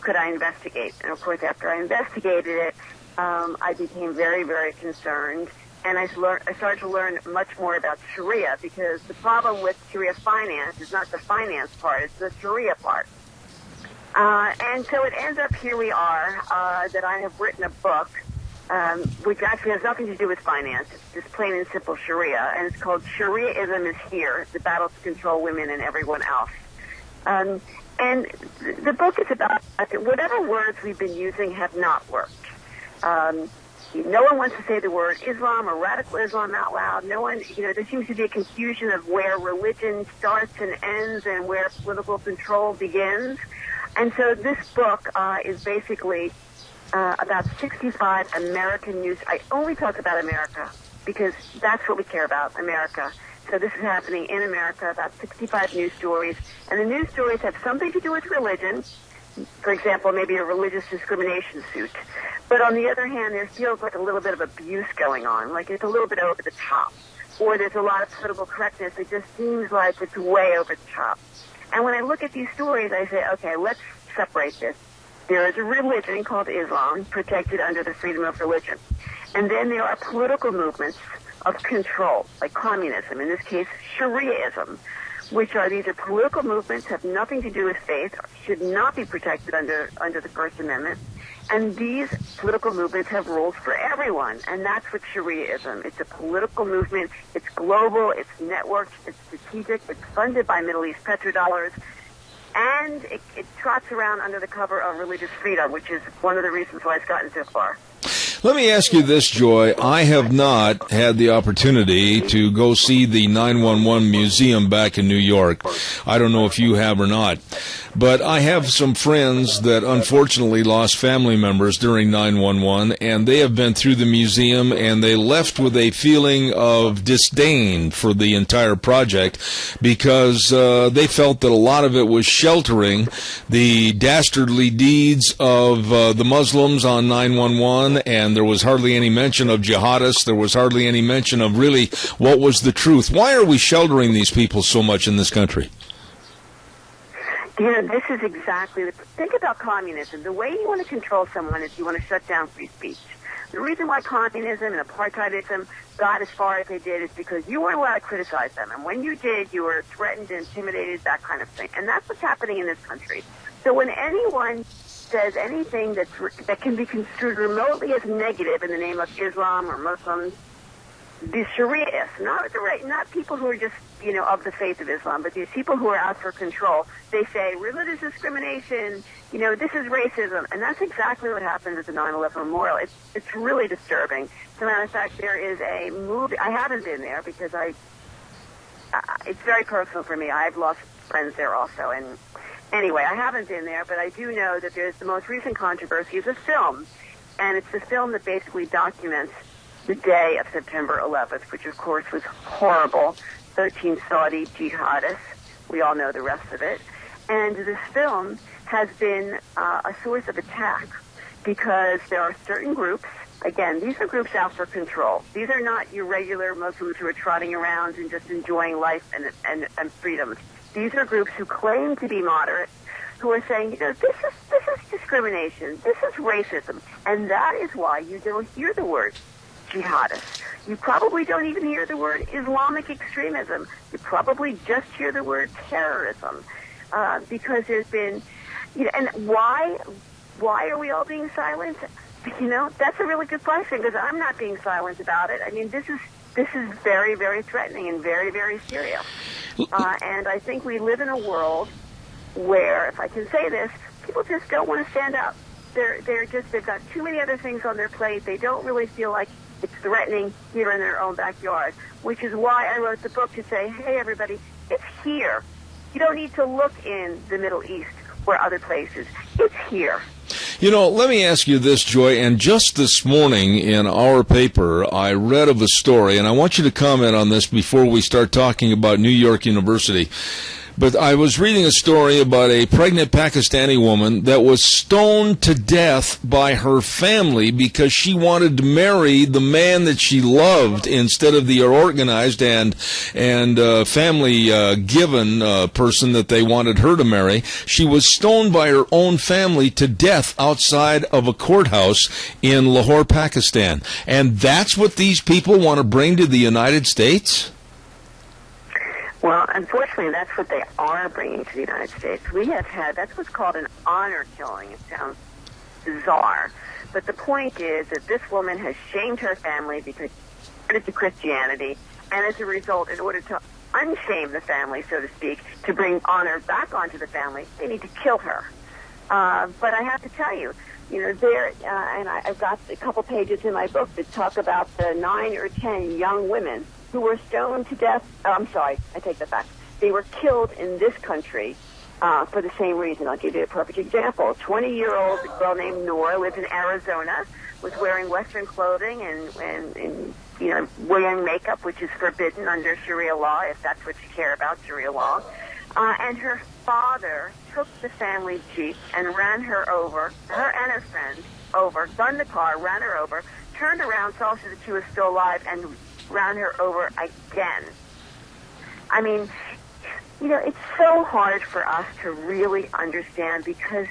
Could I investigate? And of course, after I investigated it, I became very, very concerned. And I started to learn much more about Sharia, because the problem with Sharia finance is not the finance part, it's the Sharia part. And so it ends up here we are, that I have written a book, which actually has nothing to do with finance. It's just plain and simple Sharia. And it's called Shariaism is Here, the Battle to Control Women and Everyone Else. And the book is about whatever words we've been using have not worked. No one wants to say the word Islam or radical Islam out loud. No one, there seems to be a confusion of where religion starts and ends and where political control begins. And so this book is basically about 65 American news. I only talk about America because that's what we care about, America. So this is happening in America, about 65 news stories. And the news stories have something to do with religion. For example, maybe a religious discrimination suit. But on the other hand, there feels like a little bit of abuse going on, like it's a little bit over the top. Or there's a lot of political correctness. It just seems like it's way over the top. And when I look at these stories, I say, okay, let's separate this. There is a religion called Islam, protected under the freedom of religion. And then there are political movements of control, like communism, in this case, Shariaism, these are political movements, have nothing to do with faith, should not be protected under the First Amendment. And these political movements have rules for everyone, and that's what Shariaism. It's a political movement. It's global. It's networked. It's strategic. It's funded by Middle East petrodollars. And it trots around under the cover of religious freedom, which is one of the reasons why it's gotten so far. Let me ask you this, Joy. I have not had the opportunity to go see the 911 Museum back in New York. I don't know if you have or not. But I have some friends that unfortunately lost family members during 911, and they have been through the museum, and they left with a feeling of disdain for the entire project because they felt that a lot of it was sheltering the dastardly deeds of the Muslims on 911, and there was hardly any mention of jihadists. There was hardly any mention of really what was the truth. Why are we sheltering these people so much in this country? You know, this is exactly think about communism. The way you want to control someone is you want to shut down free speech. The reason why communism and apartheidism got as far as they did is because you weren't allowed to criticize them. And when you did, you were threatened, intimidated, that kind of thing. And that's what's happening in this country. So when anyone says anything that can be construed remotely as negative in the name of Islam or Muslims, the Shariaists, not people who are just, of the faith of Islam, but these people who are out for control, they say religious discrimination, this is racism, and that's exactly what happened at the 9/11 memorial. It's really disturbing. As a matter of fact, there is a movie. I haven't been there because it's very personal for me. I've lost friends there also, and anyway, I haven't been there, but I do know that there's the most recent controversy is a film, and it's the film that basically documents the day of September 11th, which of course was horrible. 13 Saudi jihadists. We all know the rest of it. And this film has been a source of attack because there are certain groups, again, these are groups out for control. These are not your regular Muslims who are trotting around and just enjoying life and freedoms. These are groups who claim to be moderate, who are saying, this is discrimination, this is racism, and that is why you don't hear the word jihadists. You probably don't even hear the word Islamic extremism. You probably just hear the word terrorism because there's been, and why are we all being silent? That's a really good question because I'm not being silent about it. I mean, this is very, very threatening and very, very serious. And I think we live in a world where, if I can say this, people just don't want to stand up. They've got too many other things on their plate. They don't really feel like it's threatening here in their own backyard, which is why I wrote the book to say, hey, everybody, it's here. You don't need to look in the Middle East or other places. It's here. Let me ask you this, Joy, and just this morning in our paper, I read of a story, and I want you to comment on this before we start talking about New York University. But I was reading a story about a pregnant Pakistani woman that was stoned to death by her family because she wanted to marry the man that she loved instead of the organized and family given person that they wanted her to marry. She was stoned by her own family to death outside of a courthouse in Lahore, Pakistan. And that's what these people want to bring to the United States? Well, unfortunately, that's what they are bringing to the United States. That's what's called an honor killing. It sounds bizarre. But the point is that this woman has shamed her family because she converted to Christianity, and as a result, in order to unshame the family, so to speak, to bring honor back onto the family, they need to kill her. But I have to tell you, and I've got a couple pages in my book that talk about the 9 or 10 young women who were stoned to death. I'm sorry, I take that back. They were killed in this country for the same reason. I'll give you a perfect example. A 20-year-old girl named Nora lives in Arizona, was wearing Western clothing and wearing makeup, which is forbidden under Sharia law, if that's what you care about, Sharia law. And her father took the family Jeep and ran her over, her and her friend over, gunned the car, ran her over, turned around, saw that she was still alive, and ran her over again. I mean, it's so hard for us to really understand because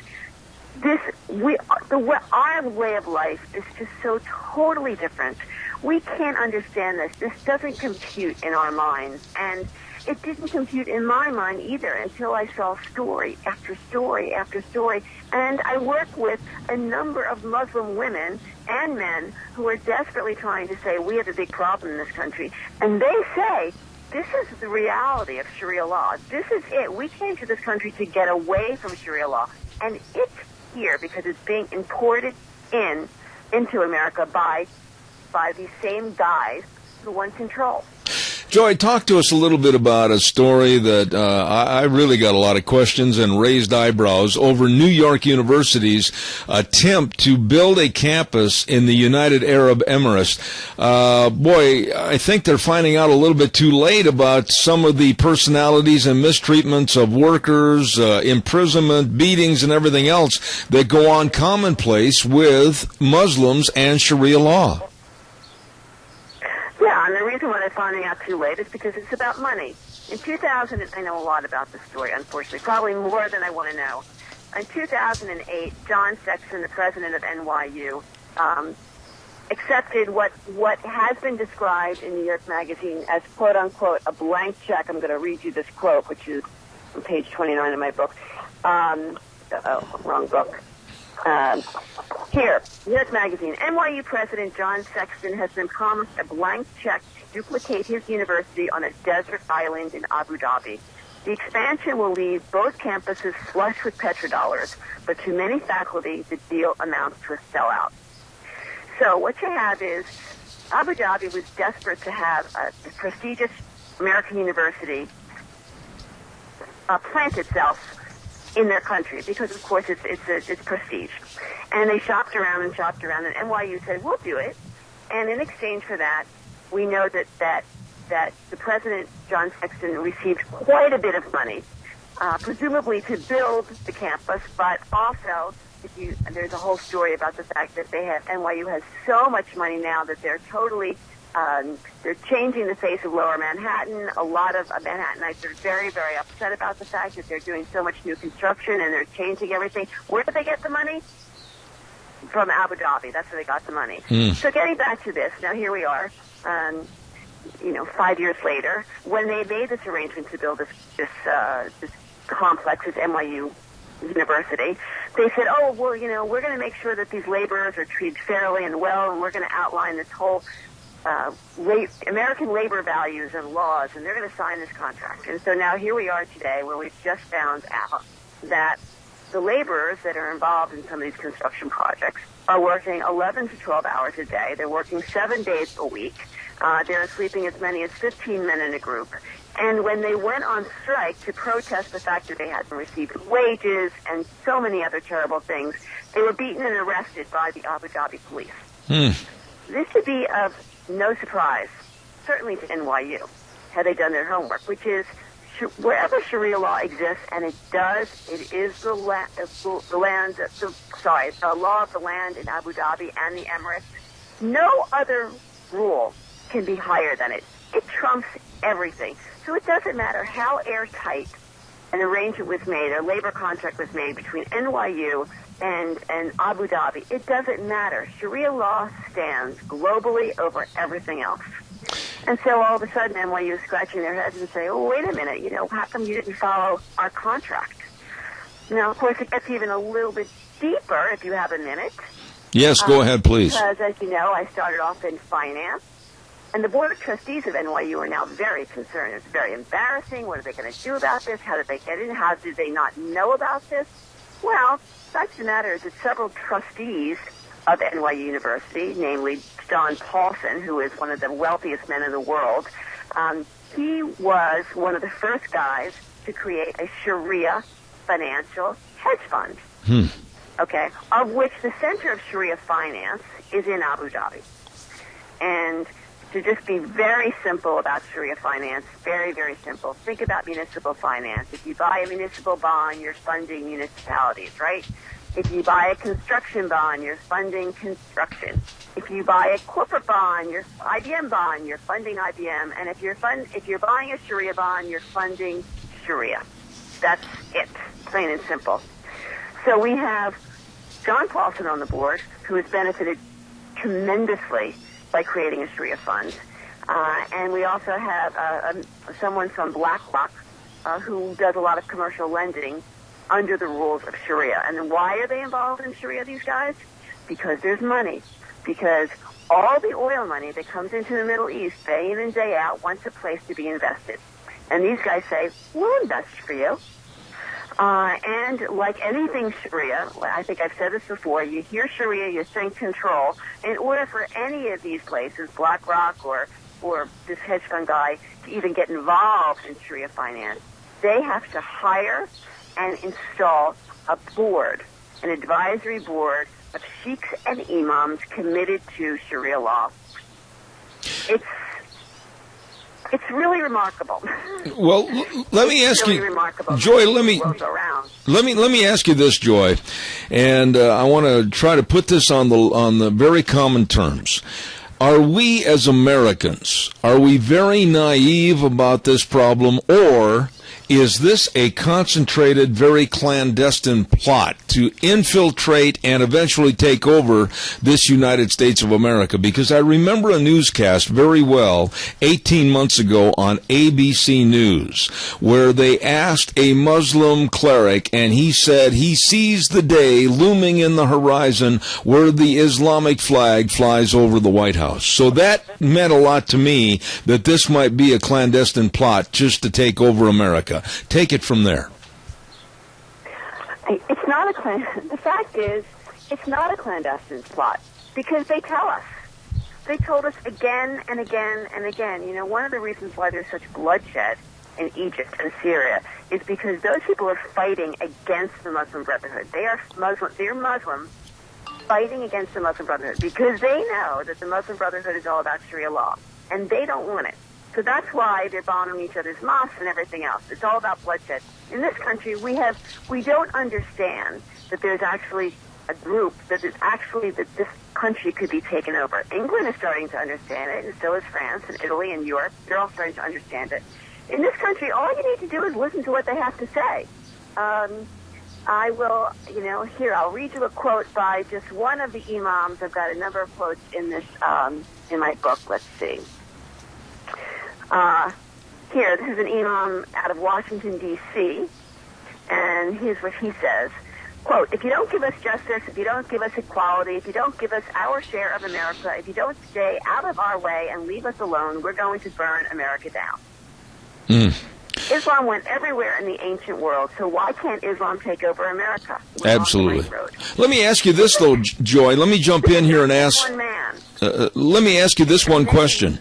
our way of life is just so totally different. We can't understand this. This doesn't compute in our minds, and it didn't compute in my mind either until I saw story after story after story. And I work with a number of Muslim women and men who are desperately trying to say, we have a big problem in this country. And they say, this is the reality of Sharia law. This is it. We came to this country to get away from Sharia law. And it's here because it's being imported into America by these same guys who want control. Joy, talk to us a little bit about a story that I really got a lot of questions and raised eyebrows over New York University's attempt to build a campus in the United Arab Emirates. I think they're finding out a little bit too late about some of the personalities and mistreatments of workers, imprisonment, beatings, and everything else that go on commonplace with Muslims and Sharia law. Yeah, and the reason why they're finding out too late is because it's about money. In 2000, I know a lot about this story, unfortunately, probably more than I want to know. In 2008, John Sexton, the president of NYU, accepted what has been described in New York Magazine as, quote-unquote, a blank check. I'm going to read you this quote, which is on page 29 of my book. Wrong book. Here, New York Magazine. NYU President John Sexton has been promised a blank check to duplicate his university on a desert island in Abu Dhabi. The expansion will leave both campuses flush with petrodollars, but to many faculty, the deal amounts to a sellout. So what you have is Abu Dhabi was desperate to have a prestigious American university plant itself in their country because, of course, it's prestige. And they shopped around, and NYU said, we'll do it. And in exchange for that, we know that the president, John Sexton, received quite a bit of money, presumably to build the campus, but also there's a whole story about the fact that NYU has so much money now that they're totally they're changing the face of Lower Manhattan. A lot of Manhattanites are very, very upset about the fact that they're doing so much new construction and they're changing everything. Where did they get the money? From Abu Dhabi. That's where they got the money. So getting back to this, now here we are, 5 years later, when they made this arrangement to build this complex at NYU University, they said, we're going to make sure that these laborers are treated fairly and well, and we're going to outline this whole American labor values and laws, and they're going to sign this contract. And so now here we are today where we've just found out that the laborers that are involved in some of these construction projects are working 11 to 12 hours a day. They're working 7 days a week. They're sleeping as many as 15 men in a group. And when they went on strike to protest the fact that they hadn't received wages and so many other terrible things, they were beaten and arrested by the Abu Dhabi police. This should be of no surprise, certainly to NYU, had they done their homework, which is wherever Sharia law exists, and it does, it is the law of the land in Abu Dhabi and the Emirates. No other rule can be higher than it. It trumps everything. So it doesn't matter how airtight an arrangement was made, a labor contract was made between NYU and Abu Dhabi. It doesn't matter. Sharia law stands globally over everything else. And so all of a sudden NYU is scratching their heads and saying, wait a minute, how come you didn't follow our contract? Now, of course, it gets even a little bit deeper if you have a minute. Yes, go ahead, please. Because, as you know, I started off in finance. And the Board of Trustees of NYU are now very concerned. It's very embarrassing. What are they going to do about this? How did they get in? How did they not know about this? Well, the fact of the matter is that several trustees of NYU University, namely John Paulson, who is one of the wealthiest men in the world, he was one of the first guys to create a Sharia financial hedge fund, okay, of which the center of Sharia finance is in Abu Dhabi. And to just be very simple about Sharia finance, very, very simple. Think about municipal finance. If you buy a municipal bond, you're funding municipalities, right? If you buy a construction bond, you're funding construction. If you buy a corporate bond, you're IBM bond, you're funding IBM. And if you're buying a Sharia bond, you're funding Sharia. That's it, plain and simple. So we have John Paulson on the board, who has benefited tremendously by creating a Sharia fund. And we also have someone from BlackRock who does a lot of commercial lending under the rules of Sharia. And then why are they involved in Sharia, these guys? Because there's money. Because all the oil money that comes into the Middle East day in and day out wants a place to be invested. And these guys say, we'll invest for you. And like anything Sharia, I think I've said this before, you hear Sharia, you think control. In order for any of these places, BlackRock or this hedge fund guy, to even get involved in Sharia finance, they have to hire and install a board, an advisory board of sheikhs and imams committed to Sharia law. It's really remarkable. Well, let me ask really you, remarkable. Joy. Let me ask you this, Joy, and I want to try to put this on the very common terms. Are we as Americans, are we very naive about this problem, or is this a concentrated, very clandestine plot to infiltrate and eventually take over this United States of America? Because I remember a newscast very well 18 months ago on ABC News where they asked a Muslim cleric, and he said he sees the day looming in the horizon where the Islamic flag flies over the White House. So that meant a lot to me, that this might be a clandestine plot just to take over America. Take it from there. It's not the fact is, it's not a clandestine plot, because they tell us. They told us again and again and again. You know, one of the reasons why there's such bloodshed in Egypt and Syria is because those people are fighting against the Muslim Brotherhood. They're Muslim fighting against the Muslim Brotherhood because they know that the Muslim Brotherhood is all about Sharia law, and they don't want it. So that's why they're bombing each other's mosques and everything else. It's all about bloodshed. In this country, we don't understand that there's actually a group that this country could be taken over. England is starting to understand it, and so is France and Italy and Europe. They're all starting to understand it. In this country, all you need to do is listen to what they have to say. I will, I'll read you a quote by just one of the imams. I've got a number of quotes in this, in my book. Let's see. Here, this is an imam out of Washington, D.C., and here's what he says. Quote, if you don't give us justice, if you don't give us equality, if you don't give us our share of America, if you don't stay out of our way and leave us alone, we're going to burn America down. Islam went everywhere in the ancient world, so why can't Islam take over America? Absolutely. Let me ask you this, though, Joy. Let me jump in here and ask... let me ask you this one question.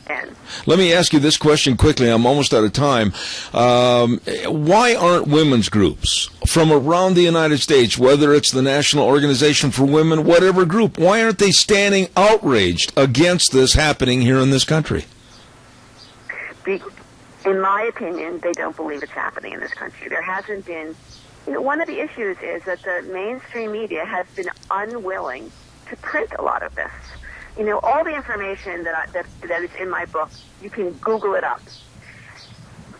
Let me ask you this question quickly. I'm almost out of time. Why aren't women's groups from around the United States, whether it's the National Organization for Women, whatever group, why aren't they standing outraged against this happening here in this country? In my opinion, they don't believe it's happening in this country. There hasn't been... one of the issues is that the mainstream media has been unwilling to print a lot of this. All the information that is in my book, you can Google it up.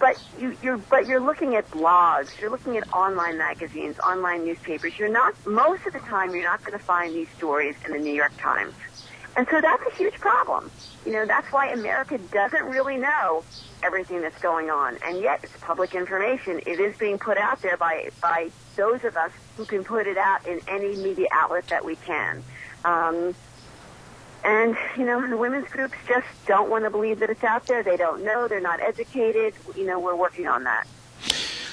But you're looking at blogs, you're looking at online magazines, online newspapers. Most of the time, you're not going to find these stories in the New York Times. And so that's a huge problem. That's why America doesn't really know everything that's going on. And yet, it's public information. It is being put out there by those of us who can put it out in any media outlet that we can. And, the women's groups just don't want to believe that it's out there. They don't know. They're not educated. We're working on that.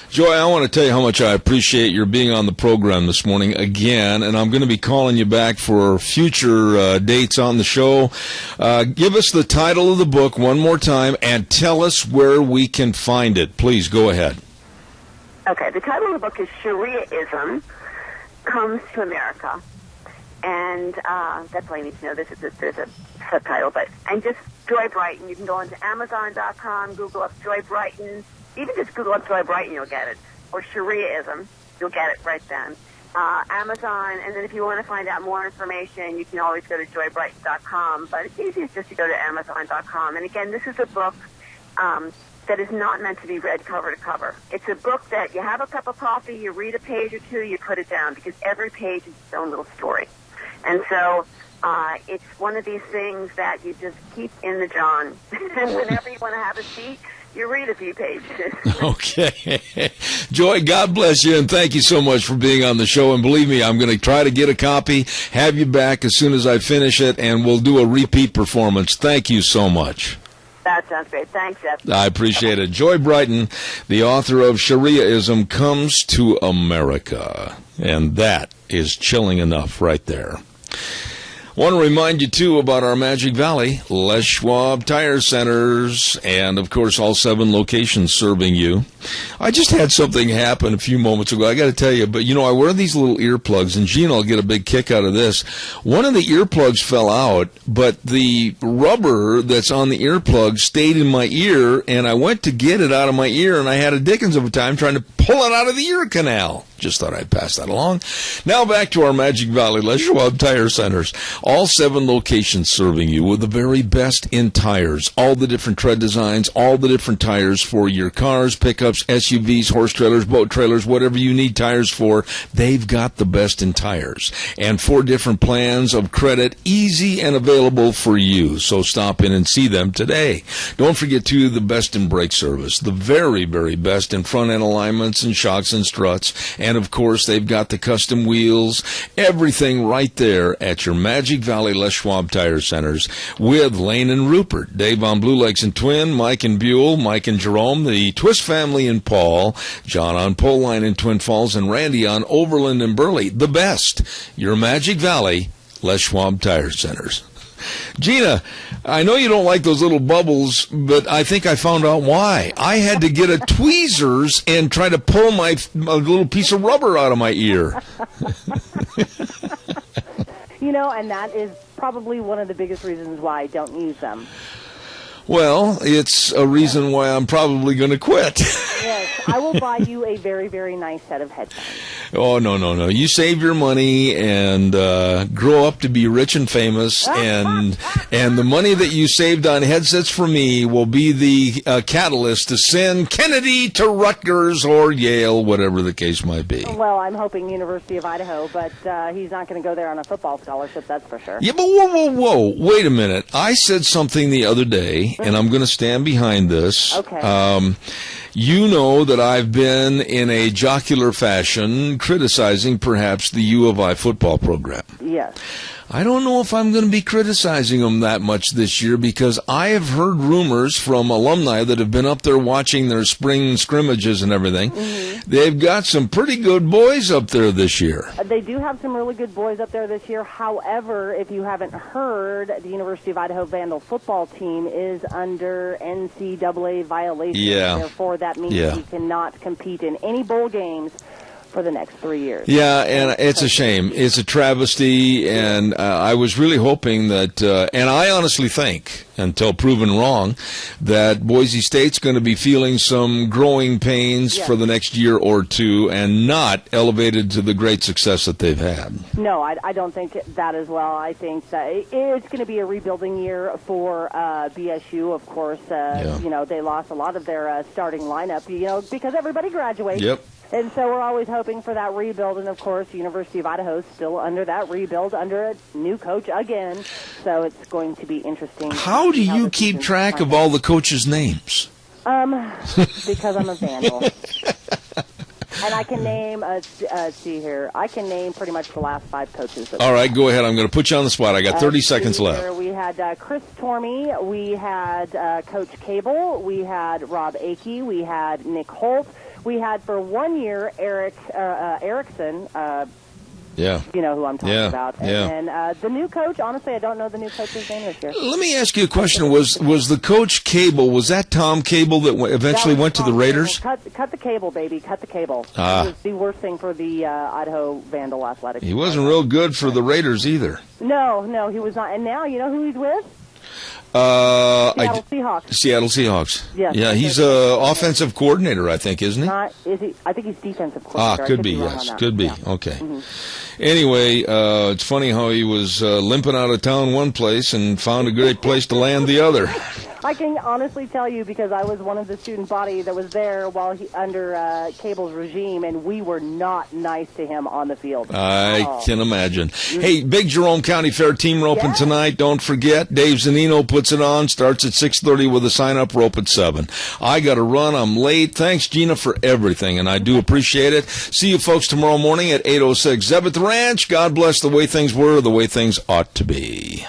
Joy, I want to tell you how much I appreciate your being on the program this morning again, and I'm going to be calling you back for future dates on the show. Give us the title of the book one more time and tell us where we can find it. Please, go ahead. Okay, the title of the book is Shariaism Comes to America. And that's all I need to know. There's a subtitle, and just Joy Brighton. You can go onto Amazon.com, Google up Joy Brighton. Even just Google up Joy Brighton, you'll get it. Or Shariaism, you'll get it right then. Amazon, and then if you want to find out more information, you can always go to joybrighton.com. But it's easiest just to go to Amazon.com. And again, this is a book that is not meant to be read cover to cover. It's a book that you have a cup of coffee, you read a page or two, you put it down, because every page is its own little story. And so it's one of these things that you just keep in the John. And whenever you want to have a seat, you read a few pages. Okay. Joy, God bless you, and thank you so much for being on the show. And believe me, I'm going to try to get a copy, have you back as soon as I finish it, and we'll do a repeat performance. Thank you so much. That sounds great. Thanks, Jeff. I appreciate it. Joy Brighton, the author of Shariaism Comes to America. And that is chilling enough right there. I want to remind you, too, about our Magic Valley, Les Schwab Tire Centers, and, of course, all 7 locations serving you. I just had something happen a few moments ago. I got to tell you, but, I wear these little earplugs, and Gina will get a big kick out of this. One of the earplugs fell out, but the rubber that's on the earplug stayed in my ear, and I went to get it out of my ear, and I had a dickens of a time trying to pull it out of the ear canal. Just thought I'd pass that along. Now back to our Magic Valley, Les Schwab Tire Centers. All 7 locations serving you with the very best in tires. All the different tread designs, all the different tires for your cars, pickups, SUVs, horse trailers, boat trailers, whatever you need tires for, they've got the best in tires. And 4 different plans of credit, easy and available for you. So stop in and see them today. Don't forget, too, the best in brake service. The very, very best in front end alignments and shocks and struts. And, of course, they've got the custom wheels, everything right there at your Magic Valley Les Schwab Tire Centers with Lane and Rupert, Dave on Blue Lakes and Twin, Mike and Buell, Mike and Jerome, the Twist family in Paul, John on Pole Line in Twin Falls, and Randy on Overland and Burley. The best, your Magic Valley Les Schwab Tire Centers. Gina, I know you don't like those little bubbles, but I think I found out why. I had to get a tweezers and try to pull my little piece of rubber out of my ear. And that is probably one of the biggest reasons why I don't use them. Well, it's a reason why I'm probably going to quit. Yes, I will buy you a very, very nice set of headphones. Oh, no. You save your money and grow up to be rich and famous, and the money that you saved on headsets for me will be the catalyst to send Kennedy to Rutgers or Yale, whatever the case might be. Well, I'm hoping University of Idaho, but he's not going to go there on a football scholarship, that's for sure. Yeah, but whoa. Wait a minute. I said something the other day, and I'm going to stand behind this. Okay. You know that I've been in a jocular fashion criticizing perhaps the U of I football program. Yes. I don't know if I'm going to be criticizing them that much this year, because I have heard rumors from alumni that have been up there watching their spring scrimmages and everything. Mm-hmm. They've got some pretty good boys up there this year. They do have some really good boys up there this year. However, if you haven't heard, the University of Idaho Vandal football team is under NCAA violation. Yeah. Therefore, that means he cannot compete in any bowl games for the next 3 years. Yeah, and it's a shame. It's a travesty, and I was really hoping that, and I honestly think, until proven wrong, that Boise State's going to be feeling some growing pains for the next year or two and not elevated to the great success that they've had. No, I don't think that as well. I think that it's going to be a rebuilding year for BSU, of course. They lost a lot of their starting lineup, because everybody graduates. Yep. And so we're always hoping for that rebuild. And, of course, University of Idaho is still under that rebuild, under a new coach again. So it's going to be interesting. How do you keep track of all the coaches' names? Because I'm a vandal. And I can name, I can name pretty much the last 5 coaches. All right, go ahead. I'm going to put you on the spot. I got 30 seconds left. We had Chris Tormey. We had Coach Cable. We had Rob Akey. We had Nick Holt. We had for 1 year Eric Erickson. Yeah. You know who I'm talking about. Yeah. And then the new coach, honestly, I don't know the new coach's name this year. Let me ask you a question. Was the coach Cable, was that Tom Cable that eventually went to the Raiders? Cut the cable, baby. Cut the cable. It was the worst thing for the Idaho Vandal Athletics. He wasn't real good for the Raiders either. No, he was not. And now, you know who he's with? Seattle Seahawks. Seattle Seahawks. Yes. Yeah, he's a offensive coordinator, I think, isn't he? Is he? I think he's defensive coordinator. Could be, yes. Could be. Okay. Anyway, it's funny how he was limping out of town one place and found a great place to land the other. I can honestly tell you because I was one of the student body that was there while under Cable's regime, and we were not nice to him on the field. I can imagine. Hey, big Jerome County Fair team roping tonight. Don't forget, Dave Zanino puts it on. Starts at 6:30 with a sign-up rope at 7. I got to run. I'm late. Thanks, Gina, for everything, and I do appreciate it. See you folks tomorrow morning at 8:06. Zeb at the Ranch. God bless the way things were, the way things ought to be.